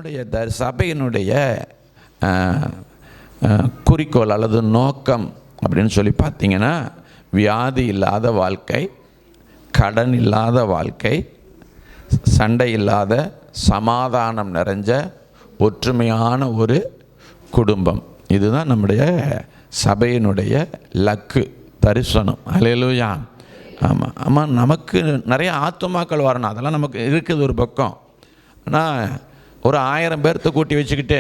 நம்முடைய சபையினுடைய குறிக்கோள் அல்லது நோக்கம் அப்படின்னு சொல்லி பார்த்தீங்கன்னா, வியாதி இல்லாத வாழ்க்கை, கடன் இல்லாத வாழ்க்கை, சண்டை இல்லாத சமாதானம் நிறைஞ்ச ஒற்றுமையான ஒரு குடும்பம். இதுதான் நம்முடைய சபையினுடைய லக்கு, தரிசனம். அல்லேலூயா. ஆமாம், நமக்கு நிறைய ஆத்துமாக்கள் வரணும், அதெல்லாம் நமக்கு இருக்குது ஒரு பக்கம். ஆனால் ஒரு 1000 பேர்த்த கூட்டி வச்சுக்கிட்டு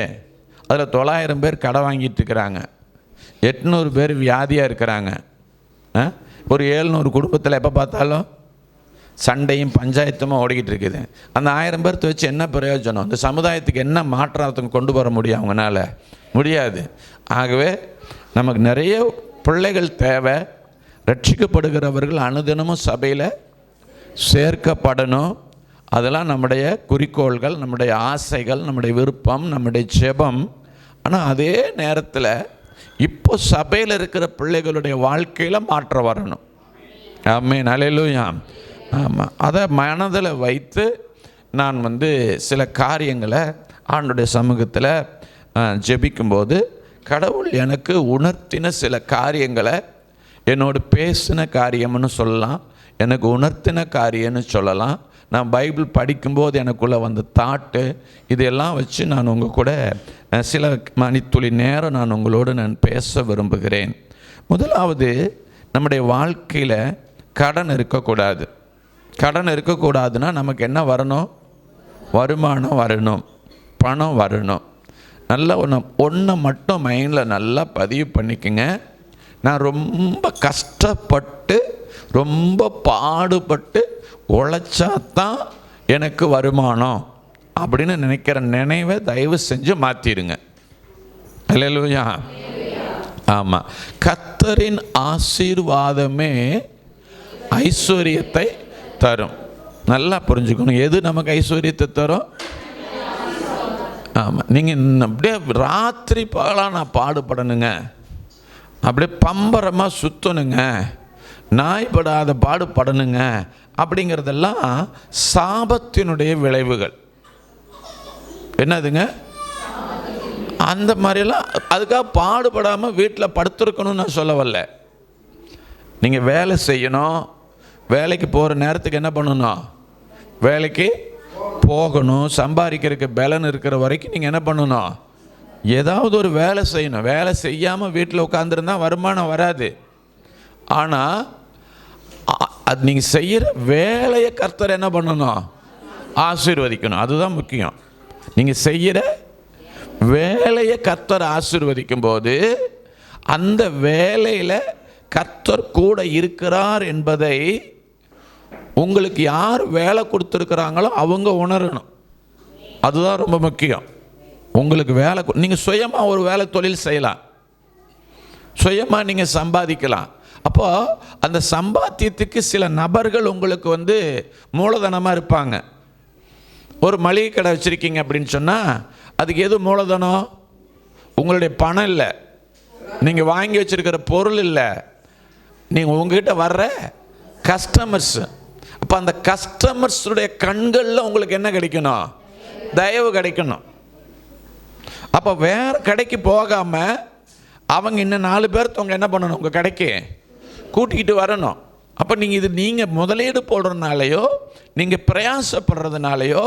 அதில் 900 பேர் கடை வாங்கிட்டு இருக்கிறாங்க, 800 பேர் வியாதியாக இருக்கிறாங்க. ஒரு 700 குடும்பத்தில் எப்போ பார்த்தாலும் சண்டையும் பஞ்சாயத்துமாக ஓடிக்கிட்டு இருக்குது. அந்த 1000 பேர்த்த வச்சு என்ன பிரயோஜனம்? இந்த சமுதாயத்துக்கு என்ன மாற்றத்தை கொண்டு வர முடியும்? அவங்களால முடியாது. ஆகவே நமக்கு நிறைய பிள்ளைகள் தேவை. ரட்சிக்கப்படுகிறவர்கள் அனுதினமும் சபையில் சேர்க்கப்படணும். அதெல்லாம் நம்முடைய குறிக்கோள்கள், நம்முடைய ஆசைகள், நம்முடைய விருப்பம், நம்முடைய ஜெபம். ஆனால் அதே நேரத்தில் இப்போ சபையில் இருக்கிற பிள்ளைகளுடைய வாழ்க்கையில் மாற்றம் வரணும். ஆமென், அல்லேலூயா. ஆமாம், அதை மனதில் வைத்து நான் சில காரியங்களை ஆண்டவருடைய சமூகத்தில் ஜெபிக்கும்போது கடவுள் எனக்கு உணர்த்தின சில காரியங்களை, என்னோடு பேசின காரியம்னு சொல்லலாம், எனக்கு உணர்த்தின காரியம்னு சொல்லலாம். நான் பைபிள் படிக்கும்போது எனக்குள்ளே வந்த தாட்டு, இதையெல்லாம் வச்சு நான் உங்கள் கூட சில மணித்துளி நேரம் நான் பேச விரும்புகிறேன். முதலாவது, நம்முடைய வாழ்க்கையில் கடன் இருக்கக்கூடாது. கடன் இருக்கக்கூடாதுன்னா நமக்கு என்ன வரணும்? வருமானம் வரணும், பணம் வரணும். நல்லா ஒன்றை மட்டும் மைண்டில் நல்லா பதிவு பண்ணிக்கங்க. நான் ரொம்ப கஷ்டப்பட்டு ரொம்ப பாடுபட்டு உழைச்சாதான் எனக்கு வருமானம் அப்படின்னு நினைக்கிற நினைவை தயவு செஞ்சு மாற்றிடுங்க. அல்லேலூயா. ஆமாம், கர்த்தரின் ஆசீர்வாதமே ஐஸ்வர்யத்தை தரும். நல்லா புரிஞ்சுக்கணும், எது நமக்கு ஐஸ்வர்யத்தை தரும்? ஆமாம், நீங்கள் அப்படியே ராத்திரி பகலாக நான் பாடுபடணுங்க, அப்படியே பம்பரமாக சுற்றணுங்க, நாய்படாத பாடுபடணுங்க அப்படிங்கிறதெல்லாம் சாபத்தினுடைய விளைவுகள். என்னதுங்க? அந்த மாதிரிலாம் அதுக்காக பாடுபடாமல் வீட்டில் படுத்துருக்கணும்னு நான் சொல்ல வரல. நீங்கள் வேலை செய்யணும், வேலைக்கு போகிற நேரத்துக்கு என்ன பண்ணணும்? வேலைக்கு போகணும். சம்பாதிக்கிறதுக்கு பலன் இருக்கிற வரைக்கும் நீங்கள் என்ன பண்ணணும்? ஏதாவது ஒரு வேலை செய்யணும். வேலை செய்யாமல் வீட்டில் உட்காந்துருந்தா வருமானம் வராது. ஆனால் அது நீங்கள் செய்கிற வேலையை கர்த்தர் என்ன பண்ணணும்? ஆசீர்வதிக்கணும். அதுதான் முக்கியம். நீங்கள் செய்கிற வேலையை கர்த்தர் ஆசீர்வதிக்கும் போது அந்த வேலையில் கர்த்தர் கூட இருக்கிறார் என்பதை உங்களுக்கு யார் வேலை கொடுத்துருக்குறாங்களோ அவங்க உணரணும். அதுதான் ரொம்ப முக்கியம். உங்களுக்கு வேலை, நீங்கள் சுயமாக ஒரு வேலை தொழில் செய்யலாம், சுயமாக நீங்கள் சம்பாதிக்கலாம். அப்போது அந்த சம்பாத்தியத்துக்கு சில நபர்கள் உங்களுக்கு மூலதனமாக இருப்பாங்க. ஒரு மளிகை கடை வச்சுருக்கீங்க அப்படின்னு சொன்னால் அதுக்கு எது மூலதனம்? உங்களுடைய பணம் இல்லை, நீங்கள் வாங்கி வச்சுருக்கிற பொருள் இல்லை, நீங்கள் உங்ககிட்ட வர்ற கஸ்டமர்ஸ். அப்போ அந்த கஸ்டமர்ஸுடைய கண்களில் உங்களுக்கு என்ன கிடைக்கணும்? தயவு கிடைக்கணும். அப்போ வேறு கடைக்கு போகாமல் அவங்க இன்னும் 4 பேர்த்து அவங்க என்ன பண்ணணும்? உங்கள் கடைக்கு கூட்டிக்கிட்டு வரணும். அப்போ நீங்கள் முதலீடு போடுறதுனாலையோ, நீங்கள் பிரயாசப்படுறதுனாலையோ,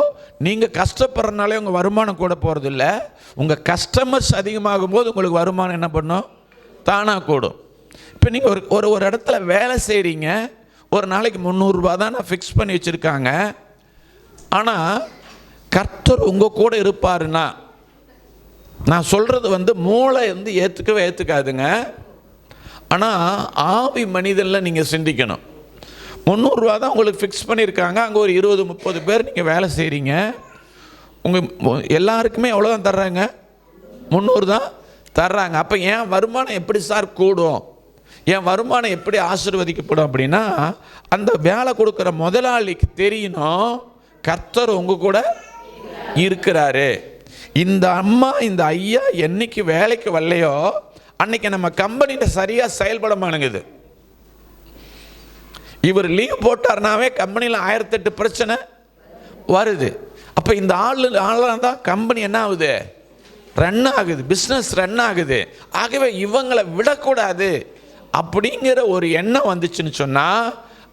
நீங்கள் கஷ்டப்படுறதுனாலையோ உங்கள் வருமானம் கூட போகிறதில்ல. உங்கள் கஸ்டமர்ஸ் அதிகமாகும் போது உங்களுக்கு வருமானம் என்ன பண்ணும்? தானாக கூடும். இப்போ நீங்கள் ஒரு இடத்துல வேலை செய்கிறீங்க, ஒரு நாளைக்கு 300 ரூபா தான் நான் ஃபிக்ஸ் பண்ணி வச்சுருக்காங்க. ஆனால் கர்த்தர் உங்கள் கூட இருப்பாருன்னா, நான் சொல்கிறது மூளை ஏற்றுக்கவே ஏற்றுக்காதுங்க. ஆனால் ஆவி மனிதனில் நீங்கள் சிந்திக்கணும். 300 ரூபா தான் உங்களுக்கு ஃபிக்ஸ் பண்ணியிருக்காங்க. அங்கே ஒரு 20-30 பேர் நீங்கள் வேலை செய்கிறீங்க. உங்கள் எல்லாருக்குமே எவ்வளோ தான் தர்றாங்க? 300 தான் தர்றாங்க. அப்போ என் வருமானம் எப்படி சார் கூடும்? என் வருமானம் எப்படி ஆசீர்வதிக்கப்படும்? அப்படின்னா அந்த வேலை கொடுக்குற முதலாளிக்கு தெரியணும் கர்த்தர் உங்கள் கூட இருக்கிறாரு. இந்த அம்மா இந்த ஐயா என்னைக்கு வேலைக்கு வரலையோ அன்னைக்கு நம்ம கம்பெனியில் சரியாக செயல்பட மாட்டேங்குது. இவர் லீவ் போட்டார்னாவே கம்பெனியில் 1008 பிரச்சனை வருது. அப்போ இந்த ஆளாக தான் கம்பெனி என்ன ஆகுது, ரன் ஆகுது, பிஸ்னஸ் ரன் ஆகுது. ஆகவே இவங்களை விடக்கூடாது அப்படிங்கிற ஒரு எண்ணம் வந்துச்சுன்னு சொன்னால்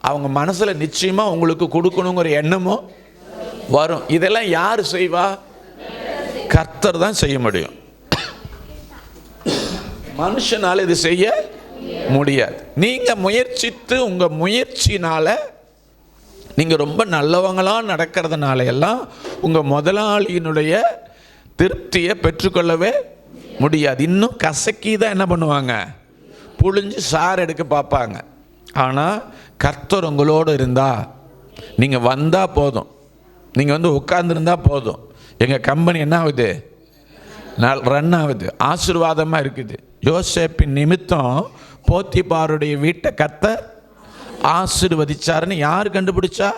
அவங்க மனசில் நிச்சயமாக உங்களுக்கு கொடுக்கணுங்கிற எண்ணமும் வரும். இதெல்லாம் யார் செய்வா? கர்த்தர் தான் செய்ய முடியும். மனுஷனால் இது செய்ய முடியாது. நீங்கள் முயற்சித்து உங்கள் முயற்சினால் நீங்கள் ரொம்ப நல்லவங்களாக நடக்கிறதுனால எல்லாம் உங்கள் முதலாளியினுடைய திருப்தியை பெற்றுக்கொள்ளவே முடியாது. இன்னும் கசக்கி தான் என்ன பண்ணுவாங்க, புழிஞ்சு சாறு எடுக்க பார்ப்பாங்க. ஆனால் கர்த்தர் உங்களோடு இருந்தால், நீங்கள் வந்தால் போதும், நீங்கள் வந்து உட்கார்ந்துருந்தா போதும், எங்கள் கம்பெனி என்ன ஆகுது, ரன் ஆகுது, ஆசீர்வாதமாக இருக்குது. யோசேப்பின் நிமித்தம் போத்திபாருடைய வீட்டை கர்த்தர் ஆசீர்வதிச்சாருன்னு யார் கண்டுபிடிச்சா?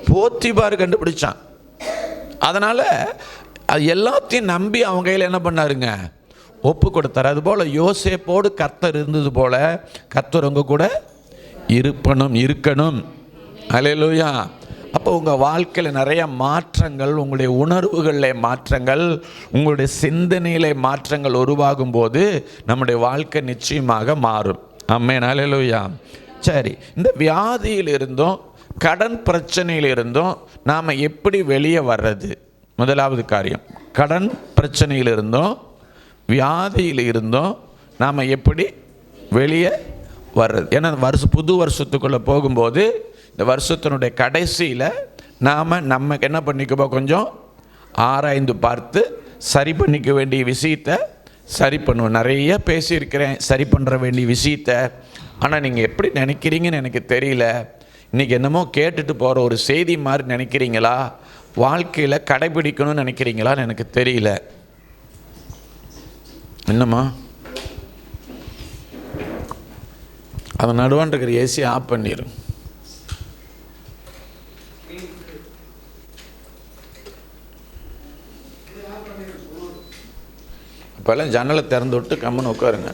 போத்திபார் கண்டுபிடிச்சான். அதனால் அது எல்லாத்தையும் நம்பி அவங்க கையில் என்ன பண்ணாருங்க, ஒப்பு கொடுத்தார். அதுபோல் யோசேப்போடு கர்த்தர் இருந்தது போல் கர்த்தர் உங்க கூட இருக்கணும். அல்லேலூயா. அப்போ உங்கள் வாழ்க்கையில் நிறைய மாற்றங்கள், உங்களுடைய உணர்வுகளில் மாற்றங்கள், உங்களுடைய சிந்தனையிலே மாற்றங்கள் உருவாகும் போது நம்முடைய வாழ்க்கை நிச்சயமாக மாறும். ஆமென். அல்லேலூயா. சரி, இந்த வியாதியில் இருந்தும் கடன் பிரச்சனையில் இருந்தும் நாம் எப்படி வெளியே வர்றது? முதலாவது காரியம், கடன் பிரச்சனையில் இருந்தோம், வியாதியில் இருந்தோம், நாம் எப்படி வெளியே வர்றது? ஏன்னா புது வருஷத்துக்குள்ளே போகும்போது இந்த வருஷத்தினுடைய கடைசியில் நாம் நமக்கு என்ன பண்ணிக்குவோம், கொஞ்சம் ஆராய்ந்து பார்த்து சரி பண்ணிக்க வேண்டிய விஷயத்தை சரி பண்ணுவோம். நிறைய பேசியிருக்கிறேன் சரி பண்ணுற வேண்டிய விஷயத்தை. ஆனால் நீங்கள் எப்படி நினைக்கிறீங்கன்னு எனக்கு தெரியல. இன்றைக்கி என்னமோ கேட்டுட்டு போகிற ஒரு செய்தி மாதிரி நினைக்கிறீங்களா, வாழ்க்கையில் கடைபிடிக்கணும்னு நினைக்கிறீங்களான்னு எனக்கு தெரியல. என்னம்மா அதை நடுவான் இருக்கிற ஏசி ஆஃப் பண்ணிடும். அப்போல்லாம் ஜன்னலை திறந்து விட்டு கம்முன்னு உட்காருங்க.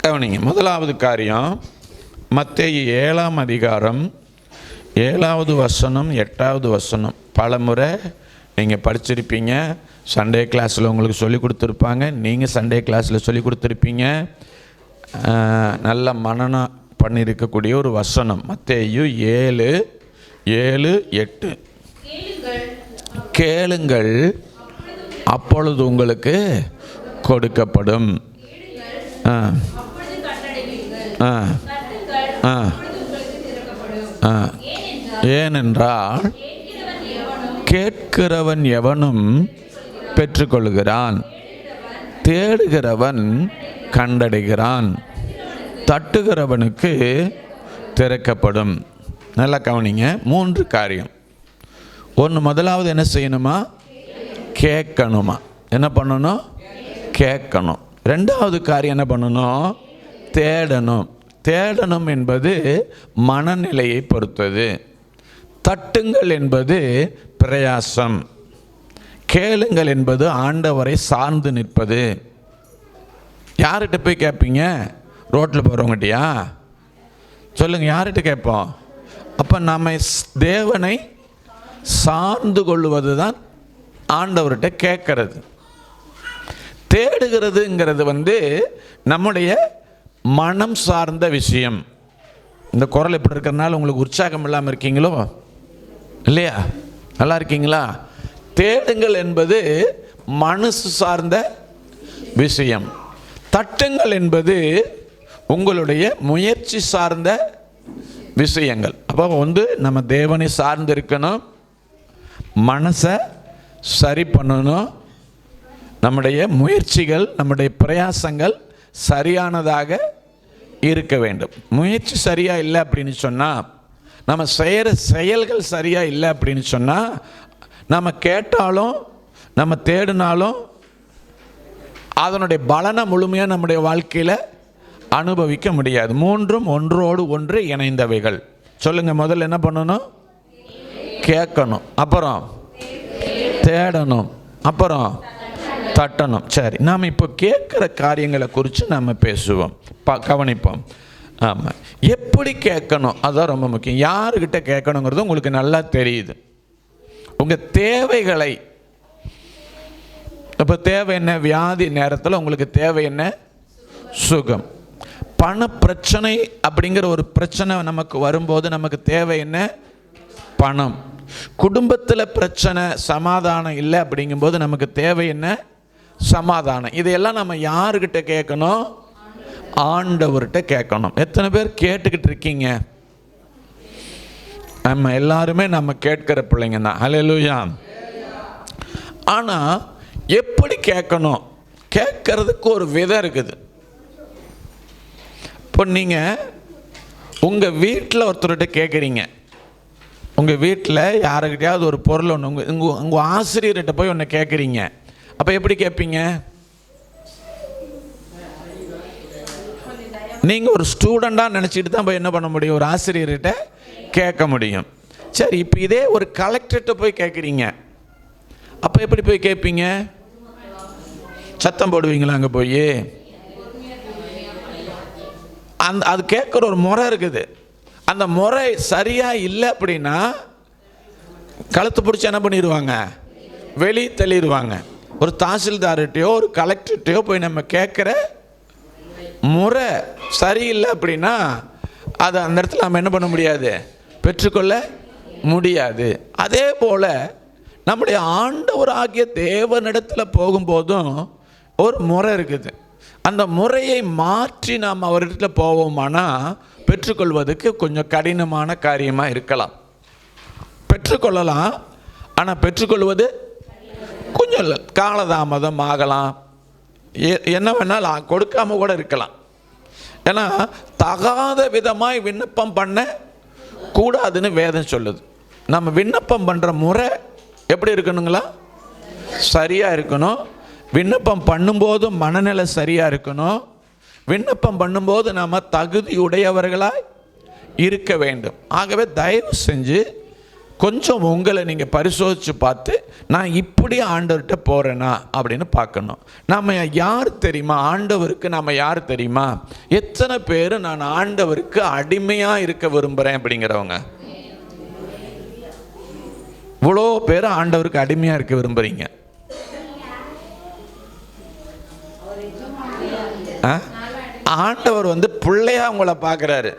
கவனிங்க. முதலாவது காரியம், மத்தேயு 7ஆம் அதிகாரம் 7வது வசனம் 8வது வசனம். பல முறை நீங்கள் படிச்சிருப்பீங்க, சண்டே கிளாஸில் உங்களுக்கு சொல்லி கொடுத்துருப்பாங்க, நீங்கள் சண்டே கிளாஸில் சொல்லி கொடுத்துருப்பீங்க. நல்ல மனனம் பண்ணியிருக்கக்கூடிய ஒரு வசனம். மத்தேயு 7:7-8. கேளுங்கள் அப்பொழுது உங்களுக்கு கொடுக்கப்படும். ஏனென்றால் கேட்கிறவன் எவனும் பெற்றுக்கொள்கிறான், தேடுகிறவன் கண்டடைகிறான், தட்டுகிறவனுக்கு திறக்கப்படும். நல்லா கவனிங்க. 3 காரியம். ஒன்று, முதலாவது என்ன செய்யணுமா, கேட்கணுமா. என்ன பண்ணணும், கேட்கணும். 2வது காரியம் என்ன பண்ணணும், தேடணும். தேடணும் என்பது மனநிலையை பொறுத்தது. தட்டுங்கள் என்பது பிரயாசம். கேளுங்கள் என்பது ஆண்டவரை சார்ந்து நிற்பது. யார்கிட்ட போய் கேட்பீங்க? ரோட்டில் போகிறவங்கட்டியா? சொல்லுங்கள், யார்கிட்ட கேட்போம்? அப்போ நம்ம தேவனை சார்ந்து கொள்வது தான் ஆண்டவர்கிட்ட கேட்கறது. தேடுகிறதுங்கிறது நம்முடைய மனம் சார்ந்த விஷயம். இந்த குரல் எப்படி இருக்கிறதுனால உங்களுக்கு உற்சாகம் இல்லாமல் இருக்கீங்களோ இல்லையா? நல்லா இருக்கீங்களா? தேடுங்கள் என்பது மனசு சார்ந்த விஷயம். தட்டுங்கள் என்பது உங்களுடைய முயற்சி சார்ந்த விஷயங்கள். அப்போ நம்ம தேவனை சார்ந்து இருக்கணும், மனசை சரி பண்ணணும், நம்முடைய முயற்சிகள், நம்முடைய பிரயாசங்கள் சரியானதாக இருக்க வேண்டும். முயற்சி சரியாக இல்லை அப்படின்னு சொன்னால், நம்ம செய்கிற செயல்கள் சரியாக இல்லை அப்படின்னு சொன்னால், நம்ம கேட்டாலும் நம்ம தேடினாலும் அதனுடைய பலனை முழுமையாக நம்முடைய வாழ்க்கையில் அனுபவிக்க முடியாது. 3ம் ஒன்றோடு ஒன்று இணைந்தவைகள். சொல்லுங்கள், முதல்ல என்ன பண்ணணும்? கேட்கணும், அப்புறம் தேடணும், அப்புறம் தட்டணும். சரி, நாம் இப்போ கேட்குற காரியங்களை குறித்து நாம் பேசுவோம், கவனிப்போம். ஆமாம். எப்படி கேட்கணும் அதுதான் ரொம்ப முக்கியம். யாருக்கிட்ட கேட்கணுங்கிறது உங்களுக்கு நல்லா தெரியுது. உங்கள் தேவைகளை, இப்போ தேவை என்ன? வியாதி நேரத்தில் உங்களுக்கு தேவை என்ன? சுகம். பண பிரச்சனை அப்படிங்கிற ஒரு பிரச்சனை நமக்கு வரும்போது நமக்கு தேவை என்ன? பணம். குடும்பத்தில் பிரச்சனை, சமாதானம் இல்லை அப்படிங்கும்போது நமக்கு தேவை என்ன? சமாதானம். இதையெல்லாம் நம்ம யாருக்கிட்ட கேட்கணும்? ஆண்டவர்கிட்ட கேட்கணும். எத்தனை பேர் கேட்டுக்கிட்டு இருக்கீங்க? நம்ம எல்லாருமே நம்ம கேட்கிற பிள்ளைங்க தான். ஹல்லேலூயா. ஆனால் எப்படி கேட்கணும்? கேட்கறதுக்கு ஒரு விதம் இருக்குது. இப்போ நீங்கள் உங்கள் வீட்டில் ஒருத்தர்கிட்ட கேட்குறீங்க. உங்கள் வீட்டில் யாருக்கிட்டையாவது ஒரு பொருள் ஒன்று உங்கள் ஆசிரியர்கிட்ட போய் ஒன்று கேட்குறீங்க. அப்போ எப்படி கேட்பீங்க? நீங்கள் ஒரு ஸ்டூடெண்ட்டாக நினச்சிட்டு தான் போய் என்ன பண்ண முடியும்? ஒரு ஆசிரியர்கிட்ட கேட்க முடியும். சரி, இப்போ இதே ஒரு கலெக்டர்கிட்ட போய் கேட்குறீங்க. அப்போ எப்படி போய் கேட்பீங்க? சத்தம் போடுவீங்களா அங்கே போய்? அது கேட்குற ஒரு முறை இருக்குது. அந்த முறை சரியாக இல்லை அப்படின்னா கழுத்து பிடிச்சி என்ன பண்ணிடுவாங்க? வெளியே தள்ளிடுவாங்க. ஒரு தாசில்தார்கிட்டையோ ஒரு கலெக்டர்கிட்டையோ போய் நம்ம கேட்குற முறை சரியில்லை அப்படின்னா அதை அந்த இடத்துல நம்ம என்ன பண்ண முடியாது? பெற்றுக்கொள்ள முடியாது. அதே போல் நம்முடைய ஆண்டவராகிய தேவனிடத்தில் போகும்போதும் ஒரு முறை இருக்குது. அந்த முறையை மாற்றி நாம் அவர்கிட்ட போவோமானா பெற்றுக்கொள்வதற்கு கொஞ்சம் கடினமான காரியமாக இருக்கலாம். பெற்றுக்கொள்ளலாம், ஆனால் பெற்றுக்கொள்வது கொஞ்சம் காலதாமதம் ஆகலாம். என்ன வேணாலும் கொடுக்காம கூட இருக்கலாம். ஏன்னா தகாத விதமாய் விண்ணப்பம் பண்ண கூடாதுன்னு வேதம் சொல்லுது. நம்ம விண்ணப்பம் பண்ணுற முறை எப்படி இருக்கணுங்களா? சரியாக இருக்கணும். விண்ணப்பம் பண்ணும்போது மனநிலை சரியாக இருக்கணும். விண்ணப்பம் பண்ணும்போது நாம் தகுதியுடையவர்களாய் இருக்க வேண்டும். ஆகவே தயவு செஞ்சு கொஞ்சம் உங்களை நீங்கள் பரிசோதித்து பார்த்து, நான் இப்படி ஆண்டவர்கிட்ட போகிறேனா அப்படின்னு பார்க்கணும். நம்ம யார் தெரியுமா? ஆண்டவருக்கு நம்ம யார் தெரியுமா? எத்தனை பேர் நான் ஆண்டவருக்கு அடிமையாக இருக்க விரும்புகிறேன் அப்படிங்கிறவங்க? இவ்வளோ பேர் ஆண்டவருக்கு அடிமையாக இருக்க விரும்புகிறீங்க. ஆண்டவர் பிள்ளையா உங்களை பார்க்குறாரு.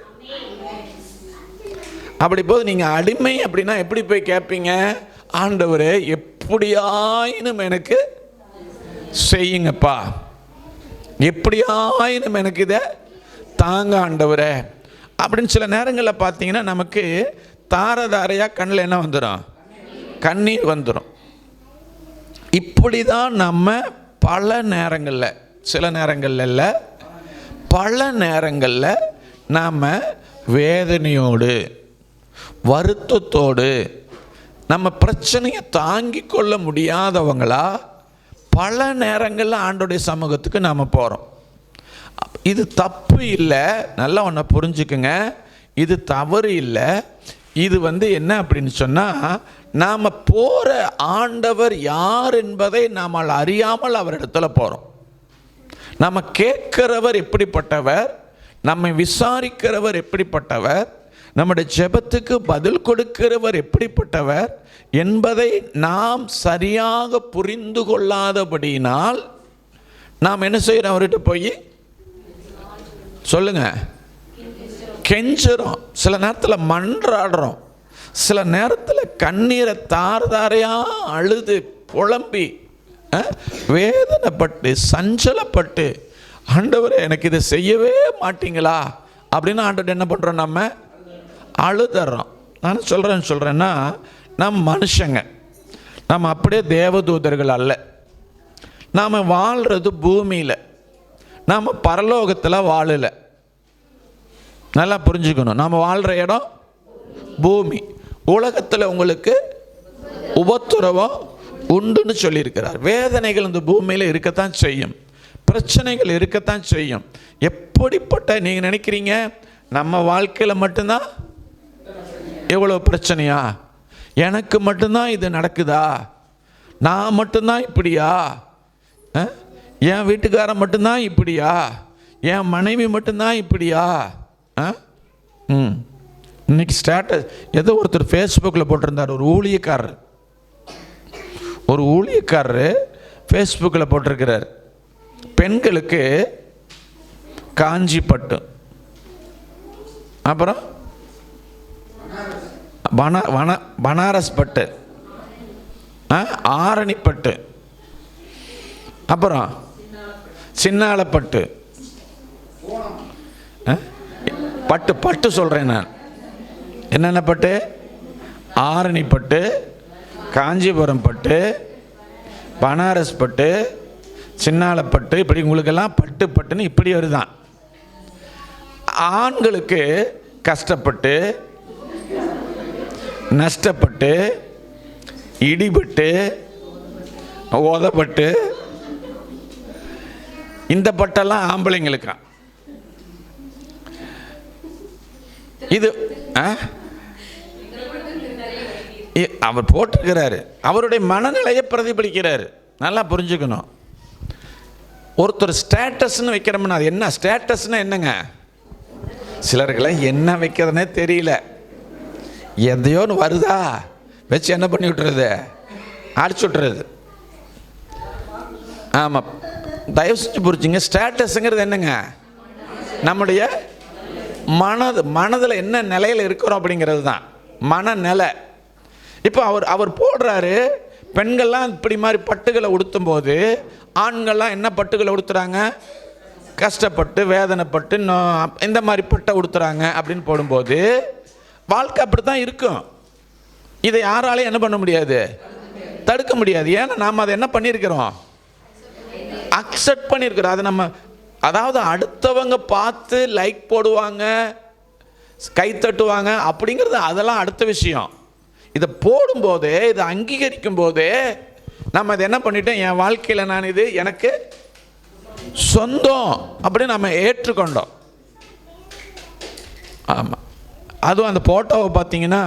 அப்படி போது நீங்கள் அடிமை அப்படின்னா எப்படி போய் கேட்பீங்க? ஆண்டவரே எப்படியாயினும் எனக்கு செய்யுங்கப்பா, எப்படியாயினும் எனக்கு இதை தாங்க ஆண்டவரே அப்படின்னு. சில நேரங்களில் பார்த்தீங்கன்னா நமக்கு தாரதாரையாக கண்ணில் என்ன வந்துடும்? கண்ணீர் வந்துடும். இப்படி தான் நம்ம பல நேரங்களில், சில நேரங்களில் இல்லை, பல நேரங்களில் நாம் வேதனையோடு வருத்தத்தோடு நம்ம பிரச்சனையை தாங்கி கொள்ள முடியாதவங்களா பல நேரங்களில் ஆண்டோடைய சமூகத்துக்கு நாம் போகிறோம். இது தப்பு இல்லை, நல்லா ஒன்று புரிஞ்சுக்குங்க. இது தவறு இல்லை. இது என்ன அப்படின்னு சொன்னால், நாம் போகிற ஆண்டவர் யார் என்பதை நாம் அறியாமல் அவரிடத்துல போகிறோம். நம்ம கேட்கிறவர் எப்படிப்பட்டவர், நம்மை விசாரிக்கிறவர் எப்படிப்பட்டவர், நம்முடைய ஜெபத்துக்கு பதில் கொடுக்கிறவர் எப்படிப்பட்டவர் என்பதை நாம் சரியாக புரிந்து கொள்ளாதபடியினால் நாம் என்ன செய்கிறோம்? அவர்கிட்ட போய் சொல்லுங்க, கெஞ்சுறோம். சில நேரத்தில் மன்றாடுறோம். சில நேரத்தில் கண்ணீரை தாரையாக அழுது புலம்பி வேதனைப்பட்டு சஞ்சலப்பட்டு, ஆண்டவரே எனக்கு இதை செய்யவே மாட்டீங்களா அப்படின்னு ஆண்டவர் என்ன பண்ணுறோம்? நம்ம அழுதுறோம். நான் சொல்கிறேன்னா நம்ம மனுஷங்க, நம்ம அப்படியே தேவதூதர்கள் அல்ல. நாம் வாழ்கிறது பூமியில், நாம் பரலோகத்தில் வாழலை. நல்லா புரிஞ்சுக்கணும். நாம் வாழ்கிற இடம் பூமி. உலகத்தில் உங்களுக்கு உபத்திரவம் உண்டுன்னு சொல்லியிருக்கிறார். வேதனைகள் இந்த பூமியில் இருக்கத்தான் செய்யும், பிரச்சனைகள் இருக்கத்தான் செய்யும். எப்படிப்பட்ட நீங்கள் நினைக்கிறீங்க நம்ம வாழ்க்கையில் மட்டும்தான் எவ்வளோ பிரச்சனையா? எனக்கு மட்டும்தான் இது நடக்குதா? நான் மட்டும்தான் இப்படியா? என் வீட்டுக்காரன் மட்டும்தான் இப்படியா? என் மனைவி மட்டும்தான் இப்படியா? இன்னைக்கு ஸ்டேட்டஸ் ஏதோ ஒருத்தர் ஃபேஸ்புக்கில் போட்டிருந்தார். ஒரு ஊழியக்காரர் ஃபேஸ்புக்கில் போட்டிருக்கிறார், பெண்களுக்கு காஞ்சி பட்டு, அப்புறம் பனாரஸ் பட்டு, ஆரணி பட்டு, அப்புறம் சின்னாளப்பட்டு, பட்டு பட்டு சொல்கிறேன் நான். என்னென்ன பட்டு? ஆரணி பட்டு, காஞ்சிபுரம் பட்டு, பனாரஸ் பட்டு, சின்னாளப்பட்டு, இப்படி உங்களுக்கெல்லாம் பட்டு பட்டுன்னு இப்படி வருதான். ஆண்களுக்கு கஷ்டப்பட்டு, நஷ்டப்பட்டு, இடிபட்டு, உதப்பட்டு, இந்த பட்டெல்லாம் ஆம்பளைங்களுக்கா. இது அவர் போட்டிருக்கிறாரு, அவருடைய மனநிலையை பிரதிபலிக்கிறாரு. நல்லா புரிஞ்சுக்கணும். ஒருத்தர் ஸ்டேட்டஸ்ன்னு வைக்கிறோம்னா அது என்ன? ஸ்டேட்டஸ்னா என்னங்க? சிலருக்கெல்லாம் என்ன வைக்கிறதுனே தெரியல. எதையோன்னு வருதா வச்சு என்ன பண்ணி விட்டுறது? அடிச்சு விட்டுறது. ஆமாம், தயவு செஞ்சு புரிஞ்சுங்க. ஸ்டேட்டஸுங்கிறது என்னங்க? நம்முடைய மனதில் என்ன நிலையில் இருக்கிறோம் அப்படிங்கிறது தான் மனநிலை. இப்போ அவர் போடுறாரு, பெண்கள்லாம் இப்படி மாதிரி பட்டுகளை உடுத்தும் போது ஆண்கள்லாம் என்ன பட்டுகளை உடுத்துறாங்க? கஷ்டப்பட்டு, வேதனைப்பட்டு, இந்த மாதிரி பட்டை உடுத்துறாங்க அப்படின்னு போடும்போது வாழ்க்கை அப்படி தான் இருக்கும். இதை யாராலையும் என்ன பண்ண முடியாது? தடுக்க முடியாது. ஏன்னா நாம் அதை என்ன பண்ணியிருக்கிறோம்? அக்செப்ட் பண்ணியிருக்கிறோம். அது நம்ம, அதாவது அடுத்தவங்க பார்த்து லைக் போடுவாங்க, கை தட்டுவாங்க அப்படிங்கிறது அதெல்லாம் அடுத்த விஷயம். இதை போடும்போதே, இதை அங்கீகரிக்கும் போதே நம்ம இதை என்ன பண்ணிட்டோம்? என் வாழ்க்கையில் நான் இது எனக்கு சொந்தம் அப்படின்னு நம்ம ஏற்றுக்கொண்டோம். ஆமாம், அதுவும் அந்த போட்டோவை பார்த்தீங்கன்னா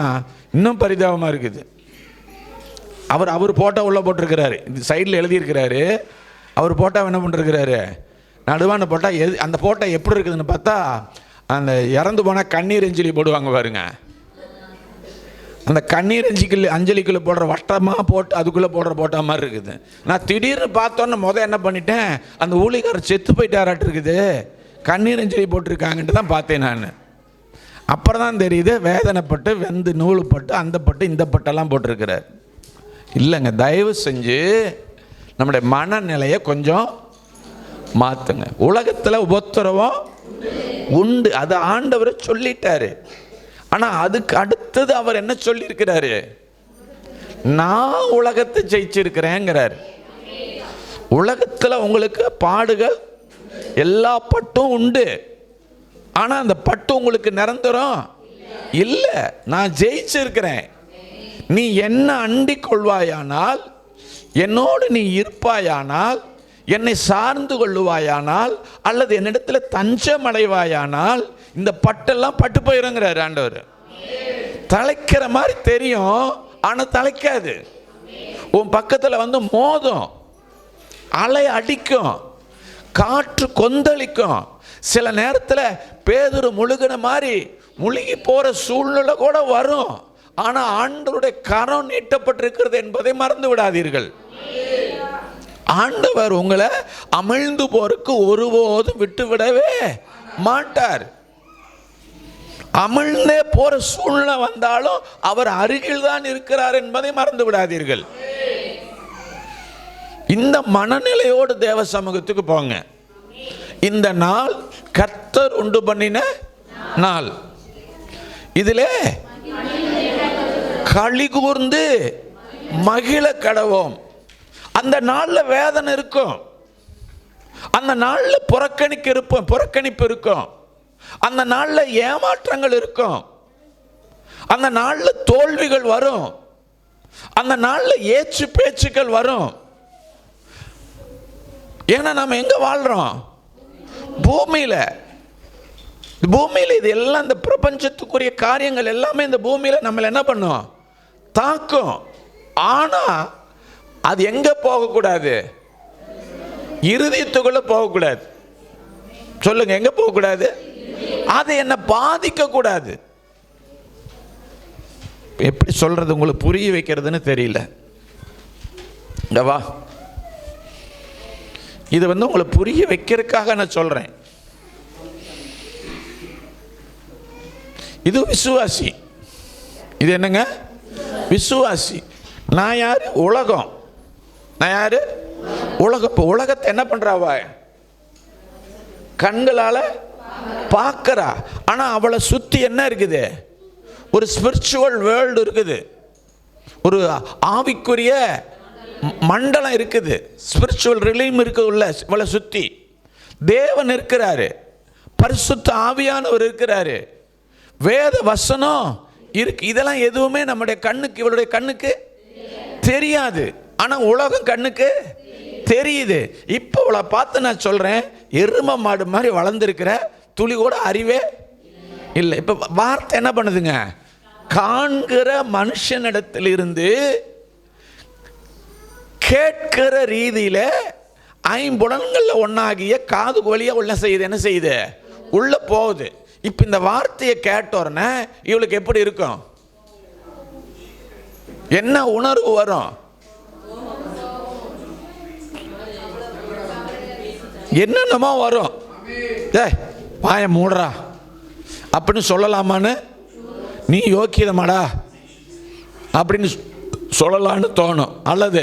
இன்னும் பரிதாபமாக இருக்குது. அவர் போட்டோ உள்ளே போட்டிருக்கிறாரு, இது சைடில் எழுதியிருக்கிறாரு. அவர் போட்டோ என்ன பண்ணிருக்கிறாரு? நடுவான போட்டா அந்த போட்டோ எப்படி இருக்குதுன்னு பார்த்தா, அந்த இறந்து போனால் கண்ணீர் அஞ்சலி போடுவாங்க பாருங்க, அந்த கண்ணீர் அஞ்சலிக்குள்ளே போடுற வட்டமாக போட்டு அதுக்குள்ளே போடுற போட்டோ மாதிரி இருக்குது. நான் திடீர்னு பார்த்தோன்னு என்ன பண்ணிட்டேன், அந்த ஊழியக்காரர் செத்து போயிட்டாராட்டு இருக்குது, கண்ணீர் அஞ்சலி போட்டிருக்காங்கன்ட்டு தான் பார்த்தேன் நான். அப்புறம் தான் தெரியுது வேதனைப்பட்டு, வெந்து நூலுப்பட்டு, அந்த பட்டு இந்த பட்டெல்லாம் போட்டிருக்கிறார். இல்லைங்க, தயவு செஞ்சு நம்முடைய மனநிலையை கொஞ்சம் மாற்றுங்க. உலகத்தில் உபத்திரவம் உண்டு, அது ஆண்டவர் சொல்லிட்டாரு. ஆனால் அதுக்கு அடுத்தது அவர் என்ன சொல்லியிருக்கிறாரு? நான் உலகத்தை ஜெயிச்சிருக்கிறேங்கிறார். உலகத்தில் உங்களுக்கு பாடுகள், எல்லா பட்டும் உண்டு. ஆனால் அந்த பட்டு உங்களுக்கு நிரந்தரம் இல்லை. நான் ஜெயிச்சிருக்கிறேன். நீ என்ன அண்டிக் கொள்வாயானால், என்னோடு நீ இருப்பாயானால், என்னை சார்ந்து கொள்ளுவாயானால், அல்லது என்னிடத்தில் தஞ்சம் அடைவாயானால், இந்த பட்டெல்லாம் பட்டு போயிருங்கிறார் ஆண்டவர். தலைக்கிற மாதிரி தெரியும், ஆனால் தலைக்காது. உன் பக்கத்தில் வந்து மோதும், அலை அடிக்கும், காற்று கொந்தளிக்கும். சில நேரத்தில் பேதுரு முழுகின மாதிரி முழுகி போகிற சூழ்நிலை கூட வரும். ஆனால் ஆண்டவருடைய கரம் நீட்டப்பட்டிருக்கிறது என்பதை மறந்து விடாதீர்கள். ஆண்டவர் உங்களை அமிழ்ந்து போருக்கு ஒருபோதும் விட்டு விடவே மாட்டார். அமிழ்ந்தே போற சூழ்நிலை வந்தாலும் அவர் அருகில் தான் இருக்கிறார் என்பதை மறந்து விடாதீர்கள். இந்த மனநிலையோடு தேவ சமூகத்துக்கு போங்க. இந்த நாள் கர்த்தர் உண்டு பண்ணின நாள். இதிலே களி கூர்ந்து மகிழ கடவோம். அந்த நாளில் வேதனை இருக்கும், அந்த நாளில் புறக்கணிப்பு இருக்கும், அந்த நாளில் ஏமாற்றங்கள் இருக்கும், அந்த நாளில் தோல்விகள் வரும், அந்த நாளில் ஏச்சு பேச்சுக்கள் வரும். ஏன்னா நம்ம எங்க வாழ்றோம்? பூமியில. இது எல்லாம், இந்த பிரபஞ்சத்துக்குரிய காரியங்கள் எல்லாமே இந்த பூமியில நம்மளை என்ன பண்ணும்? தாக்கும். ஆனா அது எங்க போகக்கூடாது? இருதயத்துக்குள்ள போகக்கூடாது. சொல்லுங்க, எங்க போகக்கூடாது? அது என்ன பாதிக்க கூடாது. எப்படி சொல்றது உங்களுக்கு புரிய வைக்கிறதுன்னு தெரியல. வா, இது உங்களை புரிய வைக்கிறதுக்காக நான் சொல்றேன். இது விசுவாசி. இது என்னங்க? விசுவாசி. நான் யாரு? உலகம். நான் யாரு? உலகம். இப்போ உலகத்தை என்ன பண்றாவா? கண்களால பார்க்கறா. ஆனா அவளை சுத்தி என்ன இருக்குது? ஒரு ஸ்பிரிச்சுவல் வேர்ல்டு இருக்குது, ஒரு ஆவிக்குரிய மண்டலம் இருக்குது, ஸ்பிரிச்சுவல் ரிலீம் இருக்கு உள்ள இவளை சுத்தி. தேவன் இருக்கிறாரு, பரிசுத்த ஆவியானவர் இருக்கிறாரு, வேத வசனம் இருக்கு. இதெல்லாம் எதுவுமே நம்முடைய கண்ணுக்கு, இவளுடைய கண்ணுக்கு தெரியாது. ஆனா உலகம் கண்ணுக்கு தெரியுது. இப்போ இவளை பார்த்து நான் சொல்றேன், எரும மாடு மாதிரி வளர்ந்துருக்கிற, துளி கூட அறிவே இல்லை. இப்போ வார்த்தை என்ன பண்ணுதுங்க? காண்கிற மனுஷனிடத்திலிருந்து கேட்கிற ரீதியில ஐம்புலன்கள்ல ஒன்னாகிய காது வழியா உள்ள செய்யுது. என்ன செய்யுது? உள்ள போகுது. இப்ப இந்த வார்த்தையை கேட்டோர்னே இவளுக்கு எப்படி இருக்கும்? என்ன உணர்வு வரும்? என்னென்னமோ வரும். வாய மூடுறா அப்படின்னு சொல்லலாமான்னு, நீ யோக்கியதமாடா அப்படின்னு சொல்லலான்னு தோணும். அல்லது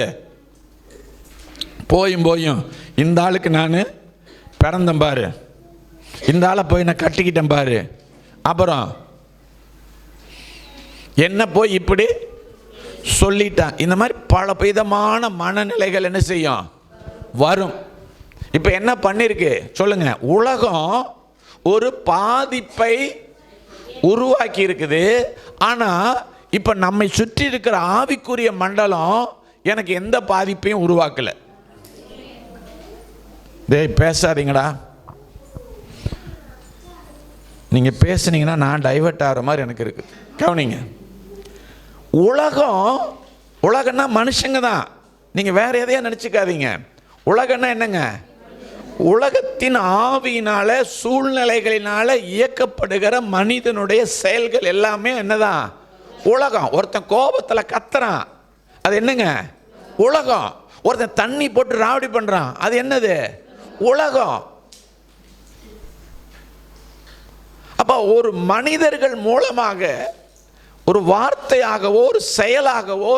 போயும் இந்த ஆளுக்கு நான் பிறந்தேன் பாரு, இந்த ஆளை போய் நான் கட்டிக்கிட்டேன் பாரு, அப்புறம் என்ன போய் இப்படி சொல்லிட்டான். இந்த மாதிரி பல விதமான மனநிலைகள் என்ன செய்யும்? வரும். இப்போ என்ன பண்ணிருக்கு சொல்லுங்க? உலகம் ஒரு பாதிப்பை உருவாக்கி இருக்குது. ஆனால் இப்போ நம்மை சுற்றி இருக்கிற ஆவிக்குரிய மண்டலம் எனக்கு எந்த பாதிப்பையும் உருவாக்கலை. டேய் பேசாதீங்கடா, நீங்கள் பேசுனீங்கன்னா நான் டைவர்ட் ஆகிற மாதிரி எனக்கு இருக்கு. கவனிங்க, உலகம்னா மனுஷங்க தான். நீங்கள் வேற எதையா நினச்சிக்காதீங்க. உலகம்னா என்னங்க? உலகத்தின் ஆவியினால சூழ்நிலைகளினால இயக்கப்படுகிற மனிதனுடைய செயல்கள் எல்லாமே என்னதான்? உலகம். ஒருத்தன் கோபத்தில் கத்துறான், அது என்னங்க? உலகம். ஒருத்தன் தண்ணி போட்டு ராவடி பண்றான், அது என்னது? உலகம். அப்ப ஒரு மனிதர்கள் மூலமாக ஒரு வார்த்தையாகவோ ஒரு செயலாகவோ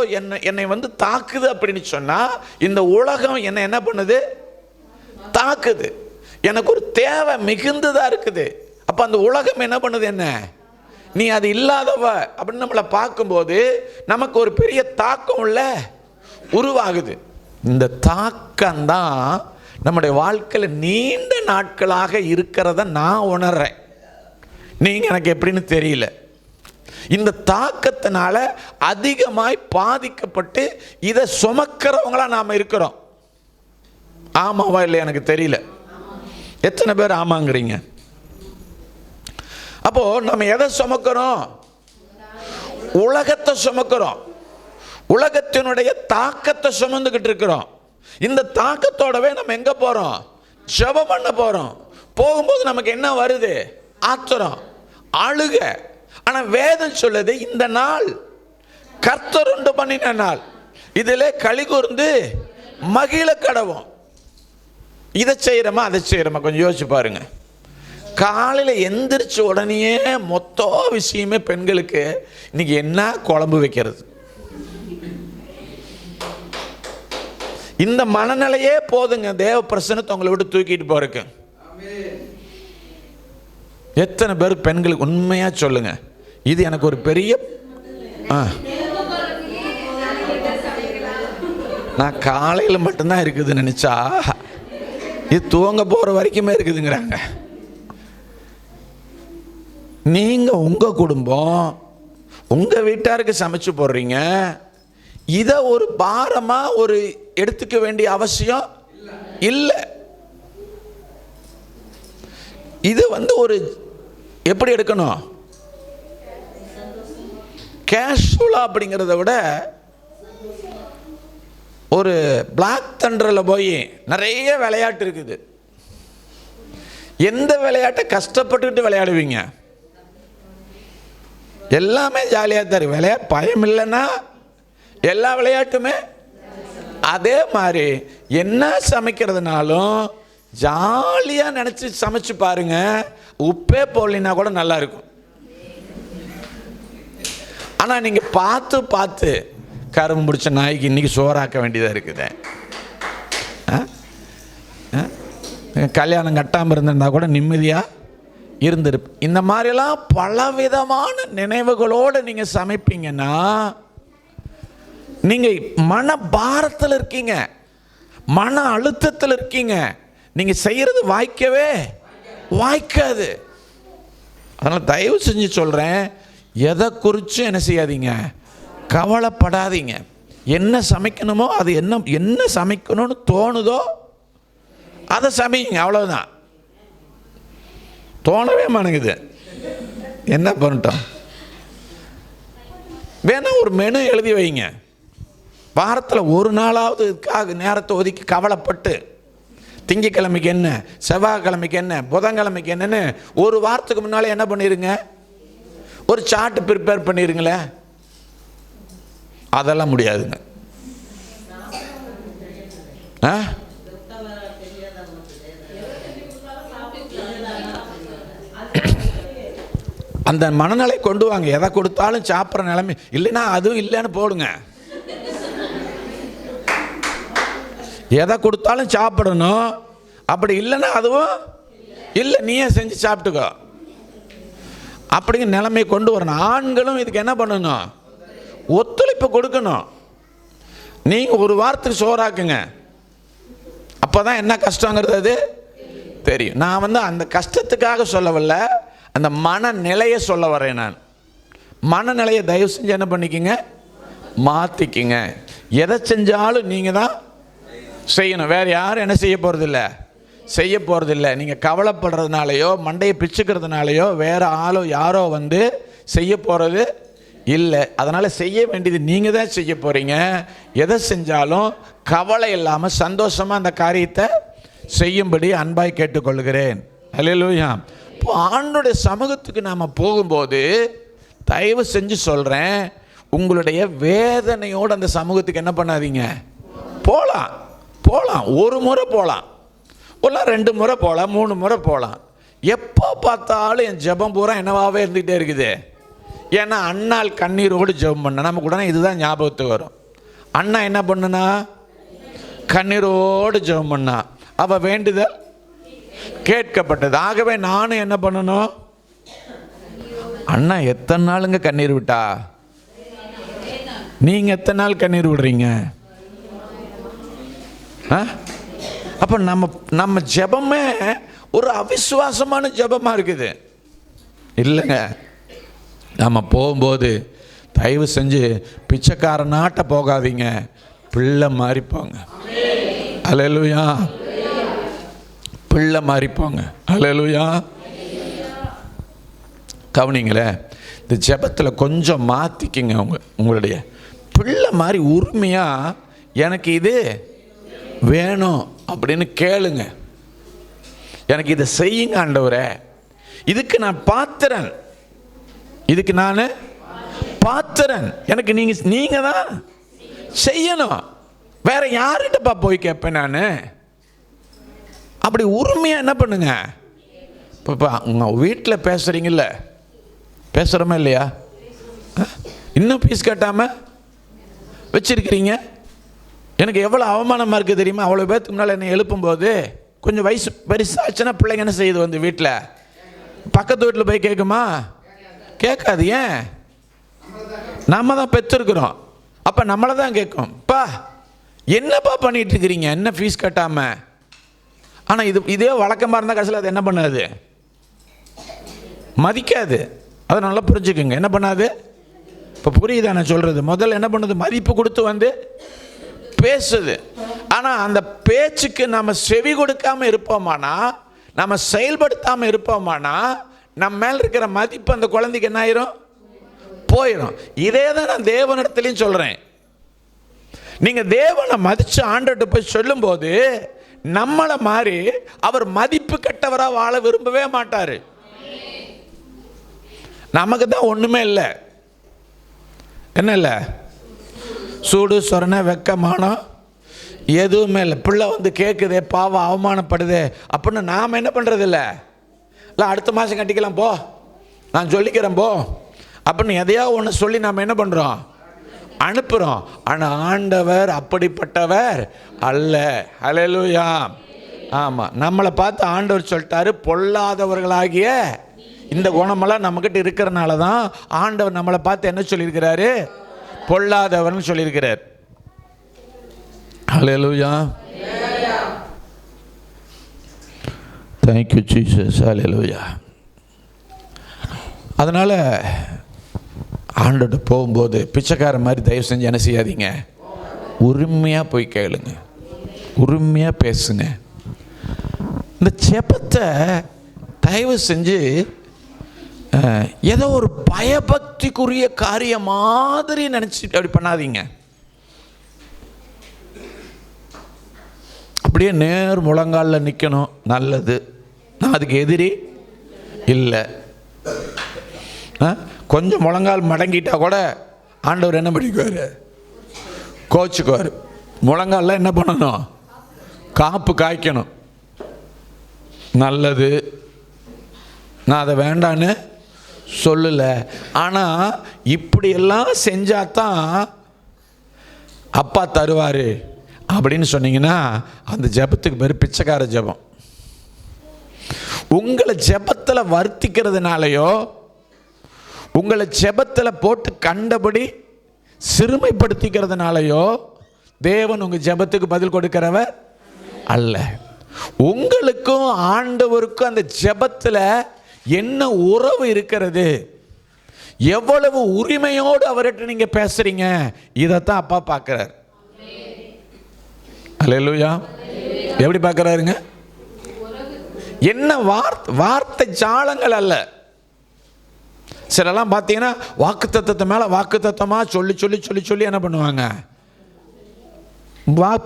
என்னை தாக்குது அப்படின்னு சொன்னா, இந்த உலகம் என்ன பண்ணுது? தாக்குது. எனக்கு ஒரு தேவை மிகுந்ததா இருக்குது. அப்ப அந்த உலகம் என்ன பண்ணுது? என்ன, நீ அது இல்லாதவ அப்படின்னு நம்மளை பார்க்கும்போது நமக்கு ஒரு பெரிய தாக்கம் உள்ள உருவாகுது. இந்த தாக்கம் தான் நம்முடைய வாழ்க்கையில் நீண்ட நாட்களாக இருக்கிறத நான் உணர்றேன். நீங்க எனக்கு எப்படின்னு தெரியல. இந்த தாக்கத்தினால அதிகமாய் பாதிக்கப்பட்டு இதை சுமக்கிறவங்களா நாம இருக்கிறோம். ஆமாவா இல்லையா எனக்கு தெரியல. எத்தனை பேர் ஆமாங்கிறீங்க? அப்போ நம்ம எதை சுமக்கிறோம்? உலகத்தை சுமக்கிறோம். உலகத்தினுடைய தாக்கத்தை சுமந்துகிட்டு இருக்கிறோம். இந்த தாக்கத்தோடவே நம்ம எங்க போறோம்? ஜெபம் பண்ண போறோம். போகும்போது நமக்கு என்ன வருது? ஆத்திரம், அழுக. ஆனா வேதம் சொல்லுது, இந்த நாள் கர்த்தர் உண்டு பண்ணின நாள், இதிலே களி கூர்ந்து மகிழ கடவோம். இதை செய்யறோமா அதை செய்யறோமா? கொஞ்சம் யோசிச்சு பாருங்க. காலையில் எந்திரிச்ச உடனே மொத்த விஷயமே பெண்களுக்கு இன்னைக்கு என்ன குழம்பு வைக்கிறது, இந்த மனநிலையே போதுங்க தேவ பிரசன்னத்தை உங்களை விட்டு தூக்கிட்டு போறதுக்கு. எத்தனை பேர் பெண்களுக்கு உண்மையா சொல்லுங்க, இது எனக்கு ஒரு பெரிய நான் காலையில் மட்டும்தான் இருக்குதுன்னு நினைச்சா இது தூங்க போற வரைக்குமே இருக்குதுங்கிறாங்க. நீங்க உங்க குடும்பம் உங்க வீட்டாருக்கு சமைச்சு போடுறீங்க, இதை ஒரு பாரமா ஒரு எடுத்துக்க வேண்டிய அவசியம் இல்லை. இது ஒரு எப்படி எடுக்கணும்? கேஷுவலா அப்படிங்கிறத விட ஒரு பிளாக் தண்டரில் போய் நிறைய விளையாட்டு இருக்குது. எந்த விளையாட்டை கஷ்டப்பட்டுக்கிட்டு விளையாடுவீங்க? எல்லாமே ஜாலியாக தான் இருக்கு. விளையாட்டு பயம் இல்லைன்னா எல்லா விளையாட்டுமே. அதே மாதிரி என்ன சமைக்கிறதுனாலும் ஜாலியாக நினச்சி சமைச்சு பாருங்க. உப்பே போடலினா கூட நல்லா இருக்கும். ஆனால் நீங்கள் பார்த்து பார்த்து கரும்பு பிடிச்ச நாய்க்கு இன்றைக்கி சோறாக்க வேண்டியதாக இருக்குது. கல்யாணம் கட்டாமல் இருந்திருந்தா கூட நிம்மதியாக இருந்திருப்பு. இந்த மாதிரிலாம் பலவிதமான நினைவுகளோடு நீங்கள் சமைப்பீங்கன்னா நீங்கள் மன பாரத்தில் இருக்கீங்க, மன அழுத்தத்தில் இருக்கீங்க. நீங்கள் செய்கிறது வாய்க்கவே வாய்க்காது. அதனால் தயவு செஞ்சு சொல்கிறேன், எதை குறித்தும் என்ன செய்யாதீங்க, கவலைப்படாதீங்க. என்ன சமைக்கணுமோ அது என்ன சமைக்கணும்னு தோணுதோ அதை சமைங்க, அவ்வளோதான். தோணவே மாட்டேங்குது, என்ன பண்ணிட்டோம். வேணா ஒரு மெனு எழுதி வைங்க. வாரத்தில் ஒரு நாளாவது இதுக்காக நேரத்தை ஒதுக்கி கவலைப்பட்டு திங்கக்கிழமைக்கு என்ன, செவ்வாய்க்கிழமைக்கு என்ன, புதன்கிழமைக்கு என்னன்னு ஒரு வாரத்துக்கு முன்னாலே என்ன பண்ணிடுங்க, ஒரு சார்ட் ப்ரிப்பேர் பண்ணிடுங்களேன். அதெல்லாம் முடியாதுங்க. அந்த மனநிலை கொண்டு வாங்க. எதை கொடுத்தாலும் சாப்பிட்ற நிலைமை இல்லைன்னா அதுவும் இல்லைன்னு போடுங்க. எதை கொடுத்தாலும் சாப்பிடணும், அப்படி இல்லைன்னா அதுவும் இல்லை, நீயே செஞ்சு சாப்பிட்டுக்கோ அப்படிங்கிற நிலைமை கொண்டு வரணும். ஆண்களும் இதுக்கு என்ன பண்ணணும், ஒத்துழைப்பு கொடுக்கணும். நீங்கள் ஒரு வாரத்துக்கு சோறாக்குங்க, அப்போ தான் என்ன கஷ்டங்கிறது அது தெரியும். நான் அந்த கஷ்டத்துக்காக சொல்லவில்லை, அந்த மனநிலையை சொல்ல வரேன். நான் மனநிலையை தயவு செஞ்சு என்ன பண்ணிக்கங்க, மாற்றிக்கிங்க. எதை செஞ்சாலும் நீங்கள் தான் செய்யணும், வேறு யாரும் என்ன செய்ய போகிறதில்ல. நீங்கள் கவலைப்படுறதுனாலையோ மண்டையை பிச்சுக்கிறதுனாலையோ வேறு ஆளோ யாரோ செய்ய போகிறது இல்லை. அதனால் செய்ய வேண்டியது நீங்கள் தான் செய்ய போகிறீங்க. எதை செஞ்சாலும் கவலை இல்லாமல் சந்தோஷமாக அந்த காரியத்தை செய்யும்படி அன்பாய் கேட்டுக்கொள்கிறேன். அல்லேலூயா. இப்போ ஆண்டோடைய சமூகத்துக்கு நாம் போகும்போது தயவு செஞ்சு சொல்கிறேன், உங்களுடைய வேதனையோடு அந்த சமூகத்துக்கு என்ன பண்ணாதீங்க, போகலாம். ஒரு முறை போகலாம், இல்லை 2 முறை போகலாம், 3 முறை போகலாம். எப்போ பார்த்தாலும் என் ஜெபம் பூரா என்னவாகவே இருந்துகிட்டே இருக்குது. ஏன்னா அண்ணாள் கண்ணீரோடு ஜெபம் பண்ண நமக்கு உடனே இதுதான் ஞாபகத்துக்கு வரும். அண்ணா என்ன பண்ணுனா, கண்ணீரோடு ஜெபம் பண்ணா, அவள் வேண்டுதல் கேட்கப்பட்டது. ஆகவே நானும் என்ன பண்ணணும், அண்ணா எத்தனை நாளுங்க கண்ணீர் விட்டா, நீங்க எத்தனை நாள் கண்ணீர் விடுறீங்க? அப்ப நம்ம ஜெபமே ஒரு அவிசுவாசமான ஜெபமா இருக்குது இல்லைங்க. நம்ம போகும்போது தயவு செஞ்சு பிச்சைக்கார நாட்ட போகாதீங்க, பிள்ளை மாதிரி போங்க. அல்லேலூயா. பிள்ளை மாதிரி போங்க. அல்லேலூயா. கவனிங்களே, இந்த ஜெபத்தில் கொஞ்சம் மாற்றிக்கிங்க. உங்களுடைய பிள்ளை மாதிரி உரிமையாக எனக்கு இது வேணும் அப்படின்னு கேளுங்க. எனக்கு இதை செய்யுங்க ஆண்டவரே, இதுக்கு நான் பாத்திரன், எனக்கு நீங்க தான் செய்யணும். வேற யார்கிட்டப்பா போய் கேட்பேன் நான்? அப்படி உரிமையா என்ன பண்ணுங்க. இப்போ உங்க வீட்டில் பேசுறீங்கல்ல, பேசுறோமா இல்லையா? இன்னும் பீஸ் கட்டாம வச்சிருக்கிறீங்க. எனக்கு எவ்வளோ அவமானமாக இருக்குது தெரியுமா? அவ்வளோ பேருக்கு முன்னால் என்னை எழுப்பும்போது கொஞ்சம் வயசு பெருசாச்சுன்னா பிள்ளைங்க என்ன செய்யுது, வீட்டில் பக்கத்து வீட்டில் போய் கேட்குமா? கேட்காது. ஏன்? நம்ம தான் பெற்றிருக்கிறோம். அப்போ நம்மளை தான் கேட்கும், பா என்னப்பா பண்ணிட்டு இருக்கிறீங்க, என்ன ஃபீஸ் கட்டாமல். ஆனால் இதே வழக்கமாக இருந்தால் கடைசியில் அது என்ன பண்ணாது, மதிக்காது. அதை நல்லா புரிஞ்சுக்குங்க. என்ன பண்ணாது? இப்போ புரியுதா நான் சொல்கிறது? முதல்ல என்ன பண்ணுது, மதிப்பு கொடுத்து பேசுது. ஆனால் அந்த பேச்சுக்கு நம்ம செவி கொடுக்காம இருப்போமானா, நம்ம செயல்படுத்தாமல் இருப்போமானா, நம்ம மேல் இருக்கிற மதிப்பு அந்த குழந்தைக்கு என்ன ஆயிரும், போயிடும். இதே தான் நான் தேவனிடத்துலையும் சொல்கிறேன். நீங்கள் தேவனை மதித்து ஆண்டவர்கிட்ட போய் சொல்லும்போது நம்மளை மாதிரி அவர் மதிப்பு கெட்டவராக வாழ விரும்பவே மாட்டார். நமக்கு தான் ஒன்றுமே இல்லை. என்ன இல்லை? சூடு சொரணை வெக்கமானம் எதுவுமே இல்லை. பிள்ளை வந்து கேட்குதே, பாவம் அவமானப்படுதே அப்படின்னு நாம் என்ன பண்ணுறது இல்லை அடுத்த மாதம் கட்டிக்கலாம் போ, நான் சொல்லிக்கிறேன் போ அப்படின்னு எதையோ ஒன்று சொல்லி நாம் என்ன பண்ணுறோம்? அனுப்புகிறோம். ஆனால் ஆண்டவர் அப்படிப்பட்டவர் அல்ல. ஹல்லேலூயா. ஆமாம், நம்மளை பார்த்து ஆண்டவர் சொல்லிட்டாரு, பொல்லாதவர்களாகிய இந்த குணமெல்லாம் நம்மக்கிட்ட இருக்கிறனால தான் ஆண்டவர் நம்மளை பார்த்து என்ன சொல்லியிருக்கிறாரு? பொல்லாதவர்னு சொல்லியிருக்கிறார். ஹல்லேலூயா. Thank you Jesus. ஹல்லேலூயா. அதனால் ஆண்டோட போகும்போது பிச்சைக்கார மாதிரி தயவு செஞ்சு என்ன செய்யாதீங்க, உரிமையாக போய் கேளுங்க, உரிமையாக பேசுங்க. இந்த ஜெபத்தை தயவு செஞ்சு ஏதோ ஒரு பயபக்திக்குரிய காரியம் மாதிரி நினச்சிட்டு அப்படி பண்ணாதீங்க. அப்படியே நேர் முழங்காலில் நிற்கணும், நல்லது. நான் அதுக்கு எதிரி இல்லை. கொஞ்சம் முழங்கால் மடங்கிட்டா கூட ஆண்டவர் என்ன பண்ணிக்குவார்? கோச்சுக்குவார். முழங்காலில் என்ன பண்ணணும்? காப்பு காய்க்கணும். நல்லது, நான் அதை வேண்டான்னு சொல்லலை. ஆனால் இப்படியெல்லாம் செஞ்சாதான் அப்பா தருவார் அப்படின்னு சொன்னீங்கன்னா அந்த ஜெபத்துக்கு பேர் பிச்சைக்கார ஜெபம். உங்களை ஜெபத்தில் வருத்திக்கிறதுனாலையோ, உங்களை ஜெபத்தில் போட்டு கண்டபடி சிறுமைப்படுத்திக்கிறதுனாலையோ தேவன் உங்கள் ஜெபத்துக்கு பதில் கொடுக்கிறவர் அல்ல. உங்களுக்கும் ஆண்டவருக்கும் அந்த ஜெபத்தில் என்ன உறவு இருக்கிறது, எவ்வளவு உரிமையோடு அவர்கிட்ட நீங்கள் பேசுகிறீங்க, இதைத்தான் அப்பா பார்க்குறார். அல்லேலூயா. எப்படி பார்க்குறாருங்க? என்ன வார்த்தை ஜாலங்கள் அல்ல. சிலலாம் பார்த்தீங்கன்னா வாக்குத்தத்தத்தை மேலே வாக்குத்தத்தமாக சொல்லி சொல்லி சொல்லி சொல்லி என்ன பண்ணுவாங்க?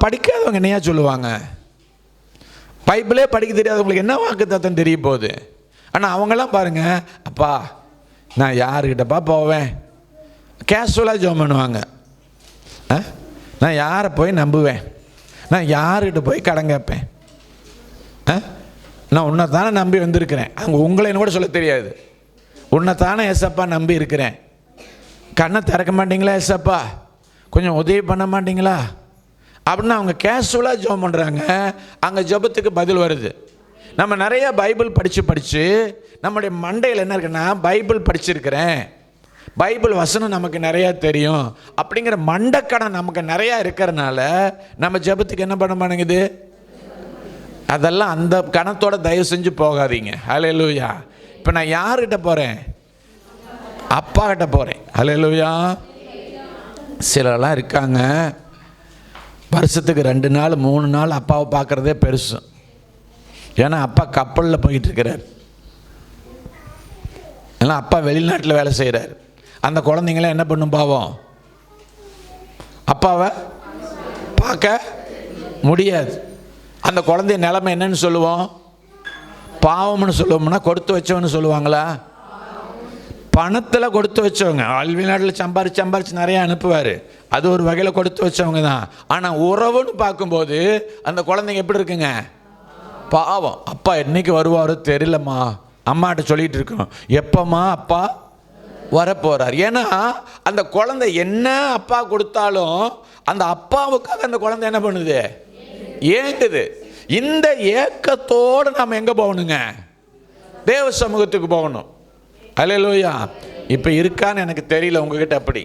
படிக்காதவங்க என்னையா சொல்லுவாங்க? பைபிளே படிக்க தெரியாதவங்களுக்கு என்ன வாக்குத்தத்தம் தெரிய போகுது? ஆனால் அவங்கெல்லாம் பாருங்கள், அப்பா நான் யாருக்கிட்டப்பா போவேன்? கேஷுவலாக ஜெபம் பண்ணுவாங்க. நான் யாரை போய் நம்புவேன்? நான் யார்கிட்ட போய் கடன் கேட்பேன்? நான் உன்னை தானே நம்பி வந்திருக்கிறேன். அங்கே உங்களைன்னு கூட சொல்ல தெரியாது. உன்னை தானே ஏசப்பா நம்பி இருக்கிறேன். கண்ணை திறக்க மாட்டிங்களா ஏசப்பா? கொஞ்சம் உதவி பண்ண மாட்டிங்களா அப்படின்னு அவங்க கேஷுவலாக ஜெபம் பண்ணுறாங்க. அங்கே ஜெபத்துக்கு பதில் வருது. நம்ம நிறைய பைபிள் படித்து நம்முடைய மண்டையில் என்ன இருக்குன்னா, பைபிள் படிச்சிருக்கிறேன், பைபிள் வசனம் நமக்கு நிறையா தெரியும் அப்படிங்கிற மண்டக்கடன் நமக்கு நிறையா இருக்கிறனால நம்ம ஜெபத்துக்கு என்ன பண்ண மாட்டேங்குது? அதெல்லாம் அந்த கணத்தோட தயவு செஞ்சு போகாதீங்க. ஹல்லேலூயா. இப்போ நான் யார்கிட்ட போகிறேன்? அப்பா கிட்ட போகிறேன். ஹல்லேலூயா. சிலர்லாம் இருக்காங்க, வருஷத்துக்கு 2 நாள் 3 நாள் அப்பாவை பார்க்குறதே பெருசு. ஏன்னா அப்பா கப்பலில் போயிட்டுருக்கிறார், ஏன்னா அப்பா வெளிநாட்டில் வேலை செய்கிறார். அந்த குழந்தைங்களாம் என்ன பண்ணும்? பாவம், அப்பாவை பார்க்க முடியாது. அந்த குழந்தைய நிலைமை என்னன்னு சொல்லுவோம்? பாவம்னு சொல்லுவோம்னா கொடுத்து வச்சவன்னு சொல்லுவாங்களா? பணத்தில் கொடுத்து வச்சவங்க. வெளிநாட்டில் சம்பாரிச்சு நிறையா அனுப்புவார், அது ஒரு வகையில் கொடுத்து வச்சவங்க தான். ஆனால் உறவுன்னு பார்க்கும்போது அந்த குழந்தைங்க எப்படி இருக்குங்க? பாவம். அப்பா என்னைக்கு வருவாரோ தெரியலம்மா, அம்மாட்ட சொல்லிகிட்டு இருக்கோம், எப்போம்மா அப்பா வரப்போகிறார். ஏன்னா அந்த குழந்தை என்ன அப்பா கொடுத்தாலும் அந்த அப்பாவுக்காக அந்த குழந்தை என்ன பண்ணுது? ஏங்குது. இந்த ஏக்கத்தோடு நாம் எங்கே போகணுங்க? தேவ சமூகத்துக்கு போகணும். அல்லேலூயா. இப்போ இருக்கான்னு எனக்கு தெரியல உங்ககிட்ட. அப்படி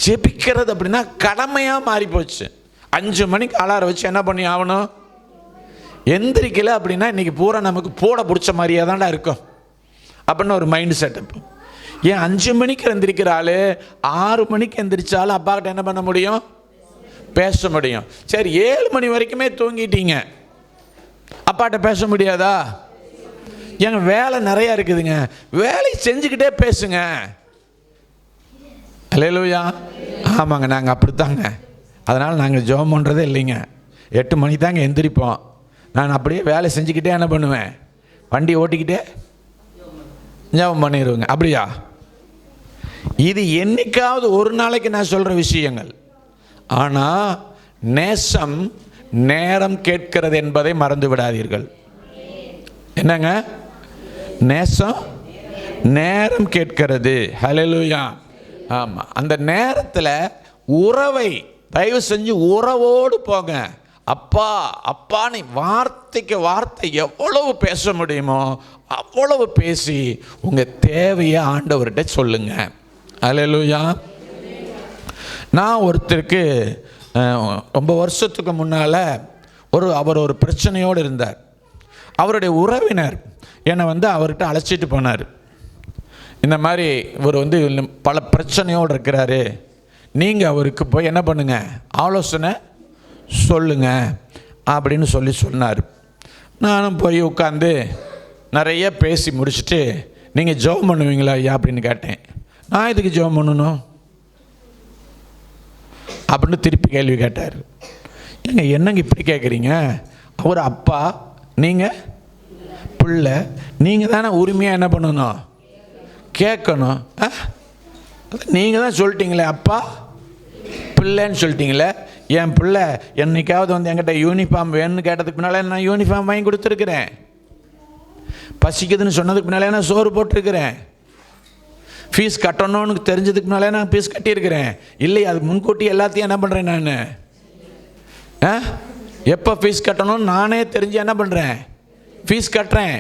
ஜெபிக்கிறது அப்படின்னா கடமையாக மாறி போச்சு. 5 மணிக்கு அலாரம் வச்சு என்ன பண்ணி ஆகணும்? எந்திரிக்கல அப்படின்னா இன்றைக்கி பூரா நமக்கு பூட பிடிச்ச மாதிரியே தான்டா இருக்கும் அப்படின்னு ஒரு மைண்ட் செட்டப். ஏன் 5 மணிக்கு எந்திரிக்கிற ஆள் 6 மணிக்கு எந்திரிச்சாலும் அப்பா கிட்ட என்ன பண்ண முடியும்? பேச முடியும். சரி, 7 மணி வரைக்குமே தூங்கிட்டீங்க, அப்பாட்ட பேச முடியாதா? ஏங்க வேலை நிறையா இருக்குதுங்க, வேலை செஞ்சுக்கிட்டே பேசுங்க. அல்லேலூயா. ஆமாங்க, நாங்கள் அப்படித்தாங்க. அதனால் நாங்கள் ஜெபம் பண்ணுறதே இல்லைங்க. 8 மணி தாங்க எந்திரிப்போம். நான் அப்படியே வேலை செஞ்சுக்கிட்டே என்ன பண்ணுவேன், வண்டி ஓட்டிக்கிட்டே ஞாபகம் பண்ணிடுவேங்க. அப்படியா? இது என்னைக்காவது ஒரு நாளைக்கு நான் சொல்கிற விஷயங்கள். ஆனால் நேசம் நேரம் கேட்கிறது என்பதை மறந்து விடாதீர்கள். என்னங்க? நேசம் நேரம் கேட்கிறது. ஹல்லேலூயா. ஆமாம், அந்த நேரத்தில் உறவை தயவு செஞ்சு உறவோடு போங்க. அப்பா அப்பான்னு வார்த்தைக்கு வார்த்தை எவ்வளவு பேச முடியுமோ அவ்வளவு பேசி உங்கள் தேவையை ஆண்டவர்கிட்ட சொல்லுங்க. ஹல்லேலூயா. நான் ஒருத்தருக்கு ரொம்ப வருஷத்துக்கு முன்னால் அவர் ஒரு பிரச்சனையோடு இருந்தார். அவருடைய உறவினர் என்னை அவர்கிட்ட அழைச்சிட்டு போனார். இந்த மாதிரி இவர் பல பிரச்சனையோடு இருக்கிறாரு, நீங்கள் அவருக்கு போய் என்ன பண்ணுங்க, ஆலோசனை சொல்லுங்க அப்படின்னு சொன்னார். நானும் போய் உட்காந்து நிறைய பேசி முடிச்சுட்டு, நீங்கள் ஜெபம் பண்ணுவீங்களா ஐயா அப்படின்னு கேட்டேன். நான் இதுக்கு ஜெபம் பண்ணணும் அப்படின்னு திருப்பி கேள்வி கேட்டார். என்னங்க இப்படி கேட்குறீங்க? அவர் அப்பா, நீங்கள் பிள்ளை, நீங்கள் தானே உரிமையாக என்ன பண்ணணும், கேட்கணும். நீங்கள் தான் சொல்லிட்டீங்களே அப்பா பிள்ளைன்னு சொல்லிட்டீங்களே. என் பிள்ளை என்னைக்காவது என்கிட்ட யூனிஃபார்ம் வேணும்னு கேட்டதுக்கு முன்னால் நான் யூனிஃபார்ம் வாங்கி கொடுத்துருக்குறேன். பசிக்குதுன்னு சொன்னதுக்கு முன்னாலே நான் சோறு போட்டிருக்கிறேன். ஃபீஸ் கட்டணும்னு தெரிஞ்சதுக்கு முன்னாலே நான் ஃபீஸ் கட்டியிருக்கிறேன். இல்லை, அது முன்கூட்டி எல்லாத்தையும் என்ன பண்ணுறேன் நான். எப்போ ஃபீஸ் கட்டணும்னு நானே தெரிஞ்சு என்ன பண்ணுறேன், ஃபீஸ் கட்டுறேன்.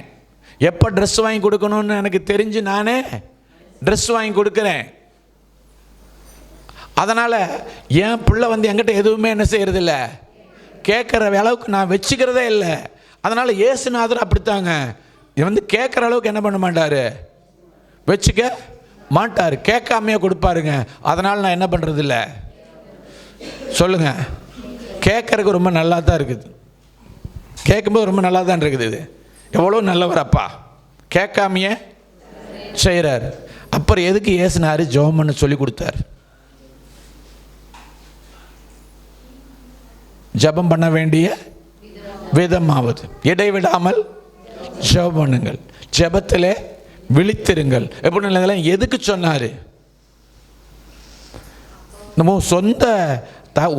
எப்போ ட்ரெஸ் வாங்கி கொடுக்கணும்னு எனக்கு தெரிஞ்சு நானே ட்ரெஸ் வாங்கி கொடுக்குறேன். அதனால் என் பிள்ளை என்கிட்ட எதுவுமே என்ன செய்கிறதில்ல, கேட்குற அளவுக்கு நான் வச்சுக்கிறதே இல்லை. அதனால் இயேசுநாதர் அப்படித்தாங்க, கேட்குற அளவுக்கு என்ன பண்ண மாட்டார், வச்சுக்க மாட்டார், கேட்காமையே கொடுப்பாருங்க. அதனால் நான் என்ன பண்ணுறதில்ல, சொல்லுங்கள், கேட்குறதுக்கு ரொம்ப நல்லா தான் இருக்குது, கேட்கும்போது ரொம்ப நல்லா தான் இருக்குது. இது எவ்வளோ நல்லவர் அப்பா, கேட்காமையே செய்கிறார். அப்புறம் எதுக்கு ஏசுனாரு, ஜெபம் பண்ண சொல்லி கொடுத்தார். ஜெபம் பண்ண வேண்டிய விதமாவது இடைவிடாமல் ஜெபம் பண்ணுங்கள், ஜெபத்திலே விழித்திருங்கள். எப்படி எதுக்கு சொன்னார்? நம்ம சொந்த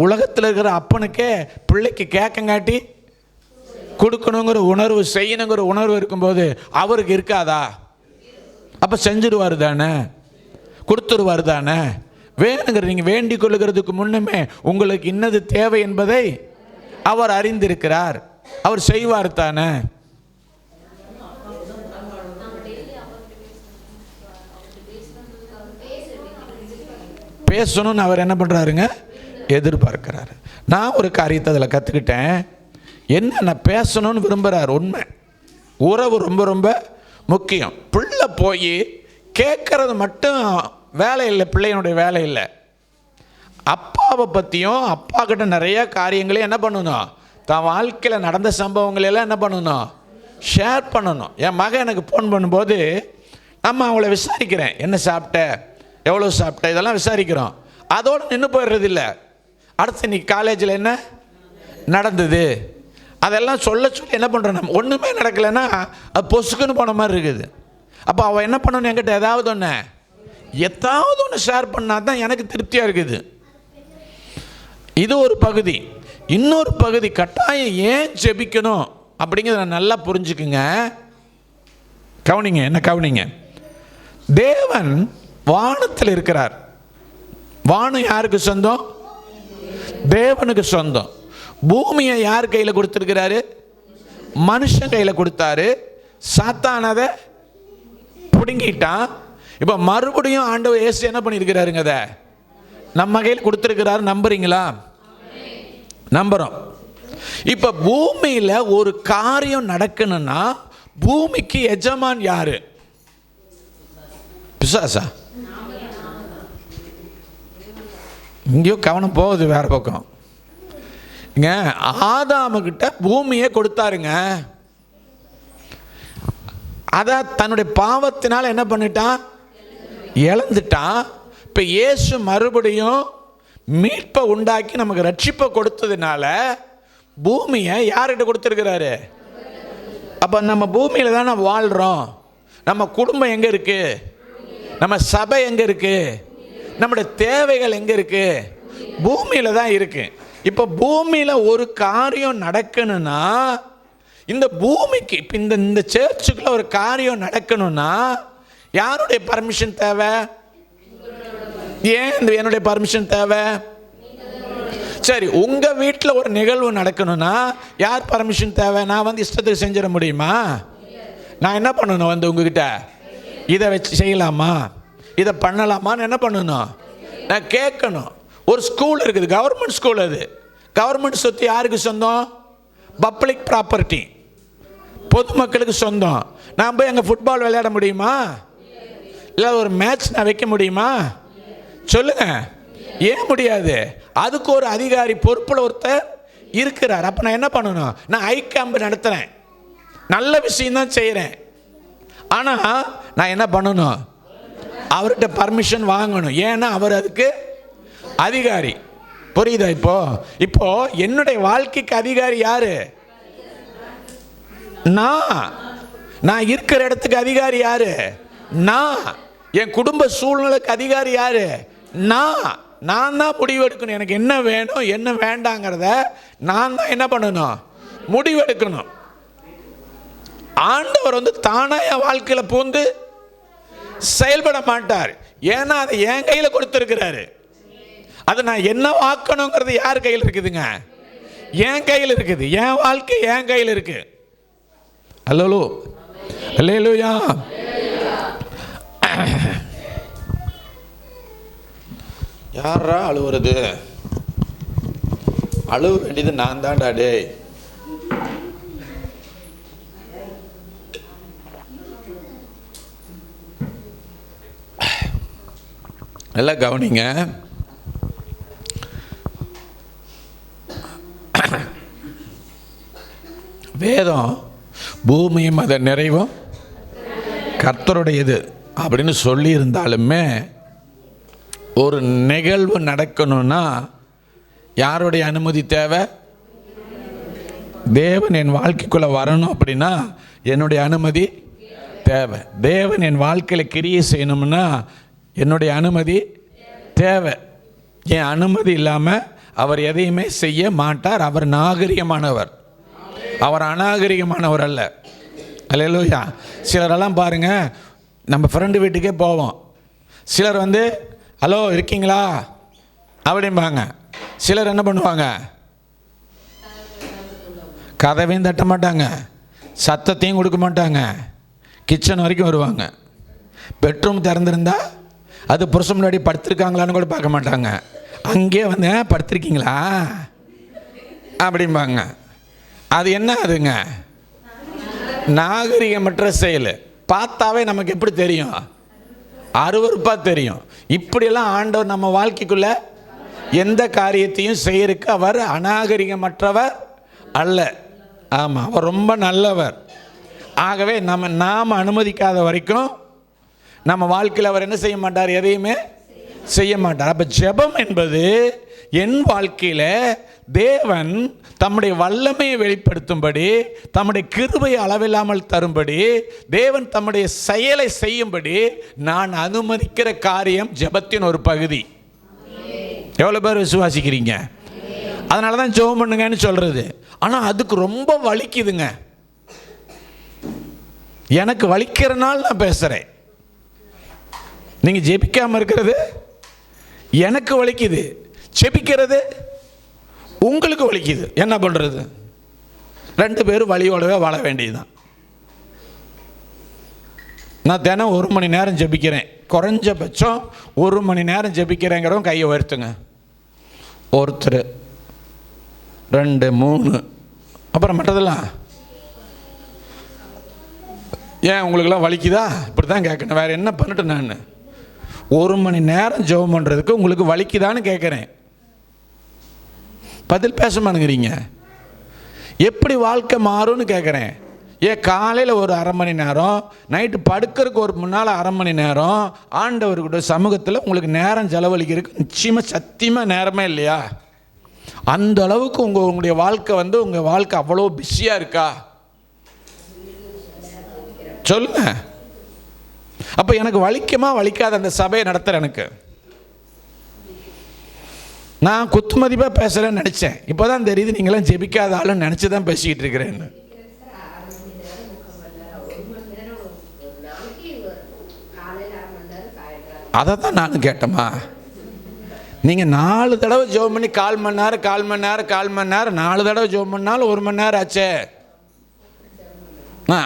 உலகத்தில் இருக்கிற அப்பனுக்கே பிள்ளைக்கு கேட்கங்காட்டி கொடுக்கணுங்கிற உணர்வு, செய்யணுங்கிற உணர்வு இருக்கும்போது அவருக்கு இருக்காதா? அப்போ செஞ்சிடுவார் தானே, கொடுத்துருவார் தானே. வேணுங்கிற நீங்கள் வேண்டிக் கொள்ளுகிறதுக்கு முன்னமே உங்களுக்கு இன்னது தேவை என்பதை அவர் அறிந்திருக்கிறார், அவர் செய்வார் தானே. பேசணும்னு அவர் என்ன பண்ணுறாருங்க, எதிர்பார்க்கிறார். நான் ஒரு காரியத்தை அதில் கற்றுக்கிட்டேன். என்ன பேசணும்னு விரும்புகிறார். உண்மை, உறவு ரொம்ப ரொம்ப முக்கியம். பிள்ளை போய் கேட்கறது மட்டும் வேலை இல்லை, பிள்ளையனுடைய வேலை இல்லை. அப்பாவை பற்றியும் அப்பா கிட்ட நிறைய காரியங்களையும் என்ன பண்ணணும், தான் வாழ்க்கையில் நடந்த சம்பவங்களெல்லாம் என்ன பண்ணணும், ஷேர் பண்ணணும். என் மகன் எனக்கு ஃபோன் பண்ணும்போது நம்ம அவளை விசாரிக்கிறேன், என்ன சாப்பிட்ட, எவ்வளோ சாப்பிட்ட, இதெல்லாம் விசாரிக்கிறோம். அதோடு நின்று போயிடுறதில்லை. அடுத்து இன்னைக்கு காலேஜில் என்ன நடந்தது அதெல்லாம் சொல்ல சொல்லி என்ன பண்ணுறோம், நம்ம ஒன்றுமே நடக்கலைன்னா அது பொசுக்குன்னு போன மாதிரி இருக்குது. அப்போ அவள் என்ன பண்ணணும், என்கிட்ட ஏதாவது ஒன்று ஷேர் பண்ணால் தான் எனக்கு திருப்தியாக இருக்குது. இது ஒரு பகுதி. இன்னொரு பகுதி, கட்டாயம் ஏன் ஜெபிக்கணும் அப்படிங்கிறத நல்லா புரிஞ்சுக்குங்க. கவனிங்க, என்ன கவனிங்க. தேவன் வானத்தில் இருக்கிறார். வானம் யாருக்கு சொந்தம்? தேவனுக்கு சொந்தம். பூமியை யார் கையில் கொடுத்துருக்கிறாரு? மனுஷன் கையில் கொடுத்தாரு. சாத்தான் அதை பிடுங்கிட்டான். இப்போ மறுபடியும் ஆண்டவர் இயேசு என்ன பண்ணியிருக்கிறாருங்க, அதை நம்ம கையில் கொடுத்துருக்கிறாரு. நம்புறீங்களா? நம்புகிறோம். இப்போ பூமியில் ஒரு காரியம் நடக்கணும்னா பூமிக்கு எஜமான் யாரு? பிசாசா? இங்கேயோ கவனம் போகுது வேற பக்கம். இங்க ஆதாமுகிட்ட பூமியை கொடுத்தாருங்க. அதை தன்னுடைய பாவத்தினால் என்ன பண்ணிட்டான், இழந்துட்டான். இப்போ இயேசு மறுபடியும் மீட்பை உண்டாக்கி நமக்கு ரட்சிப்பை கொடுத்ததுனால பூமியை யார்கிட்ட கொடுத்துருக்கிறாரு? அப்போ நம்ம பூமியில் தானே வாழ்கிறோம். நம்ம குடும்பம் எங்கே இருக்குது? நம்ம சபை எங்கே இருக்குது? நம்முடைய தேவைகள் எங்கே இருக்குது? பூமியில் தான் இருக்குது. இப்போ பூமியில் ஒரு காரியம் நடக்கணும்னா, இந்த பூமிக்கு இப்போ இந்த சர்ச்சுக்குள்ள ஒரு காரியம் நடக்கணும்னா யாருடைய பர்மிஷன் தேவை? ஏன் என்னுடைய பர்மிஷன் தேவை? சரி, உங்கள் வீட்டில் ஒரு நிகழ்வு நடக்கணும்னா யார் பர்மிஷன் தேவை? நான் இஷ்டத்துக்கு செஞ்சிட முடியுமா? நான் என்ன பண்ணணும்? உங்ககிட்ட இதை வச்சு செய்யலாமா, இதை பண்ணலாமான்னு என்ன பண்ணணும்? நான் கேட்கணும். ஒரு ஸ்கூல் இருக்குது, கவர்மெண்ட் ஸ்கூல். அது கவர்மெண்ட் சொத்து யாருக்கு சொந்தம்? பப்ளிக் ப்ராப்பர்ட்டி, பொதுமக்களுக்கு சொந்தம். நான் போய் அங்கே ஃபுட்பால் விளையாட முடியுமா? இல்லை ஒரு மேட்ச் நான் வைக்க முடியுமா? சொல்லுங்க, ஏன் முடியாது? அதுக்கு ஒரு அதிகாரி பொறுப்பில் ஒருத்தர் இருக்கிறார். அப்போ நான் என்ன பண்ணணும்? நான் ஐ கேம்ப் நடத்துகிறேன், நல்ல விஷயம்தான் செய்கிறேன். ஆனால் நான் என்ன பண்ணணும்? அவர்கிட்ட பர்மிஷன் வாங்கணும். ஏன்னா அவர் அதுக்கு அதிகாரி. புரியுதா? இப்போ என்னுடைய வாழ்க்கைக்கு அதிகாரி யாரு? நான் இருக்கிற இடத்துக்கு அதிகாரி யாரு? நான். என் குடும்ப சூழ்நிலைக்கு அதிகாரி யாரு? நான் தான் முடிவு எடுக்கணும். எனக்கு என்ன வேணும் என்ன வேண்டாங்கிறத நான் தான் என்ன பண்ணணும்? முடிவெடுக்கணும். ஆண்டவர் தானா என் வாழ்க்கையில் பூந்து செயல்பட மாட்டார். ஏன்னா அதை என் கையில் கொடுத்துருக்கிறாரு. அதை நான் என்ன வாக்கணுங்கிறது யார் கையில் இருக்குதுங்க? என் கையில் இருக்குது. என் வாழ்க்கை என் கையில் இருக்கு. அல்லேலூயா, அல்லேலூயா. யாரா அழுவுறது? அழுவ வேண்டியது நான் தான்டா. டே, நல்லா கவனிங்க. வேதம் பூமியும் அதை நிறைவும் கர்த்தருடையது அப்படின்னு சொல்லி இருந்தாலுமே ஒரு நிகழ்வு நடக்கணும்னா யாருடைய அனுமதி தேவை? தேவன் என் வாழ்க்கைக்குள்ளே வரணும் அப்படின்னா என்னுடைய அனுமதி தேவை. தேவன் என் வாழ்க்கையில் கிரியை செய்யணும்னா என்னுடைய அனுமதி தேவை. என் அனுமதி இல்லாமல் அவர் எதையுமே செய்ய மாட்டார். அவர் நாகரிகமானவர், அவர் அநாகரிகமானவர் அல்ல. அல்லேலூயா. சிலரெல்லாம் பாருங்கள், நம்ம ஃப்ரெண்டு வீட்டுக்கே போவோம். சிலர் ஹலோ இருக்கீங்களா அப்படிம்பாங்க. சிலர் என்ன பண்ணுவாங்க? கதவையும் தட்ட மாட்டாங்க, சத்தத்தையும் கொடுக்க மாட்டாங்க, கிச்சன் வரைக்கும் வருவாங்க. பெட்ரூம் திறந்துருந்தா அது புருஷன் முன்னாடி படுத்திருக்காங்களான்னு கூட பார்க்க மாட்டாங்க. அங்கேயே படுத்திருக்கீங்களா அப்படிம்பாங்க. அது என்ன? அதுங்க நாகரிகமற்ற செயல். பார்த்தாவே நமக்கு எப்படி தெரியும்? அருவருப்பாக தெரியும். இப்படியெல்லாம் ஆண்டவர் நம்ம வாழ்க்கைக்குள்ள எந்த காரியத்தையும் செய்யறதுக்கு அவர் அநாகரிகமற்றவர் அல்ல. ஆமாம், அவர் ரொம்ப நல்லவர். ஆகவே நாம் அனுமதிக்காத வரைக்கும் நம்ம வாழ்க்கையில் அவர் என்ன செய்ய மாட்டார்? எதையுமே செய்ய மாட்டார். அப்போ ஜெபம் என்பது என் வாழ்க்கையில் தேவன் தம்முடைய வல்லமையை வெளிப்படுத்தும்படி, தம்முடைய கிருபையை அளவில்லாமல் தரும்படி, தேவன் தம்முடைய செயலை செய்யும்படி நான் அனுமதிக்கிற காரியம் ஜெபத்தின் ஒரு பகுதி. எவ்வளோ பேர் விசுவாசிக்கிறீங்க? அதனால தான் ஜெபம் பண்ணுங்கன்னு சொல்கிறது. ஆனால் அதுக்கு ரொம்ப வலிக்குதுங்க. எனக்கு வலிக்கிறனால நான் பேசுகிறேன். நீங்கள் ஜெபிக்காமல் இருக்கிறது எனக்கு வலிக்குது, ஜெபிக்கிறது உங்களுக்கு வலிக்குது. என்ன பண்ணுறது? ரெண்டு பேரும் வலியோடவே வாழ வேண்டியதுதான். நான் தினம் 1 மணி நேரம் ஜெபிக்கிறேன், குறைஞ்சபட்சம் 1 மணி நேரம் ஜெபிக்கிறேங்கிறவங்க கையை உயர்த்துங்க. ஒருத்தர், 2, 3, அப்புறம் மற்றதெல்லாம் ஏன் உங்களுக்கெல்லாம் வலிக்குதா? இப்படி தான் கேட்கணும். வேறு என்ன பண்ணிட்டு நான் 1 மணி நேரம் ஜெபம் பண்ணுறதுக்கு உங்களுக்கு வலிக்குதான்னு கேட்குறேன். பதில் பேச மாட்டேங்கிறீங்க. எப்படி வாழ்க்கை மாறும்னு கேட்குறேன். ஏன் காலையில் ஒரு 1/2 மணி நேரம், நைட்டு படுக்கிறதுக்கு ஒரு முன்னால் 1/2 மணி நேரம் ஆண்டவர்கிட்ட சமூகத்தில் உங்களுக்கு நேரம் செலவழிக்கிறதுக்கு நிச்சயமாக சத்தியமாக நேரமே இல்லையா? அந்த அளவுக்கு உங்களுடைய வாழ்க்கை உங்கள் வாழ்க்கை அவ்வளோ பிஸியாக இருக்கா? சொல்லுங்க. அப்போ எனக்கு வலிக்குமா வலிக்காத அந்த சபையை நடத்துகிற எனக்கு? நான் குத்து மதிப்பாக பேசுகிறேன்னு நினச்சேன். இப்போ தான் தெரியுது நீங்களாம் ஜெபிக்காத ஆளுன்னு நினச்சி தான் பேசிக்கிட்டு இருக்கிறேன்னு. அதை தான் நானும் கேட்டேம்மா. நீங்கள் 4 தடவை ஜெபம் பண்ணி 1/4 மணி நேரம் 4 தடவை ஜெபம் பண்ணாலும் 1 மணி நேரம் ஆச்சே.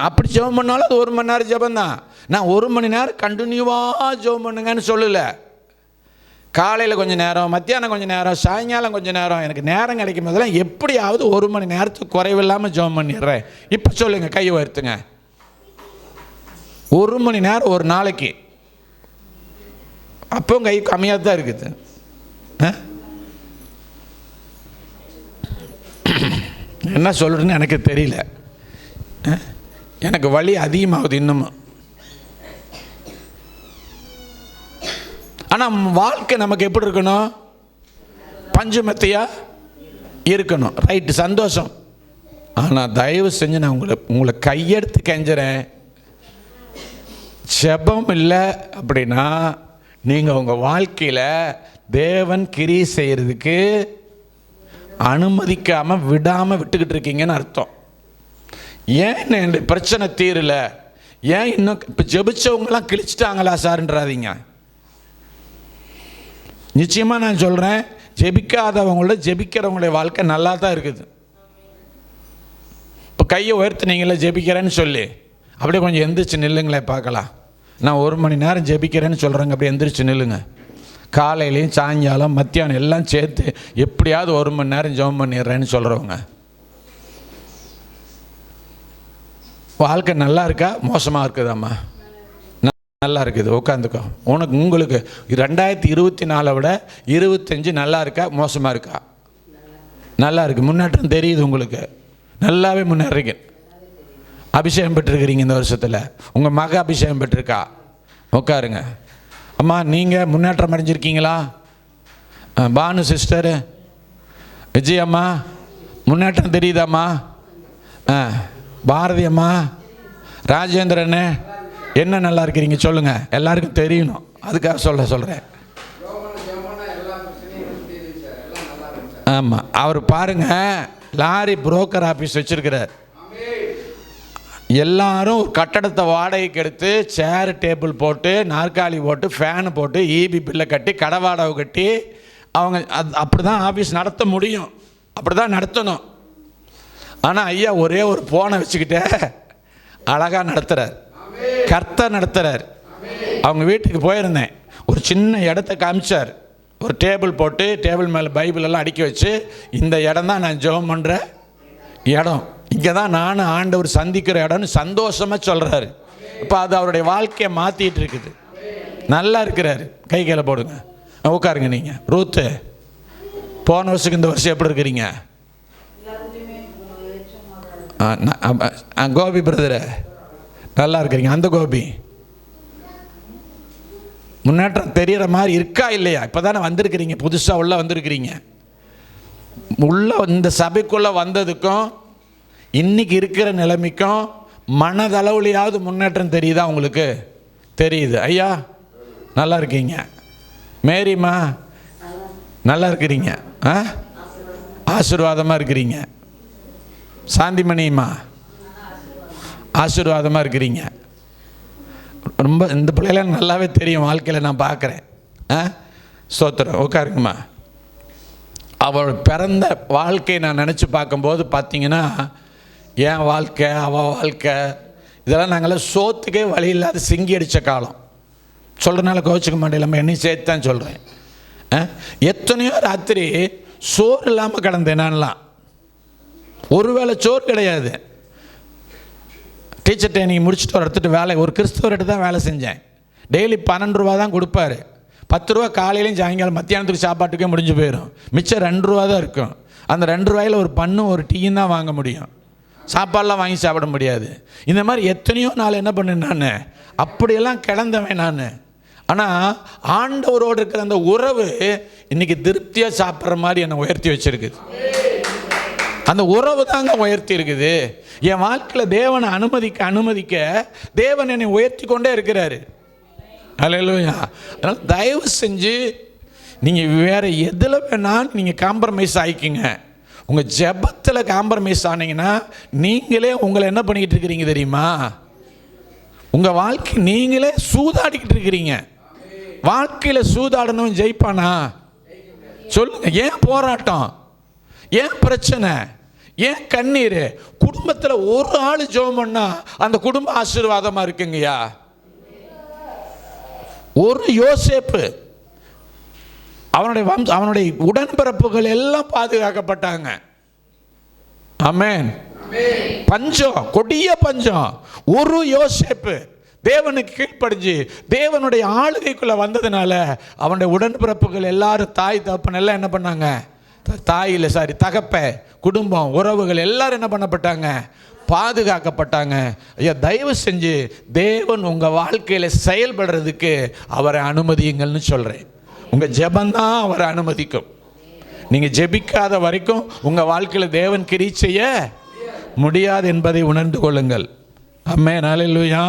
அப்படி ஜெபம் பண்ணாலும் அது 1 மணி நேரம் ஜெபம் தான். நான் 1 மணி நேரம் கண்டினியூவாக ஜெபம் பண்ணுங்கன்னு சொல்லலை. காலையில் கொஞ்சம் நேரம், மத்தியானம் கொஞ்சம் நேரம், சாயங்காலம் கொஞ்சம் நேரம், எனக்கு நேரம் கிடைக்கும் போதெல்லாம் எப்படியாவது 1 மணி நேரத்துக்கு குறைவில்லாமல் ஜெபம் பண்ணிடுறேன். இப்போ சொல்லுங்கள், கையை உயர்த்துங்க. 1 மணி நேரம் ஒரு நாளைக்கு. அப்போ கை கம்மியாக தான் இருக்குது. என்ன சொல்கிறேன்னு எனக்கு தெரியல. எனக்கு வலி அதிகமாகுது இன்னமும். ஆனால் வாழ்க்கை நமக்கு எப்படி இருக்கணும்? பஞ்சுமெத்தையாக இருக்கணும். ரைட்டு, சந்தோஷம். ஆனால் தயவு செஞ்சு நான் உங்களை கையெடுத்து கெஞ்சுறேன். ஜெபம் இல்லை அப்படின்னா நீங்கள் உங்கள் வாழ்க்கையில் தேவன் கிரியை செய்கிறதுக்கு அனுமதிக்காமல் விடாமல் விட்டுக்கிட்டு இருக்கீங்கன்னு அர்த்தம். ஏன் இந்த பிரச்சனை தீரலை? ஏன் இன்னும் இப்போ ஜெபிச்சவங்களாம் கிழிச்சிட்டாங்களா சார்ன்றாதீங்க. நிச்சயமாக நான் சொல்கிறேன், ஜெபிக்காதவங்களோட ஜெபிக்கிறவங்களுடைய வாழ்க்கை நல்லா தான் இருக்குது. இப்போ கையை உயர்த்துனீங்களே ஜெபிக்கிறேன்னு சொல்லி, அப்படியே கொஞ்சம் எந்திரிச்சு நில்லுங்களே பார்க்கலாம். நான் 1 மணி நேரம் ஜெபிக்கிறேன்னு சொல்கிறேங்க, அப்படி எந்திரிச்சு நில்லுங்க. காலையிலையும் சாயங்காலம் மத்தியானம் எல்லாம் சேர்த்து எப்படியாவது 1 மணி நேரம் ஜெபம் பண்ணிடுறேன்னு சொல்கிறவங்க வாழ்க்கை நல்லா இருக்கா மோசமாக இருக்குதாம்மா? நல்லா இருக்குது. உட்காந்துக்கோ. உங்களுக்கு 2024 விட 25 நல்லா இருக்கா மோசமாக இருக்கா? நல்லா இருக்குது. முன்னேற்றம் தெரியுது உங்களுக்கு. நல்லாவே முன்னேறீங்க. அபிஷேகம் பெற்றிருக்கிறீங்க இந்த வருஷத்தில். உங்கள் மக அபிஷேகம் பெற்றிருக்கா. உட்காருங்க. அம்மா, நீங்கள் முன்னேற்றம் அடைஞ்சிருக்கீங்களா? பானு சிஸ்டரு, விஜய் அம்மா முன்னேற்றம் தெரியுதாம்மா? பாரதி அம்மா, ராஜேந்திரனே, என்ன நல்லா இருக்கிறீங்க சொல்லுங்கள். எல்லாருக்கும் தெரியணும், அதுக்காக சொல்கிறேன். ஆமாம், அவர் பாருங்கள், லாரி புரோக்கர் ஆஃபீஸ் வச்சுருக்கிறார். எல்லாரும் ஒரு கட்டடத்தை வாடகைக்கு எடுத்து சேர் டேபிள் போட்டு நாற்காலி போட்டு ஃபேனு போட்டு ஈபி பில்லை கட்டி கடை வாடகை கட்டி அவங்க அப்படி தான் ஆஃபீஸ் நடத்த முடியும். அப்படி தான் நடத்தணும். ஆனால் ஐயா ஒரே ஒரு ஃபோனை வச்சுக்கிட்டே அழகாக நடத்துகிறார். கர்த்தர் நடத்துகிறார். அவங்க வீட்டுக்கு போயிருந்தேன். ஒரு சின்ன இடத்த காமிச்சார். ஒரு டேபிள் போட்டு டேபிள் மேலே பைபிளெல்லாம் அடுக்கி வச்சு, இந்த இடம் தான் நான் ஜெபம் பண்ணுற இடம், இங்கே தான் நானும் ஆண்டவர் சந்திக்கிற இடம்னு சந்தோஷமாக சொல்கிறாரு. இப்போ அது அவருடைய வாழ்க்கையை மாற்றிட்டு இருக்குது. நல்லா இருக்கிறாரு. கை கையில் போடுங்க. உட்காருங்க. நீங்கள் ரூத்து, போன வருஷத்துக்கு இந்த வருஷம் எப்படி இருக்கிறீங்க? கோபி பிரதரு நல்லா இருக்கிறீங்க. அந்த கோபி முன்னேற்றம் தெரிகிற மாதிரி இருக்கா இல்லையா? இப்போ தானே வந்திருக்கிறீங்க, புதுசாக உள்ளே வந்திருக்கிறீங்க. உள்ளே இந்த சபைக்குள்ளே வந்ததுக்கும் இன்றைக்கி இருக்கிற நிலைமைக்கும் மனதளவுலையாவது முன்னேற்றம் தெரியுதா உங்களுக்கு? தெரியுது. ஐயா நல்லா இருக்கீங்க. மேரிம்மா நல்லா இருக்கிறீங்க. ஆசீர்வாதமாக இருக்கிறீங்க. சாந்திமணிம்மா ஆசீர்வாதமாக இருக்கிறீங்க. ரொம்ப இந்த பிள்ளைலாம் நல்லாவே தெரியும் வாழ்க்கையில், நான் பார்க்குறேன். ஸ்தோத்திரம். உட்காருங்கம்மா. அவள் பிறந்த வாழ்க்கையை நான் நினச்சி பார்க்கும்போது பார்த்தீங்கன்னா, என் வாழ்க்கை அவள் வாழ்க்கை இதெல்லாம் நாங்களாம் சோத்துக்கே வழி இல்லாத சிங்கி அடித்த காலம். சொல்கிறனால கோச்சிக்க மாட்டேன், நம்ம என்னையும் சேர்த்து தான் சொல்கிறேன். எத்தனையோ ராத்திரி சோறு இல்லாமல் கிடந்தேன். நான்லாம் ஒருவேளை சோறு கிடையாது. டீச்சர் ட்ரைனிங் முடிச்சுட்டு ஒரு இடத்துட்டு வேலை, ஒரு கிறிஸ்தவர்கிட்ட தான் வேலை செஞ்சேன். டெய்லி 12 ரூபா தான் கொடுப்பாரு. 10 ரூபா காலையிலையும் சாயங்காலம் மத்தியானத்துக்கு சாப்பாட்டுக்கே முடிஞ்சு போயிடும். மிச்சம் 2 ரூபா தான் இருக்கும். அந்த 2 ரூபாயில் ஒரு பண்ணும் ஒரு டீயும் தான் வாங்க முடியும். சாப்பாடெலாம் வாங்கி சாப்பிட முடியாது. இந்த மாதிரி எத்தனையோ நாள் என்ன பண்ணேன் நான், அப்படியெல்லாம் கிடந்தவன் நான். ஆனால் ஆண்டவரோடு இருக்கிற அந்த உறவு இன்னைக்கு திருப்தியாக சாப்பிட்ற மாதிரி என்னை உயர்த்தி வச்சிருக்குது. அந்த உறவு தாங்க உயர்த்தி இருக்குது. என் வாழ்க்கையில் தேவனை அனுமதிக்க தேவன் என்னை உயர்த்தி கொண்டே இருக்கிறாரு. அல்லேலூயா. அதனால் தயவு செஞ்சு நீங்கள் வேறு எதில் வேணாலும் நீங்கள் காம்ப்ரமைஸ் ஆகிக்கிங்க. உங்கள் ஜெபத்தில் காம்ப்ரமைஸ் ஆனீங்கன்னா நீங்களே உங்களை என்ன பண்ணிக்கிட்டு இருக்கிறீங்க தெரியுமா? உங்கள் வாழ்க்கை நீங்களே சூதாடிக்கிட்டு இருக்கிறீங்க. வாழ்க்கையில் சூதாடணும் ஜெயிப்பானா? சொல்லுங்க. ஏன் போராட்டம், ஏன் பிரச்சனை, ஏன் கண்ணீர்? குடும்பத்தில் ஒரு ஆள் ஜெபம் பண்ணா அந்த குடும்ப ஆசீர்வாதமாக இருக்குங்கய்யா. ஒரு யோசேப்பு அவனுடைய உடன்பிறப்புகள் எல்லாம் பாதுகாக்கப்பட்டாங்க. ஆமென். பஞ்சம், கொடிய பஞ்சம். ஒரு யோசேப்பு தேவனுக்கு கீழ்ப்படிஞ்சு தேவனுடைய ஆளுகைக்குள்ள வந்ததுனால அவனுடைய உடன்பிறப்புகள் எல்லாரும், தாய் தகப்பன் எல்லாம் என்ன பண்ணாங்க? தகப்ப குடும்பம் உறவுகள் எல்லாரும் என்ன பண்ணப்பட்டாங்க? பாதுகாக்கப்பட்டாங்க. ஐயா, தயவு செஞ்சு தேவன் உங்கள் வாழ்க்கையில் செயல்படுறதுக்கு அவரை அனுமதியுங்கள்னு சொல்கிறேன். உங்கள் ஜெபந்தான் அவரை அனுமதிக்கும். நீங்கள் ஜெபிக்காத வரைக்கும் உங்கள் வாழ்க்கையில் தேவன் கிரியை செய்ய முடியாது என்பதை உணர்ந்து கொள்ளுங்கள். ஆமென். அல்லேலூயா.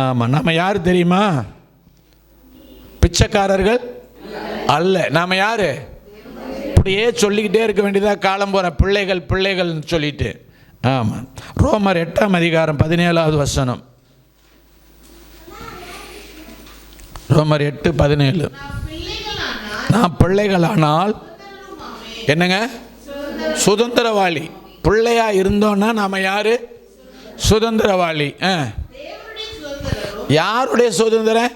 ஆமாம். நம்ம யார் தெரியுமா? பிச்சைக்காரர்கள் அல்ல. நாம் யார்? இப்படியே சொல்லிக்கிட்டே இருக்க வேண்டியதா காலம் போகிற பிள்ளைகள் பிள்ளைகள்னு சொல்லிட்டு. ஆமாம். ரோமர் 8:17. ரோமர் 8:17. நான் பிள்ளைகளானால் என்னங்க? சுதந்திரவாளி. பிள்ளையா இருந்தோன்னா நாம யாரு? சுதந்திரவாளி. யாருடைய சுதந்திரம்?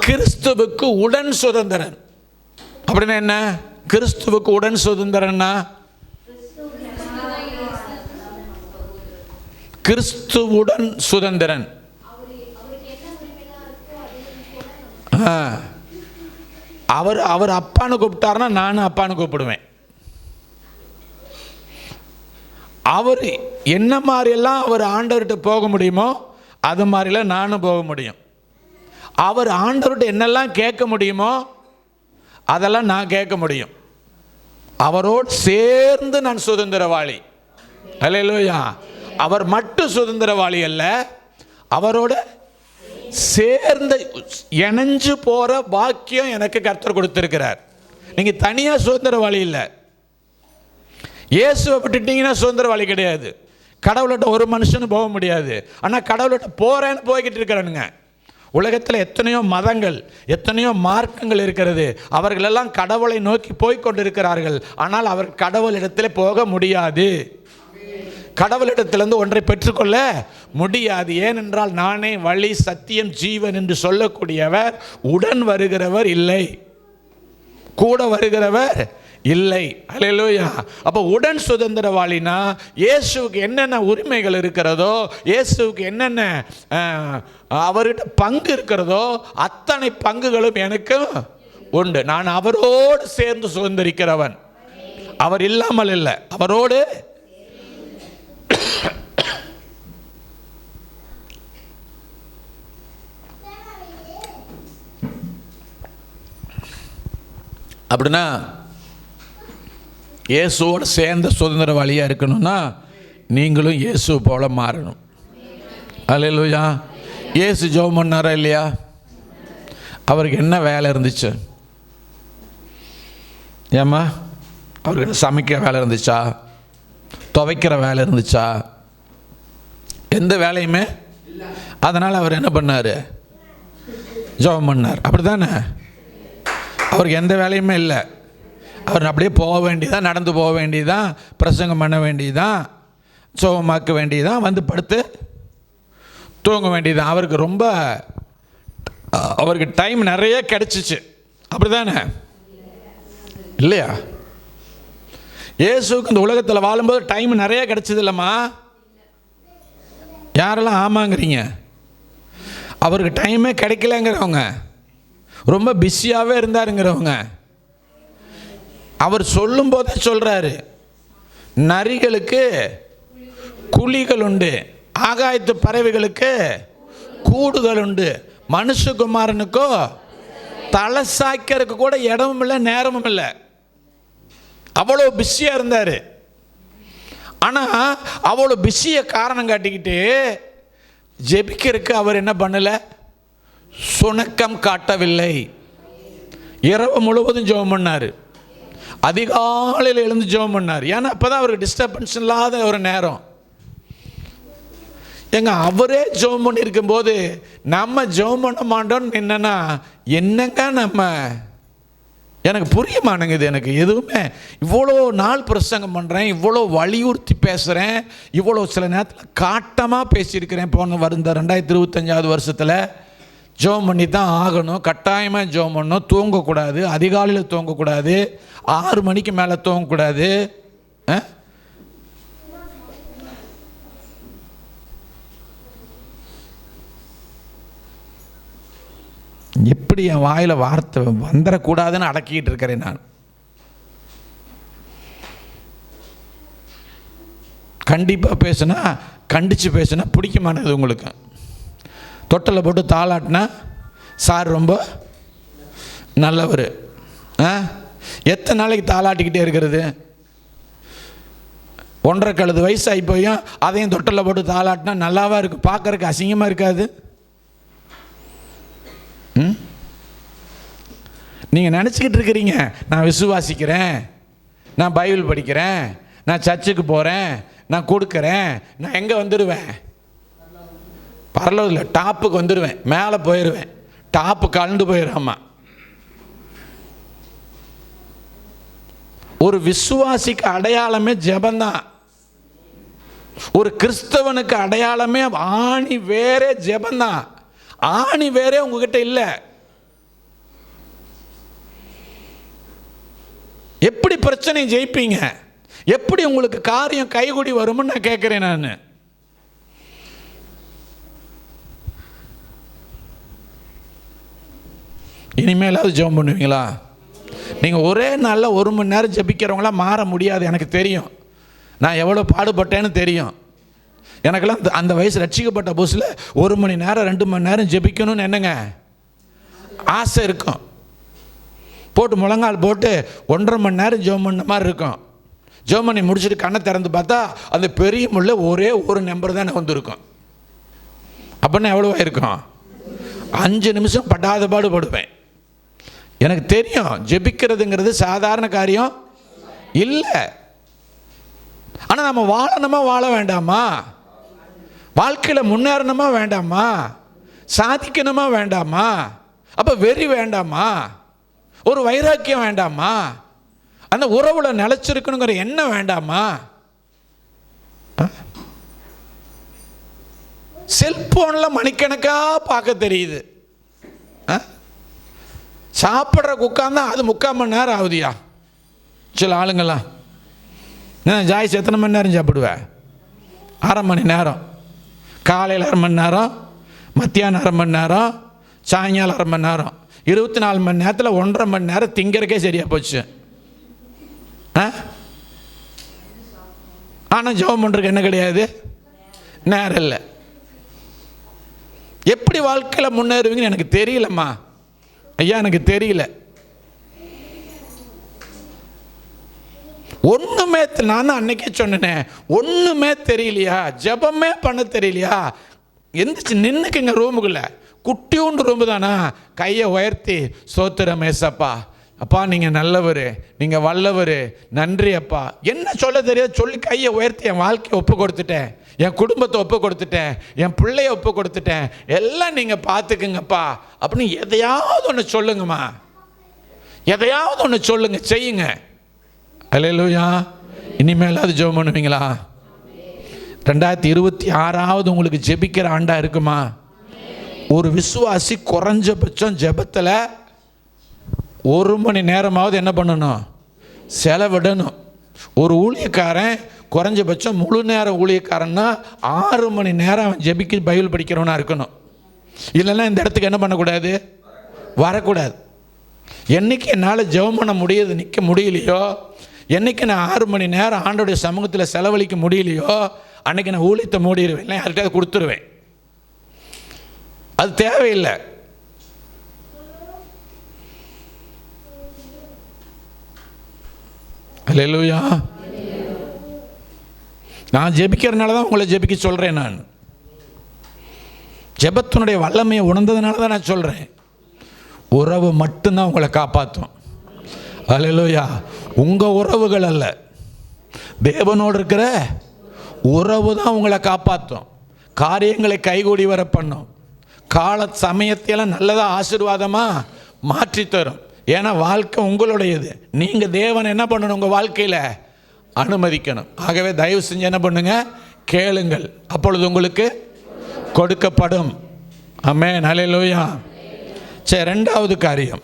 கிறிஸ்துவுக்கு உடன் சுதந்திரன். அப்படின்னா என்ன? கிறிஸ்துவுக்கு உடன் சுதந்திரன்னா கிறிஸ்துவுடன் சுதந்திரன். அவர் அப்பான்னு கூப்பிட்டாருன்னா நானும் அப்பான்னு கூப்பிடுவேன். அவர் என்ன மாதிரியெல்லாம் அவர் ஆண்டவர்கிட்ட போக முடியுமோ அது மாதிரிலாம் நானும் போக முடியும். அவர் ஆண்டவர்கிட்ட என்னெல்லாம் கேட்க முடியுமோ அதெல்லாம் நான் கேட்க முடியும். அவரோடு சேர்ந்து நான் சுதந்திரவாளி. அல்லேலூயா. அவர் மட்டும் சுதந்திரவாளி அல்ல, அவரோட சேர்ந்து இணைஞ்சு போகிற பாக்கியம் எனக்கு கர்த்தர் கொடுத்திருக்கிறார். நீங்கள் தனியாக சுதந்திரவாளி இல்லை. இயேசுவை விட்டுட்டீங்கன்னா சுதந்திரவாளி கிடையாது. கடவுள்கிட்ட ஒரு மனுஷனும் போக முடியாது. ஆனால் கடவுள்கிட்ட போகிறேன்னு போய்கிட்டு இருக்கிறானுங்க. உலகத்தில் எத்தனையோ மதங்கள், எத்தனையோ மார்க்கங்கள் இருக்கிறது. அவர்களெல்லாம் கடவுளை நோக்கி போய்கொண்டிருக்கிறார்கள். ஆனால் அவர் கடவுளிடத்தில் போக முடியாது. கடவுளிடத்திலிருந்து ஒன்றை பெற்றுக்கொள்ள முடியாது. ஏனென்றால் நானே வழி சத்தியம் ஜீவன் என்று சொல்லக்கூடியவர் உடன் வருகிறவர் இல்லை, கூட வருகிறவர் இல்லை. அல்லேலூயா. அப்போ உடன் சுதந்திரவாளினா இயேசுவுக்கு என்னென்ன உரிமைகள் இருக்கிறதோ, இயேசுவுக்கு என்னென்ன அவர்கிட்ட பங்கு இருக்கிறதோ அத்தனை பங்குகளும் எனக்கு உண்டு. நான் அவரோடு சேர்ந்து சுதந்திரிக்கிறவன். அவர் இல்லாமல் இல்லை, அவரோடு. அப்படின்னா இயேசுவோடு சேர்ந்த சுதந்திரவாளியாக இருக்கணும்னா நீங்களும் இயேசு போல மாறணும். அல்லேலூயா. இயேசு ஜெபம் பண்ணாரா இல்லையா? அவருக்கு என்ன வேலை இருந்துச்சு? ஏம்மா, அவருக்கு சமைக்கிற வேலை இருந்துச்சா? துவைக்கிற வேலை இருந்துச்சா? எந்த வேலையுமே. அதனால் அவர் என்ன பண்ணார்? ஜெபம் பண்ணார். அப்படி தானே? அவருக்கு எந்த வேலையுமே இல்லை. அவர் அப்படியே போக வேண்டியதான், நடந்து போக வேண்டியதான், பிரசங்கம் பண்ண வேண்டியதான், சோகமாக்க வேண்டியதான், வந்து படுத்து தூங்க வேண்டியதான். அவருக்கு டைம் நிறைய கிடச்சிச்சு. அப்படி தானே இல்லையா? இயேசுக்கு இந்த உலகத்தில் வாழும்போது டைம் நிறைய கிடச்சிது இல்லைம்மா? யாரெல்லாம் ஆமாங்கிறீங்க? அவருக்கு டைமே கிடைக்கலங்கிறவங்க, ரொம்ப பிஸியாகவே இருந்தாருங்கிறவங்க, அவர் சொல்லும் போதே சொல்கிறாரு, நரிகளுக்கு குழிகள் உண்டு, ஆகாயத்து பறவைகளுக்கு கூடுதல் உண்டு, மனுஷகுமாரனுக்கோ தலை சாய்க்கிறதுக்கு கூட இடமும் இல்லை, நேரமும் இல்லை. அவ்வளோ பிஸியாக இருந்தார். ஆனால் அவ்வளோ பிஸியை காரணம் காட்டிக்கிட்டு ஜெபிக்கிறதுக்கு அவர் என்ன பண்ணலை? சுணக்கம் காட்டவில்லை. இரவு முழுவதும் ஜெபம் பண்ணார், அதிகாலையில் எழுந்து ஜெபம் பண்ணார். ஏன்னா அப்போ தான் அவருக்கு டிஸ்டர்பன்ஸ் இல்லாத ஒரு நேரம். அவரே ஜெபம் பண்ணியிருக்கும் போது நம்ம ஜெபம் பண்ண மாட்டோம்னு என்னன்னா என்னங்க நம்ம, எனக்கு புரிய மாட்டேங்குது. எனக்கு எதுவுமே இவ்வளோ நாள் பிரசங்கம் பண்ணுறேன், இவ்வளோ வலியுறுத்தி பேசுகிறேன், இவ்வளோ சில நேரத்தில் காட்டமாக பேசியிருக்கிறேன். போன வருந்த 2025 வருஷத்தில் ஜெபம் பண்ணி தான் ஆகணும், கட்டாயமாக ஜெபம் பண்ணணும், தூங்கக்கூடாது, அதிகாலையில் தூங்கக்கூடாது, 6 மணிக்கு மேலே தூங்கக்கூடாது. எப்படி என் வாயில் வார்த்தை வந்துடக்கூடாதுன்னு அடக்கிட்டு இருக்கிறேன் நான். கண்டிப்பாக பேசுனா, கண்டித்து பேசுனா பிடிக்க மாட்டேங்குது உங்களுக்கு. தொட்டில் போட்டு தாளாட்டினா சார் ரொம்ப நல்லவர். எத்தனை நாளைக்கு தாளாட்டிக்கிட்டே இருக்கிறது? 1.5 கழுது வயசாகி போயும் அதையும் தொட்டில் போட்டு தாளாட்டினா நல்லாவா இருக்குது? பார்க்கறதுக்கு அசிங்கமாக இருக்காது? நீங்கள் நினச்சிக்கிட்டு இருக்கிறீங்க நான் விசுவாசிக்கிறேன், நான் பைபிள் படிக்கிறேன், நான் சர்ச்சுக்கு போகிறேன், நான் கொடுக்குறேன், நான் எங்கே வந்துடுவேன்? பரலோகத்தில் டாப்புக்கு வந்துடுவேன், மேலே போயிடுவேன். டாப்பு கலந்து போயிடாமா. ஒரு விசுவாசிக்கு அடையாளமே ஜெபந்தான். ஒரு கிறிஸ்தவனுக்கு அடையாளமே ஆணி வேறே ஜெபந்தான். ஆணி வேறே உங்ககிட்ட இல்லை. எப்படி பிரச்சனை ஜெயிப்பீங்க? எப்படி உங்களுக்கு காரியம் கைகூடி வரும்னு நான் கேட்குறேன். நான் இனிமேலாவது ஜெபம் பண்ணுவீங்களா? நீங்கள் ஒரே நாளில் 1 மணி நேரம் ஜெபிக்கிறவங்களாம் மாற முடியாது. எனக்கு தெரியும், நான் எவ்வளோ பாடுபட்டேன்னு தெரியும். எனக்கெல்லாம் அந்த வயசு ரட்சிக்கப்பட்ட புதுசில் 1 மணி நேரம் 2 மணி நேரம் ஜெபிக்கணும்னு என்னங்க ஆசை இருக்கும். போட்டு முழங்கால் போட்டு 1.5 மணி நேரம் ஜெபம் பண்ண மாதிரி இருக்கும். ஜெபம் பண்ணி முடிச்சுட்டு கண்ணை திறந்து பார்த்தா அந்த பெரிய முள்ள ஒரே ஒரு நம்பர் தான் வந்திருக்கும். அப்படின்னா எவ்வளோ இருக்கும்? 5 நிமிஷம் படாத பாடுபடுவேன். எனக்கு தெரியும் ஜெபிக்கிறதுங்கிறது சாதாரண காரியம் இல்லை. ஆனால் நம்ம வாழணுமா வாழ வேண்டாமா? வாழ்க்கையில் முன்னேறணுமா வேண்டாமா? சாதிக்கணுமா வேண்டாமா? அப்போ வெறி வேண்டாமா? ஒரு வைராக்கியம் வேண்டாமா? அந்த உறவுல நிலைச்சிருக்கணுங்கிற எண்ணம் வேண்டாமா? செல்போனில் மணிக்கணக்கா பார்க்க தெரியுது. சாப்பிட்ற உட்காந்தா அது 3/4 மணி நேரம் ஆகுதியா? சில ஆளுங்கள்லாம் ஜாய்ஸ் எத்தனை மணி நேரம் சாப்பிடுவேன்? 1/2 மணி நேரம். காலையில் 1/2 மணி நேரம், மத்தியானம் 1/2 மணி நேரம், சாயங்காலம் 1/2 மணி நேரம். 24 மணி நேரத்தில் 1.5 மணி நேரம் திங்கிறக்கே சரியாக போச்சு. ஆனால் ஜெபம் பண்ணுறதுக்கு என்ன கிடையாது, நேரம் இல்லை. எப்படி வாழ்க்கையில் முன்னேறுவீங்கன்னு எனக்கு தெரியலம்மா ஐயா, எனக்கு தெரியல. ஒன்றுமே நான் தான் அன்னைக்கே சொன்னேன், ஒன்றுமே தெரியலையா, ஜெபமே பண்ண தெரியலையா, எந்திரிச்சு நின்றுக்குங்க ரூமுக்குள்ள. குட்டியூண்டு ரூமு தானா? கையை உயர்த்தி சோத்திரம் ஏசப்பா, அப்பா நீங்கள் நல்லவர், நீங்கள் வல்லவர், நன்றி அப்பா. என்ன சொல்ல தெரியாது சொல்லி கையை உயர்த்தி என் வாழ்க்கையை ஒப்பு கொடுத்துட்டேன், என் குடும்பத்தை ஒப்பு கொடுத்துட்டேன், என் பிள்ளைய ஒப்பு கொடுத்துட்டேன், எல்லாம் நீங்கள் பார்த்துக்குங்கப்பா அப்படின்னு எதையாவது ஒன்று சொல்லுங்கம்மா, எதையாவது ஒன்று சொல்லுங்க, செய்யுங்க. அல்லேலூயா. இனிமேலாவது ஜெபம் பண்ணுவீங்களா? 2026 உங்களுக்கு ஜெபிக்கிற ஆண்டா இருக்குமா? ஒரு விசுவாசி குறைஞ்சபட்சம் ஜெபத்தில் 1 மணி நேரமாவது என்ன பண்ணணும், செலவிடணும். ஒரு ஊழியக்காரன் குறைஞ்சபட்சம் முழு நேரம் ஊழியக்காரன்னா 6 மணி நேரம் அவன் ஜெபிக்க பைபிள் படிக்கிறவனா இருக்கணும். இல்லைன்னா இந்த இடத்துக்கு என்ன பண்ணக்கூடாது, வரக்கூடாது. என்னைக்கு என்னால் ஜெபம் பண்ண முடியாது, நிற்க முடியலையோ, என்னைக்கு நான் 6 மணி நேரம் ஆண்டோடைய சமூகத்தில் செலவழிக்க முடியலையோ, அன்றைக்கி நான் ஊழியத்தை மூடிடுவேன், இல்லை யார்கிட்ட கொடுத்துருவேன். அது தேவையில்லை. அல்லேலூயா. நான் ஜெபிக்கிறதுனால தான் உங்களை ஜெபிக்க சொல்கிறேன். நான் ஜெபத்தினுடைய வல்லமையை உணர்ந்ததுனால தான் நான் சொல்கிறேன். உறவு மட்டும்தான் உங்களை காப்பாற்றும். அல்லேலூயா. உங்கள் உறவுகள் அல்ல, தேவனோடு இருக்கிற உறவு தான் உங்களை காப்பாற்றும். காரியங்களை கைகூடி வர பண்ணும். கால சமயத்தையெல்லாம் நல்லதாக ஆசீர்வாதமாக மாற்றி தரும். ஏன்னா வாழ்க்கை உங்களுடையது. நீங்கள் தேவனை என்ன பண்ணணும்? உங்கள் வாழ்க்கையில் அனுமதிக்கணும். ஆகவே தயவு செஞ்சு என்ன பண்ணுங்க? கேளுங்கள், அப்பொழுது உங்களுக்கு கொடுக்கப்படும். ஆமென். ஹல்லேலூயா. சரி, ரெண்டாவது காரியம்,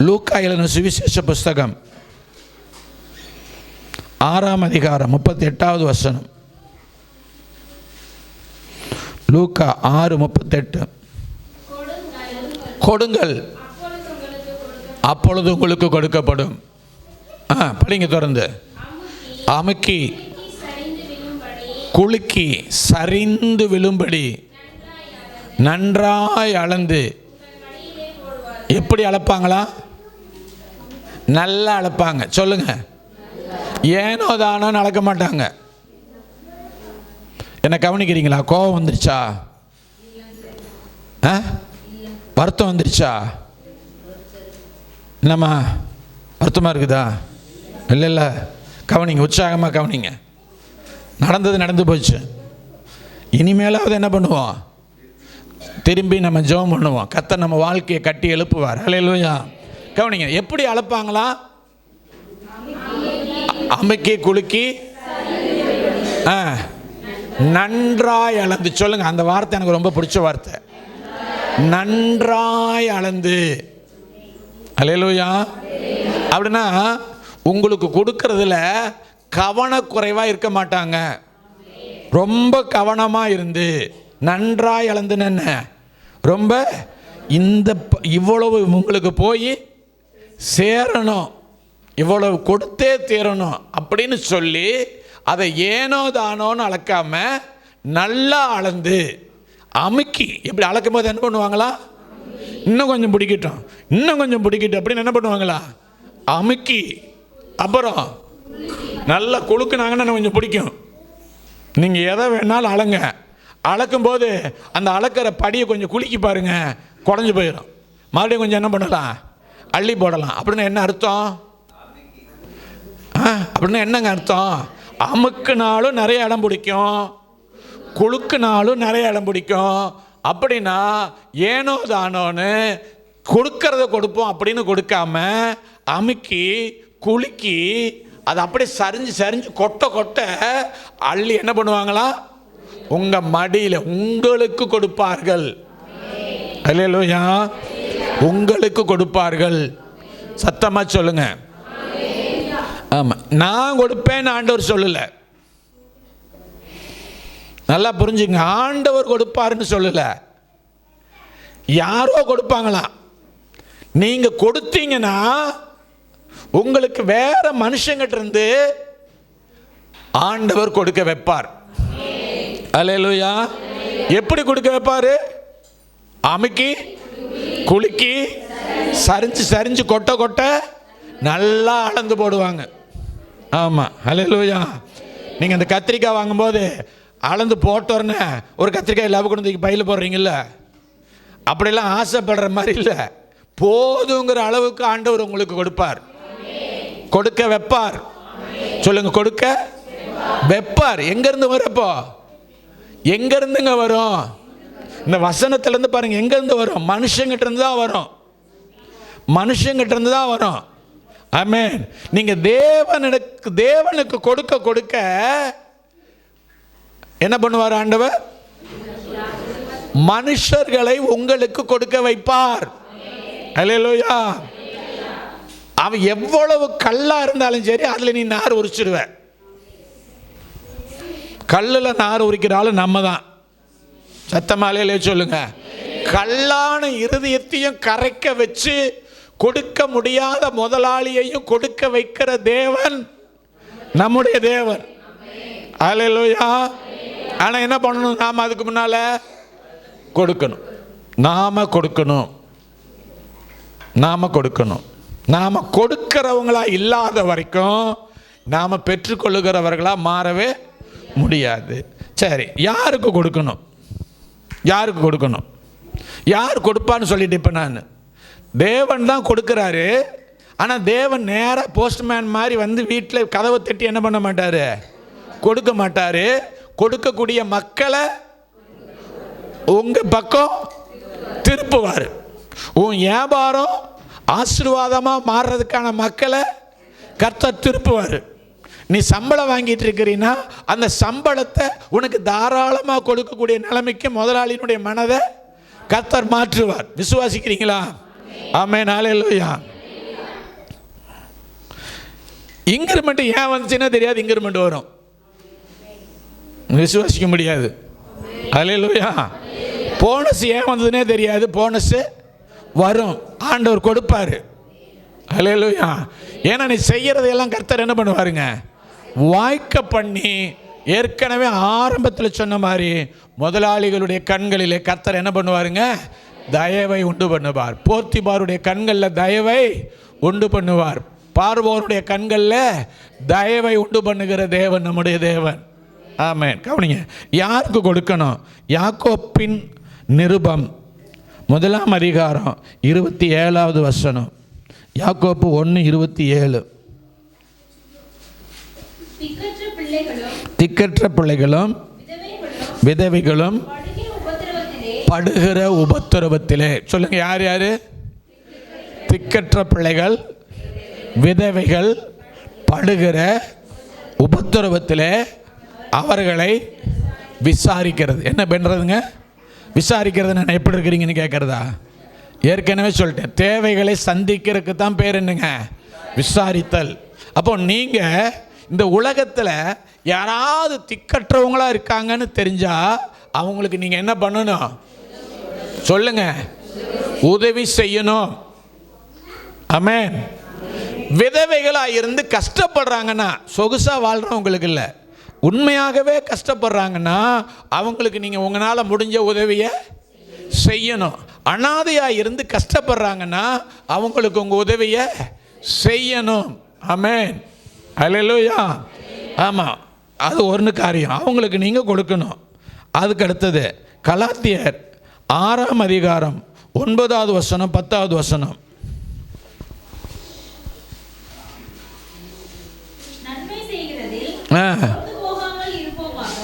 லூக்கா எழுதின சுவிசேஷ புஸ்தகம் 6ஆம் அதிகாரம் 38வது வசனம். லூக்கா 6:38. கொடுங்கள், அப்பொழுது உங்களுக்கு கொடுக்கப்படும். படிங்க தொடர்ந்து. அமுக்கி குலுக்கி சரிந்து விழும்படி நன்றாய் அளந்து. எப்படி அளப்பாங்களா? நல்லா அளப்பாங்க. சொல்லுங்க. ஏனோ தானோ அளக்க மாட்டாங்க. என்ன கவனிக்கிறீங்களா? கோபம் வந்துருச்சா? வருத்தம் வந்துருச்சா? என்னம்மா வருத்தமாக இருக்குதா? இல்லை இல்லை, கவனிங்க, உற்சாகமாக கவனிங்க. நடந்தது நடந்து போச்சு. இனிமேலாவது என்ன பண்ணுவோம்? திரும்பி நம்ம ஜெபம் பண்ணுவோம். கர்த்தர் நம்ம வாழ்க்கையை கட்டி எழுப்புவார். ஹல்லேலூயா. கவனிங்க, எப்படி அளப்பாங்களா? அமுக்கி குலுக்கி நன்றாய் அளந்து. சொல்லுங்க, அந்த வார்த்தை எனக்கு ரொம்ப பிடிச்ச வார்த்தை. நன்றாய் அளந்து. ஹல்லேலூயா. அப்படின்னா உங்களுக்கு கொடுக்கறதுல கவனக்குறைவாக இருக்க மாட்டாங்க. ரொம்ப கவனமாக இருந்து நன்றாய் அளந்துன்னு என்ன? ரொம்ப இவ்வளவு உங்களுக்கு போய் சேரணும், இவ்வளவு கொடுத்தே தீரணும் அப்படின்னு சொல்லி அதை ஏனோ தானோன்னு அளக்காம நல்லா அளந்து அமுக்கி. இப்படி அளக்கும் போது என்ன பண்ணுவாங்களா? இன்னும் கொஞ்சம் பிடிக்கட்டும், இன்னும் கொஞ்சம் பிடிக்கட்டும் அப்படின்னு என்ன பண்ணுவாங்களா? அமுக்கி. அப்புறம் நல்லா குலுக்குனாங்கன்னா கொஞ்சம் பிடிக்கும். நீங்கள் எதை வேணாலும் அளங்க. அளக்கும்போது அந்த அளக்கிற படியை கொஞ்சம் குலுக்கி பாருங்க, குறைஞ்சி போயிடும். மறுபடியும் கொஞ்சம் என்ன பண்ணலாம்? அள்ளி போடலாம். அப்படின்னு என்ன அர்த்தம்? அப்படின்னு என்னங்க அர்த்தம்? அமுக்குனாலும் நிறைய இடம் பிடிக்கும், குலுக்குனாலும் நிறைய இடம் பிடிக்கும். அப்படின்னா ஏனோ தானோன்னு கொடுக்கறத கொடுப்போம் அப்படின்னு கொடுக்காம அமுக்கி குலுக்கி அது அப்படியே சரிஞ்சு சரிஞ்சு கொட்ட கொட்ட அள்ளி என்ன பண்ணுவாங்களா? உங்கள் மடியில் உங்களுக்கு கொடுப்பார்கள். அல்லேலூயா. உங்களுக்கு கொடுப்பார்கள். சத்தமாக சொல்லுங்க. ஆமாம், நான் கொடுப்பேன்னு ஆண்டவர் சொல்லலை. நல்லா புரிஞ்சுங்க. ஆண்டவர் கொடுப்பாருன்னு சொல்லலை, யாரோ கொடுப்பாங்களாம். நீங்கள் கொடுத்தீங்கன்னா உங்களுக்கு வேற மனுஷங்கிட்ட இருந்து ஆண்டவர் கொடுக்க வைப்பார். அல்லேலூயா. எப்படி கொடுக்க வைப்பாரு? அமுக்கி குலுக்கி சரிஞ்சு சரிஞ்சு கொட்ட கொட்ட நல்லா அளந்து போடுவாங்க. ஆமாம். அல்லேலூயா. நீங்கள் அந்த கத்திரிக்காய் வாங்கும்போது அளந்து போட்டோன்னு ஒரு கத்திரிக்காய் லாப கொண்டு பையில் போடுறீங்கல்ல, அப்படிலாம் ஆசைப்படுற மாதிரி இல்லை. போதுங்கிற அளவுக்கு ஆண்டவர் உங்களுக்கு கொடுப்பார், கொடுக்க வைப்பார். சொல்லுங்க, கொடுக்க வைப்பார். எங்கேருந்து வரப்போ? எங்கேருந்துங்க வரும்? இந்த வசனத்திலேருந்து பாருங்கள், எங்கேருந்து வரும்? மனுஷங்கிட்ட இருந்து தான் வரும். மனுஷங்கிட்ட இருந்து தான் வரும். ஆமென். நீங்கள் தேவனுக்கு கொடுக்க கொடுக்க என்ன பண்ணுவார் ஆண்டவர்? மனுஷர்களை உங்களுக்கு கொடுக்க வைப்பார். அல்லேலூயா. அவன் எவ்வளவு கல்லா இருந்தாலும் சரி அதில் நீ நார் உரிச்சிடுவ. கல்லில் நார் உரிக்கிறாலும் நம்ம தான். சத்தமாலே சொல்லுங்க. கல்லான இருதயத்தையும் கரைக்க வச்சு கொடுக்க முடியாத முதலாளியையும் கொடுக்க வைக்கிற தேவன் நம்முடைய தேவன். அல்லேலூயா. ஆனால் என்ன பண்ணணும்? நாம் அதுக்கு முன்னால் கொடுக்கணும். நாம் கொடுக்கணும். நாம் கொடுக்கிறவங்களா இல்லாத வரைக்கும் நாம் பெற்றுக்கொள்ளுகிறவர்களா மாறவே முடியாது. சரி, யாருக்கு கொடுக்கணும்? யார் கொடுப்பான்னு சொல்லிட்டு இப்போ நான் தேவன் தான் கொடுக்குறாரு. ஆனால் தேவன் நேராக போஸ்ட்மேன் மாதிரி வந்து வீட்டில் கதவை தட்டி என்ன பண்ண மாட்டார்? கொடுக்க மாட்டார். கொடுக்கக்கூடிய மக்களை உங்கள் பக்கம் திருப்புவார். உன் வியாபாரம் ஆசீர்வாதமாக மாறுறதுக்கான மக்களை கர்த்தர் திருப்புவார். நீ சம்பளம் வாங்கிட்டு இருக்கிறீன்னா அந்த சம்பளத்தை உனக்கு தாராளமாக கொடுக்கக்கூடிய நிலைமைக்கு முதலாளியினுடைய மனதை கர்த்தர் மாற்றுவார். விசுவாசிக்கிறீங்களா? ஆமென், ஹல்லேலூயா. இன்கிரிமெண்ட் ஏன் வந்துச்சுன்னா தெரியாது, இன்கிரிமெண்ட் வரும். விசுவாசிக்க முடியாது. ஹல்லேலூயா. போனஸ் ஏன் வந்ததுன்னே தெரியாது, போனஸ் வரும். ஆண்டவர் கொடுப்பாரு. ஹல்லேலூயா. ஏன்னா நீ செய்யறதையெல்லாம் கர்த்தர் என்ன பண்ணுவாருங்க? வாய்க்க பண்ணி, ஏற்கனவே ஆரம்பத்தில் சொன்ன மாதிரி முதலாளிகளுடைய கண்களிலே கர்த்தர் என்ன பண்ணுவாருங்க? தயவை உண்டு பண்ணுவார். போர்த்திபாருடைய கண்களில் தயவை உண்டு பண்ணுவார். பார்வோருடைய கண்களில் தயவை உண்டு பண்ணுகிற தேவன் நம்முடைய தேவன். ஆமென். கவனிங்க, யாருக்கு கொடுக்கணும்? யாக்கோப்பின் நிருபம் 1 அதிகாரம் 27வது வசனம். யாக்கோப்பு 1:27. திக்கற்ற பிள்ளைகளும் விதவைகளும் படுகிற உபத்திரவத்திலே. சொல்லுங்க, யார் யாரு? திக்கற்ற பிள்ளைகள், விதவைகள் படுகிற உபத்திரவத்திலே அவர்களை விசாரிக்கிறது. என்ன பண்ணுறதுங்க? விசாரிக்கிறது. நான் எப்படி இருக்கிறீங்கன்னு கேட்குறதா? ஏற்கனவே சொல்லிட்டேன், தேவைகளை சந்திக்கிறதுக்கு தான் பேர் என்னங்க? விசாரித்தல். அப்போ நீங்கள் இந்த உலகத்தில் யாராவது திக்கற்றவங்களா இருக்காங்கன்னு தெரிஞ்சா அவங்களுக்கு நீங்கள் என்ன பண்ணணும்? சொல்லுங்க, உதவி செய்யணும். ஆமென். விதவைகளாக இருந்து கஷ்டப்படுறாங்கன்னா, சொகுசாக வாழ்கிறவங்களுக்கு இல்லை, உண்மையாகவே கஷ்டப்படுறாங்கன்னா அவங்களுக்கு நீங்கள் உங்களால் முடிஞ்ச உதவியை செய்யணும். அனாதையாக இருந்து கஷ்டப்படுறாங்கன்னா அவங்களுக்கு உங்கள் உதவியை செய்யணும். ஆமென், ஹல்லேலூயா. ஆமாம், அது ஒரு காரியம், அவங்களுக்கு நீங்கள் கொடுக்கணும். அதுக்கு அடுத்தது கலாத்தியர் 6 அதிகாரம் 9வது வசனம் 10வது வசனம்.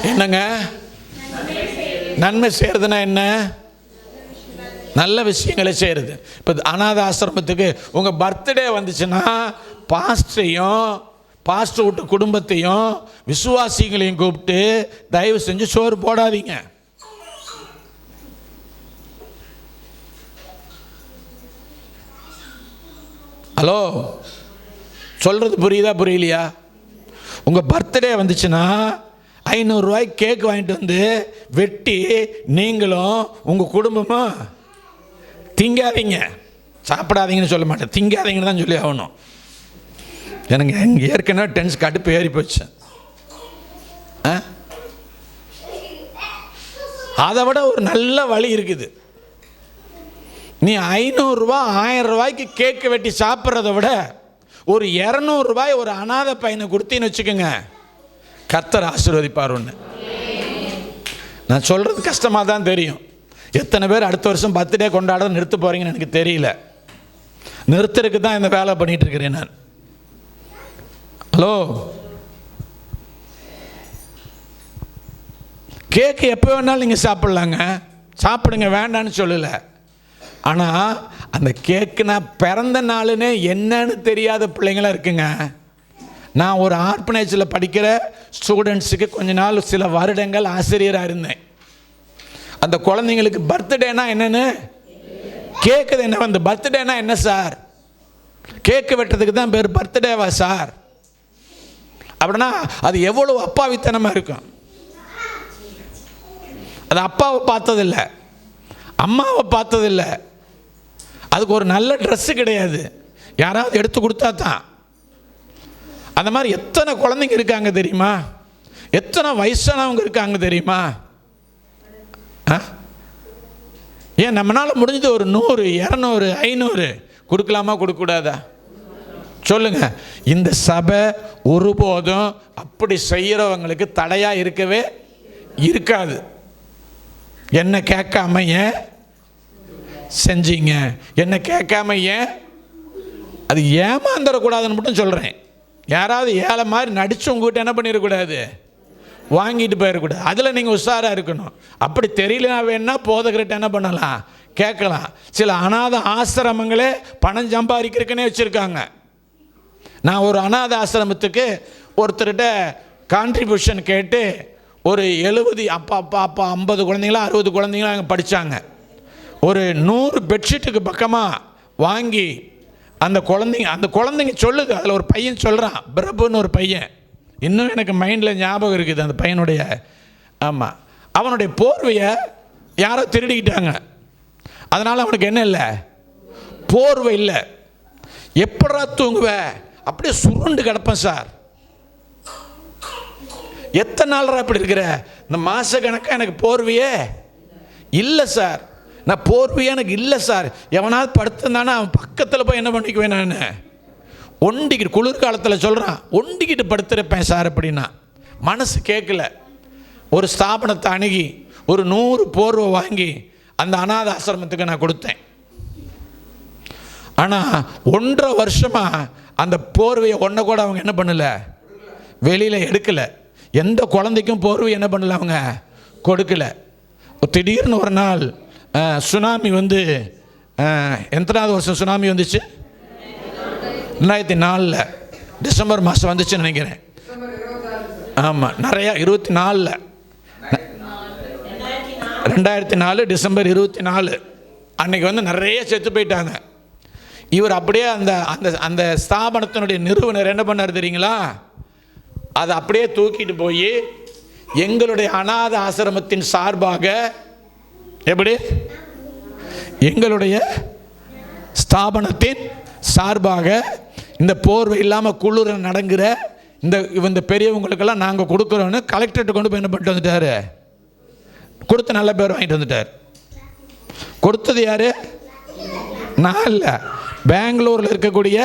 என்னங்க நன்மை செய்யறதுன்னா என்ன? நல்ல விஷயங்களை செய்கிறது. இப்போ அநாத ஆசிரமத்துக்கு உங்கள் பர்த்டே வந்துச்சுன்னா பாஸ்டர் விட்டு குடும்பத்தையும் விசுவாசிகளையும் கூப்பிட்டு தயவு செஞ்சு சோறு போடாதீங்க. ஹலோ, சொல்கிறது புரியுதா புரியலையா? உங்கள் பர்த்டே வந்துச்சுன்னா 500 ரூபாய்க்கு கேக் வாங்கிட்டு வந்து வெட்டி நீங்களும் உங்கள் குடும்பமும் திங்காதீங்க. சாப்பிடாதீங்கன்னு சொல்ல மாட்டேன், திங்காதீங்கன்னு தான் சொல்லி ஆகணும். எனக்கு ஏற்கனவே டென்ஸ் கடுப்பு ஏறி போச்சு. அதை விட ஒரு நல்ல வழி இருக்குது. நீ 500 ரூபா 1000 ரூபாய்க்கு கேக்கு வெட்டி சாப்பிட்றத விட ஒரு 200 ரூபாய் ஒரு அநாத பையனை கொடுத்தீன்னு வச்சுக்கோங்க, கர்த்தர் ஆசீர்வதிப்பார். ஒன்று நான் சொல்கிறது கஷ்டமாக தான் தெரியும். எத்தனை பேர் அடுத்த வருஷம் பர்த்டே கொண்டாட நிறுத்த போகிறீங்கன்னு எனக்கு தெரியல. நிறுத்துறதுக்கு தான் இந்த வேலை பண்ணிகிட்டு இருக்கிறேன் நான். ஹலோ, கேக்கு எப்போ வேணாலும் நீங்கள் சாப்பிட்லாங்க, சாப்பிடுங்க, வேண்டான்னு சொல்லலை. ஆனால் அந்த கேக்குனா பிறந்த நாளுன்னு என்னன்னு தெரியாத பிள்ளைங்களாம் இருக்குங்க. நான் ஒரு ஆர்பனேஜில் படிக்கிற ஸ்டூடெண்ட்ஸுக்கு கொஞ்ச நாள் சில வருடங்கள் ஆசிரியராக இருந்தேன். அந்த குழந்தைங்களுக்கு பர்த்டேனா என்னன்னு கேட்குது. என்ன வந்து பர்த்டேனா என்ன சார்? கேக்கு வெட்டுறதுக்கு தான் பேர் பர்த்டேவா சார்? அப்படின்னா அது எவ்வளோ அப்பாவித்தனமாக இருக்கும். அது அப்பாவை பார்த்ததில்லை, அம்மாவை பார்த்ததில்லை, அதுக்கு ஒரு நல்ல ட்ரெஸ்ஸு கிடையாது, யாராவது எடுத்து கொடுத்தா தான். அந்த மாதிரி எத்தனை குழந்தைங்க இருக்காங்க தெரியுமா? எத்தனை வயசானவங்க இருக்காங்க தெரியுமா? ஏன் நம்மளால் முடிஞ்சது ஒரு 100, 200, 500 கொடுக்கலாமா, கொடுக்கக்கூடாதா? சொல்லுங்க. இந்த சபை ஒருபோதும் அப்படி செய்கிறவங்களுக்கு தடையாக இருக்கவே இருக்காது. என்ன கேட்காம ஏன் செஞ்சீங்க, என்ன கேட்காம ஏன், அது ஏமாந்துடக்கூடாதுன்னு மட்டும் சொல்கிறேன். யாராவது ஏழை மாதிரி நடிச்சு உங்ககிட்ட என்ன பண்ணிடக்கூடாது, வாங்கிட்டு போயிடக்கூடாது. அதில் நீங்கள் உஷாராக இருக்கணும். அப்படி தெரியலனா வேணா போதகர்கிட்ட என்ன பண்ணலாம், கேட்கலாம். சில அநாத ஆசிரமங்களே பணம் சம்பாதிக்கிறதுக்குன்னே வச்சுருக்காங்க. நான் ஒரு அநாத ஆசிரமத்துக்கு ஒருத்தர்கிட்ட கான்ட்ரிபியூஷன் கேட்டு ஒரு 70 அப்பா 50 குழந்தைங்களா 60 குழந்தைங்களா அங்கே படித்தாங்க. ஒரு 100 பெட்ஷீட்டுக்கு பக்கமாக வாங்கி அந்த குழந்தைங்க சொல்லுது. அதில் ஒரு பையன் சொல்கிறான், பிரபுன்னு ஒரு பையன், இன்னும் எனக்கு மைண்டில் ஞாபகம் இருக்குது அந்த பையனுடைய. ஆமாம், அவனுடைய போர்வையை யாரோ திருடிக்கிட்டாங்க. அதனால் அவனுக்கு என்ன இல்லை, போர்வை இல்லை. எப்படா தூங்குவ, அப்படியே சுருண்டு கிடப்பேன் சார். எத்தனை நாள் இப்படி இருக்கிற, இந்த மாத கணக்காக எனக்கு போர்வையே இல்லை சார், நான் போர்வையே எனக்கு இல்லை சார். எவனாவது படுத்திருந்தானே அவன் பக்கத்தில் போய் என்ன பண்ணிக்குவேன், நான் ஒண்டிக்கிட்டு, குளிர்காலத்தில் சொல்கிறான், ஒண்டிக்கிட்டு படுத்துருப்பேன் சார் அப்படின்னா. மனசு கேட்கல. ஒரு ஸ்தாபனத்தை அணுகி ஒரு 100 போர்வை வாங்கி அந்த அநாத ஆசிரமத்துக்கு நான் கொடுத்தேன். ஆனால் 1.5 வருஷமாக அந்த போர்வையை ஒன்றை கூட அவங்க என்ன பண்ணலை, வெளியில் எடுக்கலை. எந்த குழந்தைக்கும் போர்வை என்ன பண்ணலை, அவங்க கொடுக்கலை. திடீர்னு ஒரு நாள் சுனாமி வந்து, எத்தனாவது வருஷம் சுனாமி வந்துச்சு, 2004 டிசம்பர் மாதம் வந்துச்சுன்னு நினைக்கிறேன். ஆமாம், நிறையா 24 2004 டிசம்பர் 24 அன்னைக்கு வந்து நிறைய செத்து போயிட்டாங்க. இவர் அப்படியே அந்த அந்த அந்த ஸ்தாபனத்தினுடைய நிறுவனர் என்ன பண்ணார் தெரியுங்களா, அதை அப்படியே தூக்கிட்டு போய் எங்களுடைய அநாத ஆசிரமத்தின் சார்பாக, எப்படி, எங்களுடைய ஸ்தாபனத்தின் சார்பாக இந்த போர்வை இல்லாமல் குளிர நடங்குற இந்த பெரியவங்களுக்கெல்லாம் நாங்கள் கொடுக்குறோன்னு கலெக்டர்கிட்ட கொண்டு போய் என்ன பண்ணிட்டு வந்துட்டார், கொடுத்து நல்ல பேர் வாங்கிட்டு வந்துட்டார். கொடுத்தது யார், நான் இல்லை, பெங்களூரில் இருக்கக்கூடிய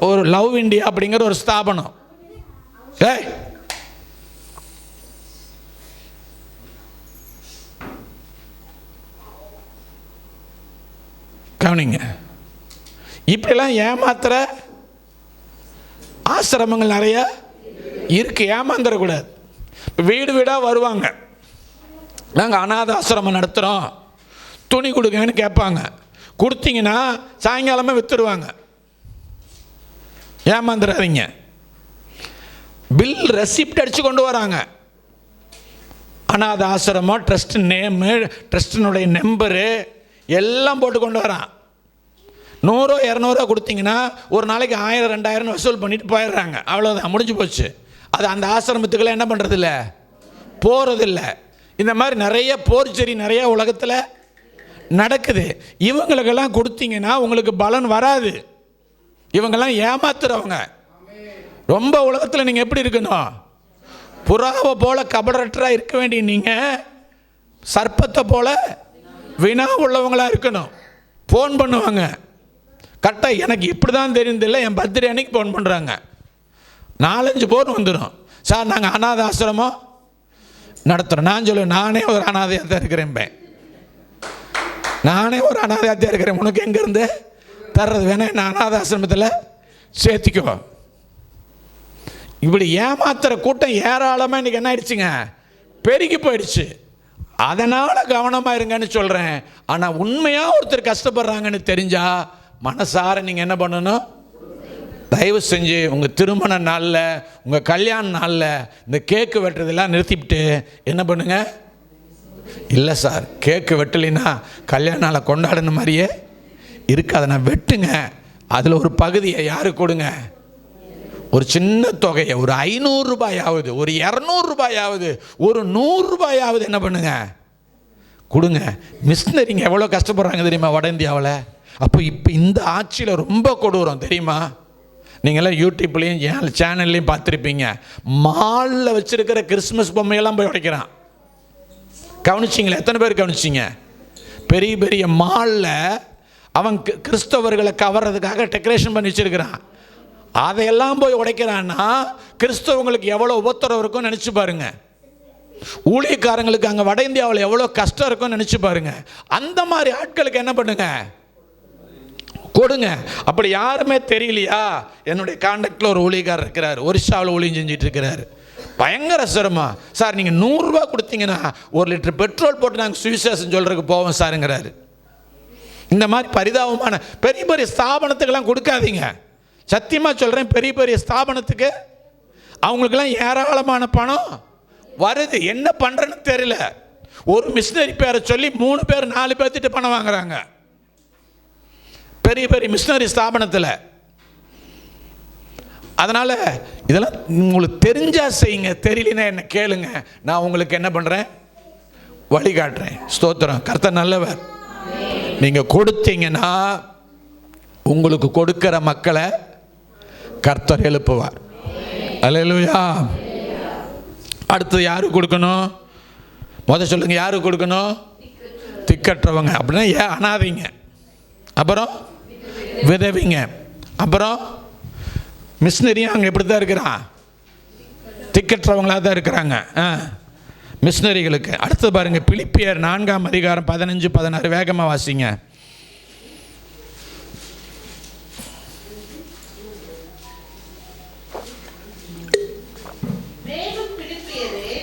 ஒரு லவ் இண்டியா அப்படிங்கிற ஒரு ஸ்தாபனம். கவனிங்க, இப்படிலாம் ஏமாத்துற ஆசிரமங்கள் நிறைய இருக்கு. ஏமாந்துடக்கூடாது. வீடு வீடாக வருவாங்க, நாங்கள் அநாத ஆசிரமம் நடத்துகிறோம், துணி கொடுங்கன்னு கேட்பாங்க. கொடுத்தீங்கன்னா சாயங்காலமே விற்றுருவாங்க. ஏமாந்துடாதீங்க. பில் ரெசிப்ட் அடித்து கொண்டு வராங்க. அநாத ஆசிரமம், ட்ரஸ்ட் நேமு, ட்ரஸ்டினுடைய நம்பரு எல்லாம் போட்டு கொண்டு வரான். 100 200 கொடுத்தீங்கன்னா ஒரு நாளைக்கு 1000 2000 வசூல் பண்ணிட்டு போயிடுறாங்க. அவ்வளோதான், முடிஞ்சு போச்சு. அது அந்த ஆசிரமத்துக்கெல்லாம் என்ன பண்ணுறதில்ல, போகிறதில்ல. இந்த மாதிரி நிறைய போர்ச்செரி நிறைய உலகத்தில் நடக்குது. இவங்களுக்கெல்லாம் கொடுத்தீங்கன்னா உங்களுக்கு பலன் வராது. இவங்கெல்லாம் ஏமாத்துறவங்க. ரொம்ப உலகத்தில் நீங்கள் எப்படி இருக்கணும், புறாவை போல கபடரற்றாக இருக்க வேண்டிய நீங்கள் சர்ப்பத்தை போல வினா உள்ளவங்களாக இருக்கணும். ஃபோன் பண்ணுவாங்க கரெக்டாக, எனக்கு இப்படி தான் தெரியுதில்லை, என் பர்த்டே அன்னைக்கு ஃபோன் பண்ணுறாங்க. 4-5 ஃபோன் வந்துடும். சார் நாங்கள் அநாத ஆசிரமம் நடத்துகிறோம். நான் சொல்லுவேன், நானே ஒரு அநாதையாக தான் இருக்கிறேன், நானே ஒரு அநாதையாக தான் இருக்கிறேன், உனக்கு எங்கேருந்து தர்றது வேணா, என்ன அநாத ஆசிரமத்தில் சேர்த்திக்கோ. இப்படி ஏமாத்துற கூட்டம் ஏராளமாக இன்றைக்கி என்ன ஆயிடுச்சுங்க, பெருகி போயிடுச்சு. அதனால் கவனமாக இருங்கன்னு சொல்கிறேன். ஆனால் உண்மையாக ஒருத்தர் கஷ்டப்படுறாங்கன்னு தெரிஞ்சால் மனசார நீங்கள் என்ன பண்ணணும், தயவு செஞ்சு உங்கள் திருமண நாளில், உங்கள் கல்யாண நாளில் இந்த கேக்கு வெட்டுறதெல்லாம் நிறுத்திவிட்டு என்ன பண்ணுங்க, இல்லை சார் கேக்கு வெட்டலைன்னா கல்யாண நாளை கொண்டாடின மாதிரியே இருக்குது, அதை நான் வெட்டுங்க. அதில் ஒரு பகுதியை யாருக்கு கொடுங்க, ஒரு சின்ன தொகையை, ஒரு 500 ரூபாயாவது, ஒரு 200 ரூபாயாவது, ஒரு 100 ரூபாயாவது என்ன பண்ணுங்க, கொடுங்க. மிஷினரிங்க எவ்வளோ கஷ்டப்படுறாங்க தெரியுமா வட இந்தியாவில். அப்போ இப்போ இந்த ஆட்சியில் ரொம்ப கொடூரம் தெரியுமா. நீங்களாம் யூடியூப்லேயும் சேனல்லையும் பார்த்துருப்பீங்க. மாலில் வச்சுருக்கிற கிறிஸ்மஸ் பொம்மையெல்லாம் போய் உடைக்கிறான். கவனிச்சிங்களா? எத்தனை பேர் கவனிச்சிங்க? பெரிய பெரிய மாலில் அவன் கிறிஸ்தவர்களை கவர்றதுக்காக டெக்கரேஷன் பண்ணி வச்சுருக்கிறான். அதையெல்லாம் போய் உடைக்கிறான்னா கிறிஸ்தவங்களுக்கு எவ்வளோ உபத்திரம் இருக்கும்னு நினச்சி பாருங்க. ஊழியக்காரங்களுக்கு அங்கே வட இந்தியாவில் எவ்வளோ கஷ்டம் இருக்கும்னு நினச்சி பாருங்க. அந்த மாதிரி ஆட்களுக்கு என்ன பண்ணுங்க, கொடுங்க. அப்படி யாருமே தெரியலையா? என்னுடைய கான்டாக்டில் ஒரு ஊழியக்காரர் இருக்கிறார், ஒரிசாவில் ஊழியம் செஞ்சுட்டு இருக்கிறார். பயங்கர சிரமம் சார், நீங்கள் 100 ரூபா கொடுத்தீங்கன்னா 1 லிட்டர் பெட்ரோல் போட்டு நாங்கள் சுவிசேஷம் சொல்கிறதுக்கு போவோம் சாருங்கிறாரு. இந்த மாதிரி பரிதாபமான பெரிய பெரிய ஸ்தாபனத்துக்கெல்லாம் கொடுக்காதீங்க. சத்தியமாக சொல்கிறேன், பெரிய பெரிய ஸ்தாபனத்துக்கு அவங்களுக்கெல்லாம் ஏராளமான பணம் வருது. என்ன பண்ணுறேன்னு தெரியல. ஒரு மிஷினரி பேரை சொல்லி 3 பேர் 4 பேர்த்திட்டு பணம் வாங்குறாங்க பெரிய பெரிய மிஷினரி ஸ்தாபனத்தில். அதனால் இதெல்லாம் உங்களுக்கு தெரிஞ்சால் செய்யுங்க, தெரியலனா என்ன கேளுங்க, நான் உங்களுக்கு என்ன பண்ணுறேன், வழிகாட்டுறேன். ஸ்தோத்திரம். கர்த்தர் நல்லவர். நீங்கள் கொடுத்தீங்கன்னா உங்களுக்கு கொடுக்கிற மக்களை கர்த்தர் எழுப்புவார். அல்லேலூயா. அடுத்து யாருக்கு கொடுக்கணும்? முதல் சொல்லுங்கள், யாருக்கு கொடுக்கணும்? திக்கற்றவங்க. அப்படின்னா ஏன் அனாதைங்க, அப்புறம் விதவிங்க, அப்புறம் மிஷினரியும் அங்கே எப்படி தான் இருக்கிறான், திக்கற்றவங்களாக தான் இருக்கிறாங்க மிஷினரிகளுக்கு. அடுத்து பாருங்கள், பிலிப்பியர் 4ஆம் அதிகாரம் 15-16 வேகமாக வாசிங்க.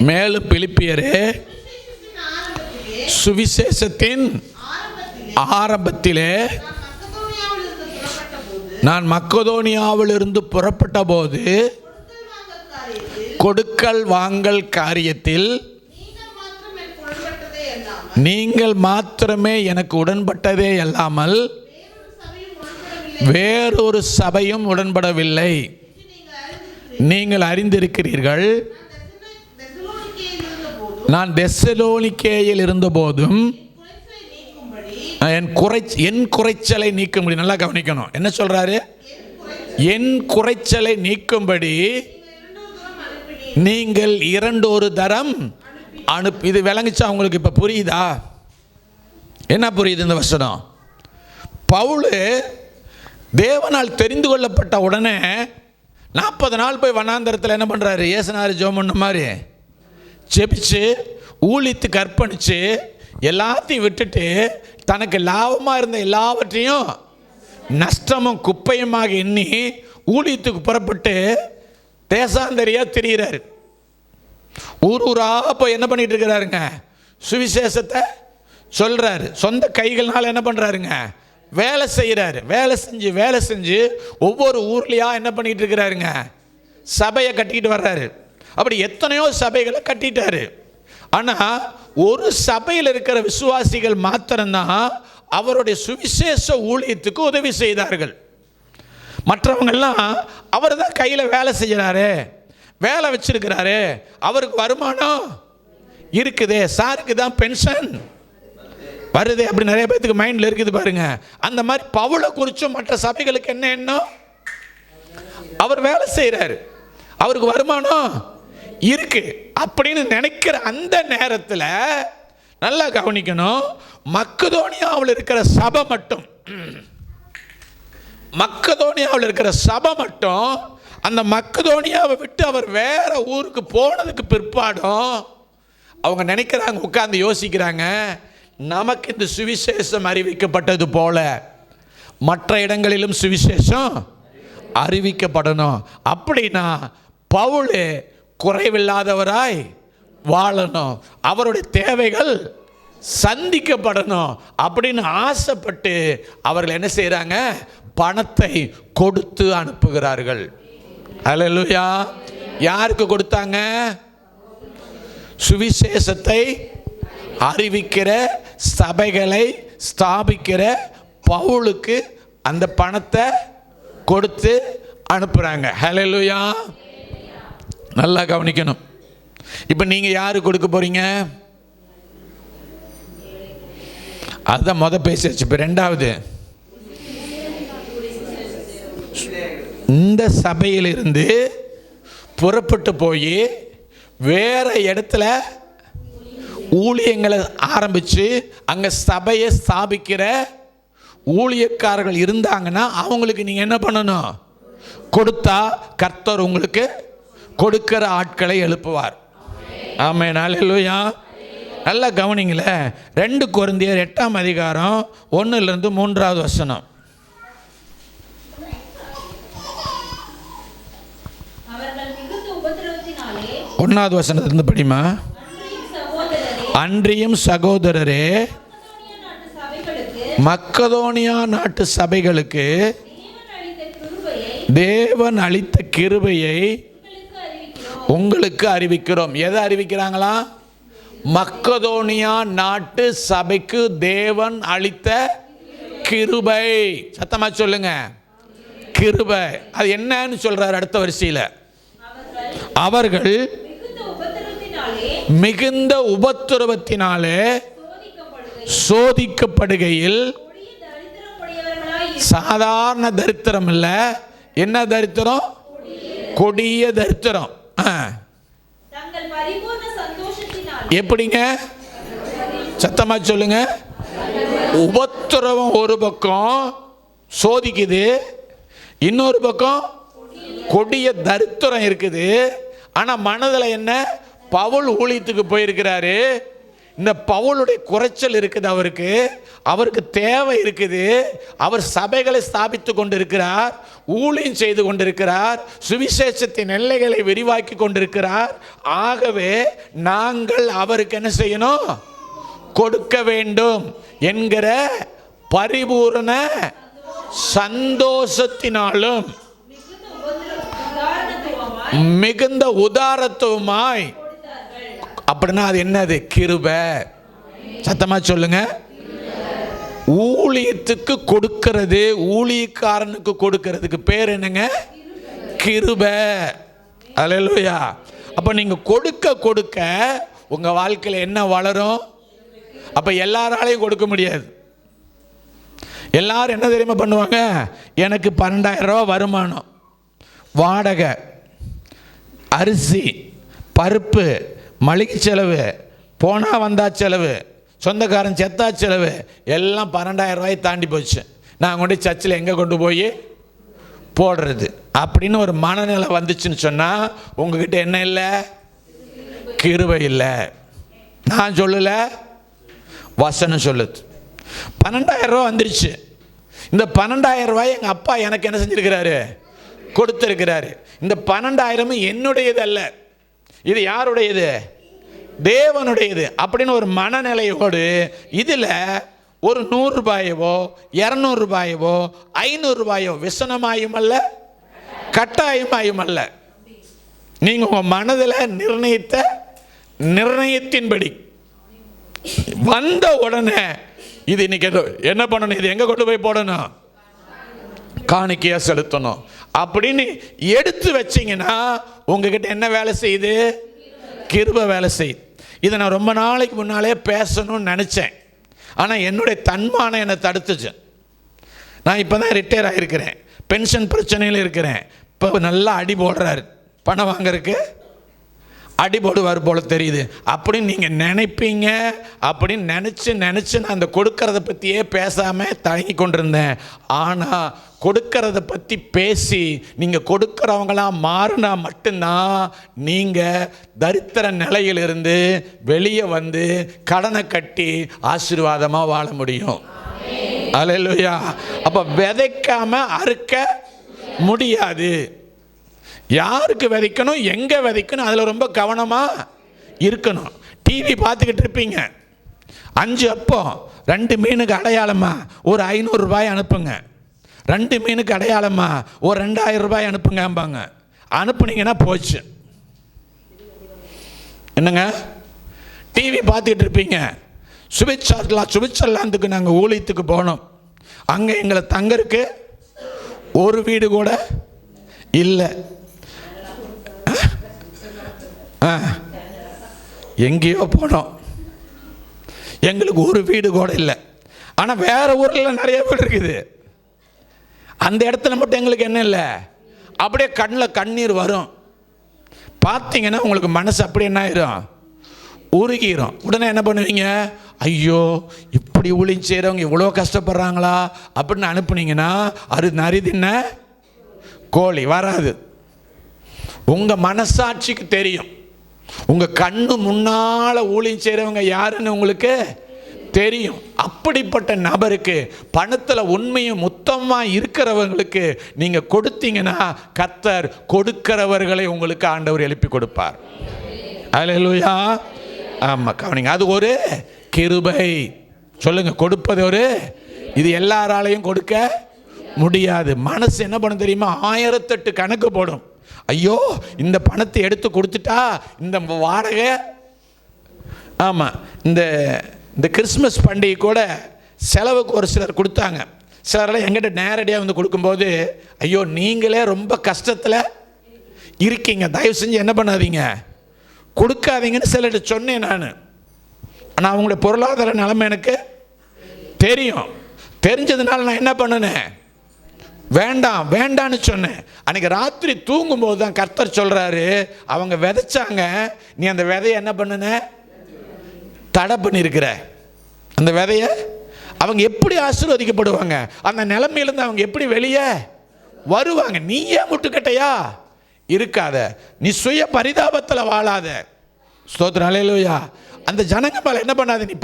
மேலும் பிலிப்பியரே, சுவிசேஷத்தின் ஆரம்பத்திலே நான் மக்கதோனியாவிலிருந்து புறப்பட்ட போது கொடுக்கல் வாங்கல் காரியத்தில் நீங்கள் மாத்திரமே எனக்கு உடன்பட்டதே அல்லாமல் வேறொரு சபையும் உடன்படவில்லை. நீங்கள் அறிந்திருக்கிறீர்கள், நான் தெசலோனிக்கேயில் இருந்தபோதும் என் குறைச்சலை நீக்கும்படி, நல்லா கவனிக்கணும், என்ன சொல்றாரு? என் குறைச்சலை நீக்கும்படி நீங்கள் 2 தரம் அனுப்பி. இது விளங்குச்சா உங்களுக்கு? இப்போ புரியுதா? என்ன புரியுது இந்த வசனம்? பவுல் தேவனால் தெரிந்து கொள்ளப்பட்ட உடனே 40 நாள் போய் வனாந்தரத்தில் என்ன பண்ணுறாரு? ஏசுனாரு ஜெபம் பண்ண மாதிரி ஜெபிச்சு ஊழியத்துக்கு அர்ப்பணிச்சு எல்லாத்தையும் விட்டுட்டு தனக்கு லாபமாக இருந்த எல்லாவற்றையும் நஷ்டமும் குப்பையுமாக எண்ணி ஊழியத்துக்கு புறப்பட்டு தேசாந்தரியாக திரிகிறாரு. ஊராக போய் என்ன பண்ணிட்டு இருக்கிறாருங்க? சுவிசேஷத்தை சொல்கிறாரு. சொந்த கைகள்னால என்ன பண்ணுறாருங்க? வேலை செய்கிறாரு. வேலை செஞ்சு ஒவ்வொரு ஊர்லேயாக என்ன பண்ணிகிட்டு இருக்கிறாருங்க? சபையை கட்டிக்கிட்டு வர்றாரு. அப்படி எத்தனையோ சபைகளை கட்டிட்டாரு. ஆனால் ஒரு சபையில் இருக்கிற விசுவாசிகள் மாத்திரம்தான் அவருடைய சுவிசேஷ ஊழியத்துக்கு உதவி செய்தார்கள். மற்றவங்கெல்லாம் அவர் தான் கையில் வேலை செய்கிறாரு, வேலை வச்சிருக்கிறாரு, அவருக்கு வருமானம் இருக்குதே, சாருக்கு தான் பென்ஷன் வருது, அப்படி நிறைய பேருக்கு மைண்டில் இருக்குது பாருங்க. அந்த மாதிரி பவுலை குறித்தும் மற்ற சபைகளுக்கு என்ன எண்ணம்? அவர் வேலை செய்கிறாரு, அவருக்கு வருமானம் இருக்கு அப்படின்னு நினைக்கிற அந்த நேரத்தில் நல்லா கவனிக்கணும். மக்கதோனியாவில் இருக்கிற சபை மட்டும் அந்த மக்கதோனியாவை விட்டு அவர் வேற ஊருக்கு போனதுக்கு பிற்பாடும் அவங்க நினைக்கிறாங்க, உட்கார்ந்து யோசிக்கிறாங்க, நமக்கு இந்த சுவிசேஷம் அறிவிக்கப்பட்டது போல மற்ற இடங்களிலும் சுவிசேஷம் அறிவிக்கப்படணும். அப்படின்னா பவுல் குறைவில்லாதவராய் வாழணும், அவருடைய தேவைகள் சந்திக்கப்படணும் அப்படின்னு ஆசைப்பட்டு அவர்கள் என்ன செய்கிறாங்க? பணத்தை கொடுத்து அனுப்புகிறார்கள். அல்லேலூயா. யாருக்கு கொடுத்தாங்க? சுவிசேஷத்தை அறிவிக்கிற சபைகளை ஸ்தாபிக்கிற பவுலுக்கு அந்த பணத்தை கொடுத்து அனுப்புகிறாங்க. அல்லேலூயா. நல்லா கவனிக்கணும். இப்போ நீங்கள் யாருக்கு கொடுக்க போறீங்க? அதுதான் பேசிடுச்சு. இப்போ 2வது இந்த சபையிலிருந்து புறப்பட்டு போய் வேற இடத்துல ஊழியங்களை ஆரம்பித்து அங்கே சபையை ஸ்தாபிக்கிற ஊழியக்காரர்கள் இருந்தாங்கன்னா அவங்களுக்கு நீங்கள் என்ன பண்ணணும்? கொடுத்தா கர்த்தர் உங்களுக்கு கொடுக்கிற ஆட்களை எழுப்புவார். ஆமென், அல்லேலூயா. நல்லா கவனிங்களே. 2 கொரிந்தியர் 8ஆம் அதிகாரம் 1லிருந்து 3வது வசனம். ஒன்றாவது வசனத்திலிருந்து படிமா. அன்றியும் சகோதரரே, மக்கதோனியா நாட்டு சபைகளுக்கு தேவன் அளித்த கிருபையை உங்களுக்கு அறிவிக்கிறோம். எதை அறிவிக்கிறாங்களா? மக்கதோனியா நாட்டு சபைக்கு தேவன் அளித்த கிருபை. சத்தமா சொல்லுங்க, கிருபை. அது என்னன்னு சொல்றாரு அடுத்த வரிசையில். அவர்கள் மிகுந்த உபத்திரவத்தினாலே சோதிக்கப்படுகையில், சாதாரண தரித்திரம் இல்ல, என்ன தரித்திரம்? கொடிய தரித்திரம். எப்படிங்க? சத்தமா சொல்லுங்க. உபத்திரவம் ஒரு பக்கம் சோதிக்குது, இன்னொரு பக்கம் கொடிய தரித்திரம் இருக்குது. ஆனா மனதில் என்ன? பவுல் ஊழியத்துக்கு போயிருக்கிறாரு. இந்த பவுலுடைய குறைச்சல் இருக்குது, அவருக்கு தேவை இருக்குது. அவர் சபைகளை ஸ்தாபித்து கொண்டிருக்கிறார், ஊழியம் செய்து கொண்டிருக்கிறார், சுவிசேஷத்தின் எல்லைகளை விரிவாக்கி கொண்டிருக்கிறார். ஆகவே நாங்கள் அவருக்கு என்ன செய்யணும்? கொடுக்க வேண்டும் என்கிற பரிபூரண சந்தோஷத்தினாலும் மிகுந்த உதாரத்துவமாய். அப்படின்னா அது என்னது? கிருபை. சத்தமா சொல்லுங்க. ஊழியத்துக்கு கொடுக்கிறது, ஊழியக்காரனுக்கு கொடுக்கிறதுக்கு பேர் என்னங்க? கிருபை. அல்லேலூயா. அப்ப நீங்க கொடுக்க கொடுக்க உங்க வாழ்க்கையில் என்ன வளரும்? அப்ப எல்லாராலையும் கொடுக்க முடியாது. எல்லாரும் என்ன தெரியுமா பண்ணுவாங்க? எனக்கு 12,000 ரூபா வருமானம், வாடகை, அரிசி, பருப்பு, மளிகை செலவு, போனா வந்தா செலவு, சொந்தக்காரன் செத்தா செலவு, எல்லாம் 12,000 ரூபாயை தாண்டி போச்சு. நான் கொண்டு சர்ச்சில் எங்கே கொண்டு போய் போடுறது அப்படின்னு ஒரு மனநிலை வந்துச்சுன்னு சொன்னால் உங்ககிட்ட என்ன இல்லை? கிருபை இல்லை. நான் சொல்லல, வசனம் சொல்லுது. 12,000 ரூபா வந்துருச்சு. இந்த 12,000 ரூபாய் எங்கள் அப்பா எனக்கு என்ன செஞ்சிருக்கிறாரு? கொடுத்திருக்கிறாரு. இந்த 12,000 என்னுடையது அல்ல, இது யாருடையது? தேவனுடையது அப்படின்னு ஒரு மனநிலையோடு இதில் ஒரு 100 ரூபாயவோ 200 ரூபாயவோ 500 ரூபாயோ விசனமாயும் அல்ல, கட்டாயமாயும் அல்ல. நீங்கள் உங்கள் மனதில் நிர்ணயித்த நிர்ணயத்தின்படி வந்த உடனே இது இன்னைக்கு என்ன பண்ணணும்? இது எங்கே கொண்டு போய் போடணும்? காணிக்கையா செலுத்தணும் அப்படின்னு எடுத்து வச்சிங்கன்னா உங்ககிட்ட என்ன வேலை செய்யுது? கிருபை வேலை செய்யுது. இதை நான் ரொம்ப நாளைக்கு முன்னாலே பேசணும்னு நினச்சேன். ஆனால் என்னுடைய தன்மானம் என்னை தடுத்துச்சு. நான் இப்போ தான் ரிட்டையர் ஆகிருக்கிறேன், பென்ஷன் பிரச்சனையில் இருக்கிறேன். இப்போ நல்லா அடி போடுறாரு, பணம் வாங்கறதுக்கு அடி போடுவார் போல தெரியுது அப்படின்னு நீங்கள் நினைப்பீங்க. அப்படின்னு நினச்சி நான் அந்த கொடுக்கறத பற்றியே பேசாமல் தயங்கி கொண்டிருந்தேன். ஆனால் கொடுக்கறத பற்றி பேசி நீங்கள் கொடுக்குறவங்களாம் மாறினா மட்டும்தான் நீங்கள் தரித்திர நிலையிலிருந்து வெளியே வந்து கடனை கட்டி ஆசீர்வாதமாக வாழ முடியும். அல்லேலூயா. அப்போ விதைக்காம அறுக்க முடியாது. யாருக்கு விதைக்கணும், எங்கே விதைக்கணும், அதில் ரொம்ப கவனமாக இருக்கணும். டிவி பார்த்துக்கிட்டு இருப்பீங்க, 5 அப்பம் 2 மீனுக்கு அடையாளமா ஒரு 500 ரூபாய் அனுப்புங்க, 2 மீனுக்கு அடையாளமா ஒரு 2,000 ரூபாய் அனுப்புங்கம்பாங்க. அனுப்புனீங்கன்னா போச்சு. என்னங்க? டிவி பார்த்துக்கிட்டு இருப்பீங்க, சுவிட்சர்லாந்துக்கு நாங்கள் ஊழியத்துக்கு போனோம். அங்கே எங்களை தங்கருக்கு ஒரு வீடு கூட இல்லை. எங்கேயோ போனோம், எங்களுக்கு ஒரு வீடு கூட இல்லை. ஆனால் வேற ஊரில் நிறைய வீடு இருக்குது. அந்த இடத்துல மட்டும் எங்களுக்கு என்ன இல்லை? அப்படியே கண்ணில் கண்ணீர் வரும். பார்த்தீங்கன்னா உங்களுக்கு மனசு அப்படி என்ன ஆயிரும், உருகிரும். உடனே என்ன பண்ணுவீங்க, ஐயோ இப்படி ஊழியம் செய்கிறவங்க இவ்வளோ கஷ்டப்படுறாங்களா அப்படின்னு அனுப்புனீங்கன்னா அது நரிதின்ன கோழி வராது. உங்கள் மனசாட்சிக்கு தெரியும், உங்கள் கண்ணு முன்னால் ஊழியம் செய்கிறவங்க யாருன்னு உங்களுக்கு தெரியும். அப்படிப்பட்ட நபருக்கு பணத்தில் உண்மையும் மொத்தமாக இருக்கிறவங்களுக்கு நீங்கள் கொடுத்தீங்கன்னா கர்த்தர் கொடுக்கிறவர்களை உங்களுக்கு ஆண்டவர் எழுப்பி கொடுப்பார். அல்லேலூயா. ஆமாம், கவனிங்க, அது ஒரு கிருபை. சொல்லுங்கள், கொடுப்பது ஒரு, இது எல்லாராலையும் கொடுக்க முடியாது. மனசு என்ன பண்ண தெரியுமா, 1008 கணக்கு போடும். ஐயோ இந்த பணத்தை எடுத்து கொடுத்துட்டா இந்த வாடகை. ஆமாம், இந்த கிறிஸ்மஸ் பண்டிகை கூட செலவுக்கு ஒரு சிலர் கொடுத்தாங்க. சிலரெல்லாம் எங்கிட்ட நேரடியாக வந்து கொடுக்கும்போது, ஐயோ நீங்களே ரொம்ப கஷ்டத்தில் இருக்கீங்க, தயவு செஞ்சு என்ன பண்ணாதீங்க, கொடுக்காதீங்கன்னு சிலர்கிட்ட சொன்னேன் நான். ஆனால் அவங்களுடைய பொருளாதார நிலைமை எனக்கு தெரியும். தெரிஞ்சதுனால நான் என்ன பண்ணினேன், வேண்டாம் வேண்டான்னு சொன்னேன். அன்றைக்கி ராத்திரி தூங்கும்போது தான் கர்த்தர் சொல்கிறாரு, அவங்க விதைச்சாங்க, நீ அந்த விதையை என்ன பண்ணுன, தடை பண்ணியிருக்கிற. அந்த விதையை அவங்க எப்படி ஆசீர்வதிக்கப்படுவாங்க, அந்த நிலைமையிலேருந்து அவங்க எப்படி வெளியே வருவாங்க. நீ ஏன் முட்டுக்கட்டையா இருக்காத, நீ சுய பரிதாபத்தில் வாழாத. ஸ்தோத்திரம், அல்லேலூயா. அந்த ஜனங்க மேலே என்ன பண்ணாத, நீ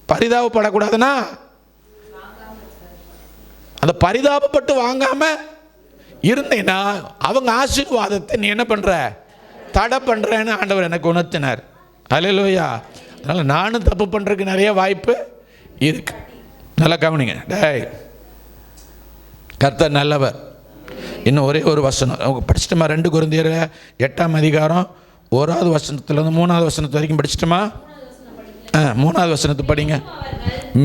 பரிதாபப்படக்கூடாதுன்னா அந்த பரிதாபப்பட்டு வாங்காம இருந்தேன்னா அவங்க ஆசீர்வாதத்தை நீ என்ன பண்ற, தடை பண்றேன்னு ஆண்டவர் எனக்கு உணர்த்தினார். அல்லேலூயா. அதனால் நானும் தப்பு பண்ணுறதுக்கு நிறைய வாய்ப்பு இருக்கு. நல்லா கவனிங்க. டேய், கர்த்தர் நல்லவர். இன்னும் ஒரே ஒரு வசனம் அவங்க படிச்சிட்டோமா, 2 கொரிந்தியர் 8ஆம் அதிகாரம் 1வது வசனத்துலேருந்து 3வது வசனத்து வரைக்கும் படிச்சிட்டோமா? 3வது வசனத்தை படிங்க.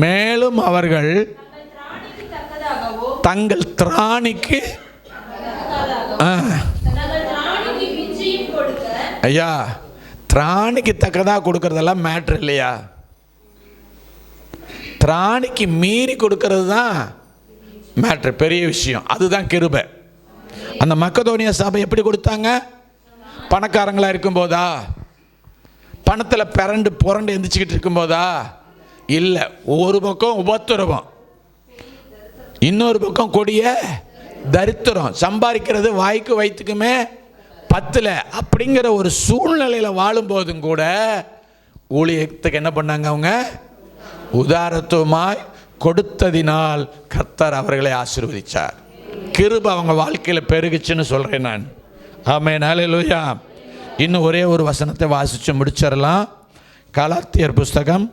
மேலும் அவர்கள் தங்கள் திராணிக்கு, ஐயா திராணிக்கு தக்கதாக கொடுக்கறதெல்லாம் மேட்ரு இல்லையா, திராணிக்கு மீறி கொடுக்கறது தான் மேட்ரு, பெரிய விஷயம். அதுதான் கிருபை. அந்த மக்கதோனியா சபை எப்படி கொடுத்தாங்க, பணக்காரங்களாக இருக்கும்போதா, பணத்தில் புரண்டு எந்திரிச்சிக்கிட்டு இருக்கும்போதா, இல்லை. ஒரு பக்கம் உபத்திரவம், இன்னொரு பக்கம் கொடிய தரித்திரம், சம்பாதிக்கிறது வாய்க்கு வயிற்றுக்குமே பத்தில் அப்படிங்கிற ஒரு சூழ்நிலையில் வாழும்போதும் கூட ஊழியத்துக்கு என்ன பண்ணாங்க, அவங்க உதாரத்துவமாய் கொடுத்ததினால் கர்த்தர் அவர்களை ஆசீர்வதிச்சார். கிருபை அவங்க வாழ்க்கையில் பெருகுச்சுன்னு சொல்கிறேன் நான். ஆமென், அல்லேலூயா. இன்னும் ஒரே ஒரு வசனத்தை வாசித்து முடிச்சிடலாம். கலாத்தியர் புஸ்தகம்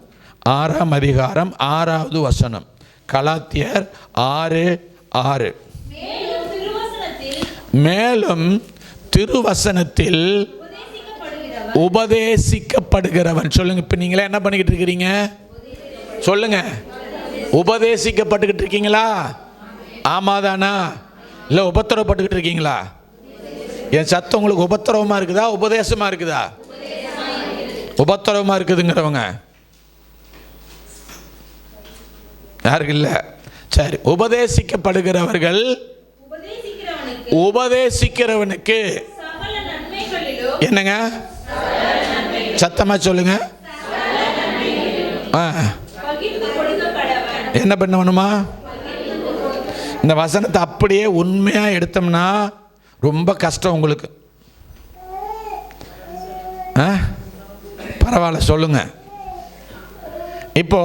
6ஆம் அதிகாரம் 6வது வசனம். கலாத்தியர் 6:6. மேலும் திருவசனத்தில் உபதேசிக்கப்படுகிறவன். சொல்லுங்க, இப்போ நீங்களே என்ன பண்ணிக்கிட்டு இருக்கிறீங்க, சொல்லுங்க, உபதேசிக்கப்பட்டுக்கிட்டு இருக்கீங்களா? ஆமாதானா, இல்லை உபத்திரவப்பட்டுக்கிட்டு இருக்கீங்களா? என் சத்தம் உங்களுக்கு உபத்திரவமாக இருக்குதா, உபதேசமாக இருக்குதா? உபத்திரவமாக இருக்குதுங்கிறவங்க யாருக்கு இல்லை? சரி, உபதேசிக்கப்படுகிறவர்கள், உபதேசிக்கிறவனுக்கு என்னங்க, சத்தமா சொல்லுங்க, என்ன பண்ணணுமா? இந்த வசனத்தை அப்படியே உண்மையாக எடுத்தோம்னா ரொம்ப கஷ்டம் உங்களுக்கு. பரவாயில்ல, சொல்லுங்க. இப்போ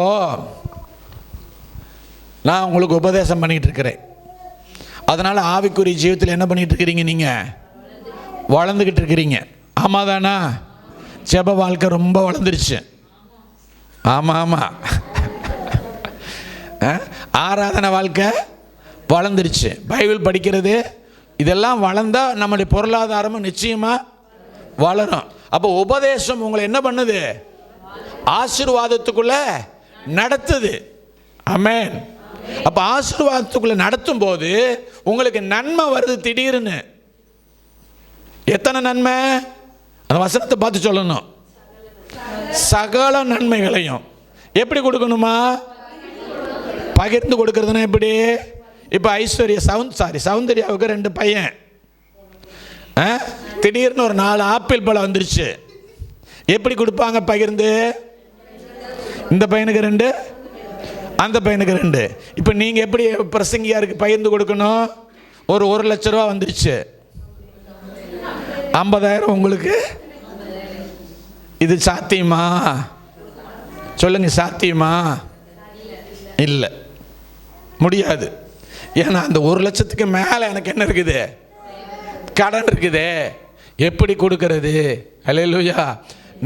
நான் உங்களுக்கு உபதேசம் பண்ணிகிட்டு இருக்கிறேன். அதனால் ஆவிக்குரிய ஜீவிதத்தில் என்ன பண்ணிகிட்டு இருக்கிறீங்க, நீங்கள் வளர்ந்துக்கிட்டு இருக்கிறீங்க. ஆமாதானா? ஜெப வாழ்க்கை ரொம்ப வளர்ந்துருச்சு. ஆமாம் ஆமாம். ஆராதனை வாழ்க்கை வளர்ந்துருச்சு. பைபிள் படிக்கிறது இதெல்லாம் வளர்ந்தால் நம்முடைய பொருளாதாரமும் நிச்சயமாக வளரும். அப்போ உபதேசம் உங்களை என்ன பண்ணுது, ஆசீர்வாதத்துக்குள்ளே நடத்துது. ஆமென். அப்போ ஆசீர்வாதத்துக்குள்ளே நடத்தும் போது உங்களுக்கு நன்மை வருது திடீர்னு. எத்தனை நன்மை? அந்த வசனத்தை பார்த்து சொல்லணும். சகல நன்மைகளையும் எப்படி கொடுக்கணுமா? பகிர்ந்து கொடுக்கறதுனா எப்படி? இப்போ சௌந்தர்யாவுக்கு 2 பையன். திடீர்னு ஒரு 4 ஆப்பிள் பழம் வந்துருச்சு. எப்படி கொடுப்பாங்க பகிர்ந்து? இந்த பையனுக்கு 2, அந்த பையனுக்கு 2. இப்போ நீங்கள் எப்படி பிரசங்கியாருக்கு பகிர்ந்து கொடுக்கணும்? ஒரு 1 லட்ச ரூபா வந்துருச்சு, 50,000 உங்களுக்கு. இது சாத்தியமா? சொல்லுங்க, சாத்தியமா? இல்லை, முடியாது. ஏன்னா அந்த 1 லட்சத்துக்கு மேலே எனக்கு என்ன இருக்குது? கடன் இருக்குது. எப்படி கொடுக்கறது? அல்லேலூயா.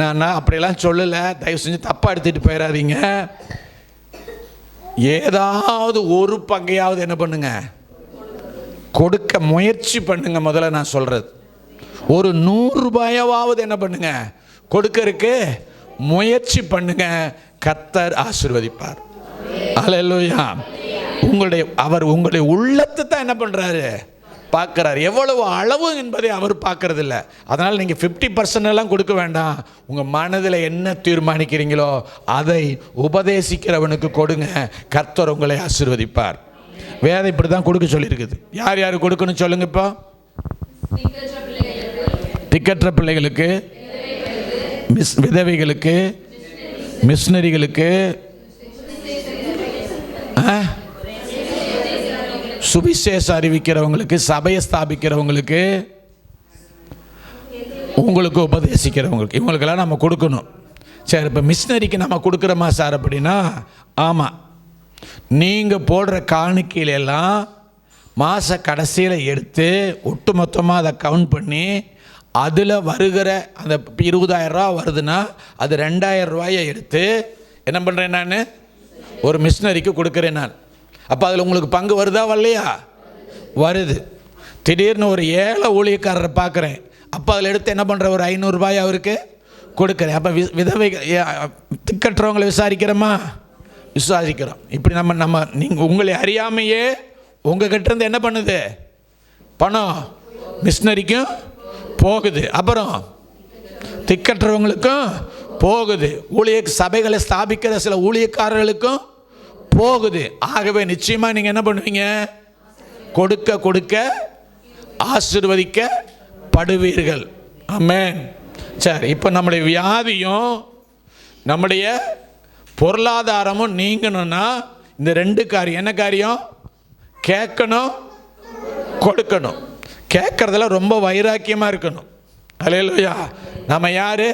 நான் அப்படியெல்லாம் சொல்லலை, தயவு செஞ்சு தப்பாக எடுத்துகிட்டு போயிடாதீங்க. ஏதாவது ஒரு பங்கையாவது என்ன பண்ணுங்க, கொடுக்க முயற்சி பண்ணுங்க. முதல்ல நான் சொல்கிறது, ஒரு 100 ரூபாயாவது என்ன பண்ணுங்க, கொடுக்கறதுக்கு முயற்சி பண்ணுங்க. கர்த்தர் ஆசீர்வதிப்பார். அல்லேலூயா. அவர் உங்களுடைய உள்ளத்தை தான் என்ன பண்ணுறாரு, பார்க்குறாரு. எவ்வளவு அளவு என்பதை அவர் பார்க்கறது இல்லை. அதனால் நீங்கள் 50% எல்லாம் கொடுக்க வேண்டாம். உங்கள் மனதில் என்ன தீர்மானிக்கிறீங்களோ அதை உபதேசிக்கிறவனுக்கு கொடுங்க. கர்த்தர் உங்களை ஆசீர்வதிப்பார். வேதம் இப்படி தான் கொடுக்க சொல்லியிருக்குது. யார் யார் கொடுக்கணும் சொல்லுங்க? இப்போ திக்கற்ற பிள்ளைகளுக்கு, விதவைகளுக்கு, மிஷனரிகளுக்கு, சுவிசேஷம் அறிவிக்கிறவங்களுக்கு, சபையை ஸ்தாபிக்கிறவங்களுக்கு, உங்களுக்கு உபதேசிக்கிறவங்களுக்கு, இவங்களுக்கெல்லாம் நம்ம கொடுக்கணும். சரி, இப்போ மிஷனரிக்கு நம்ம கொடுக்குறோமா சார் அப்படின்னா, ஆமாம். நீங்கள் போடுற காணிக்கையிலெல்லாம் மாத கடைசியில் எடுத்து ஒட்டு மொத்தமாக அதை கவுண்ட் பண்ணி அதில் வருகிற அந்த 20,000 ரூபா வருதுன்னா அது 2,000 ரூபாயை எடுத்து என்ன பண்ணுறேன், நான் ஒரு மிஷனரிக்கு கொடுக்குறேன் நான். அப்போ அதில் உங்களுக்கு பங்கு வருதா வரலையா? வருது. திடீர்னு ஒரு ஏழை ஊழியக்காரரை பார்க்குறேன், அப்போ அதில் எடுத்து என்ன பண்ணுற, ஒரு 500 ரூபாய் அவருக்கு கொடுக்குறேன். அப்போ விதவை திக்கற்றவங்களை விசாரிக்கிறோமா? விசாரிக்கிறோம். இப்படி நீங்கள் உங்களை அறியாமையே உங்கள் கிட்டேருந்து என்ன பண்ணுது, பணம் மிஷனரிக்கும் போகுது, அப்புறம் திக்கற்றவங்களுக்கும் போகுது, சபைகளை ஸ்தாபிக்கிற சில ஊழியக்காரர்களுக்கும் போகுது. ஆகவே நிச்சயமாக நீங்கள் என்ன பண்ணுவீங்க, கொடுக்க கொடுக்க ஆசீர்வதிக்கப்படுவீர்கள். ஆமென். சரி, இப்போ நம்முடைய வியாதியும் நம்முடைய பொருளாதாரமும் நீங்கணும்னா இந்த 2 காரியம். என்ன காரியம்? கேட்கணும், கொடுக்கணும். கேட்குறதுல ரொம்ப வைராக்கியமாக இருக்கணும். அல்லேலூயா. நம்ம யார்?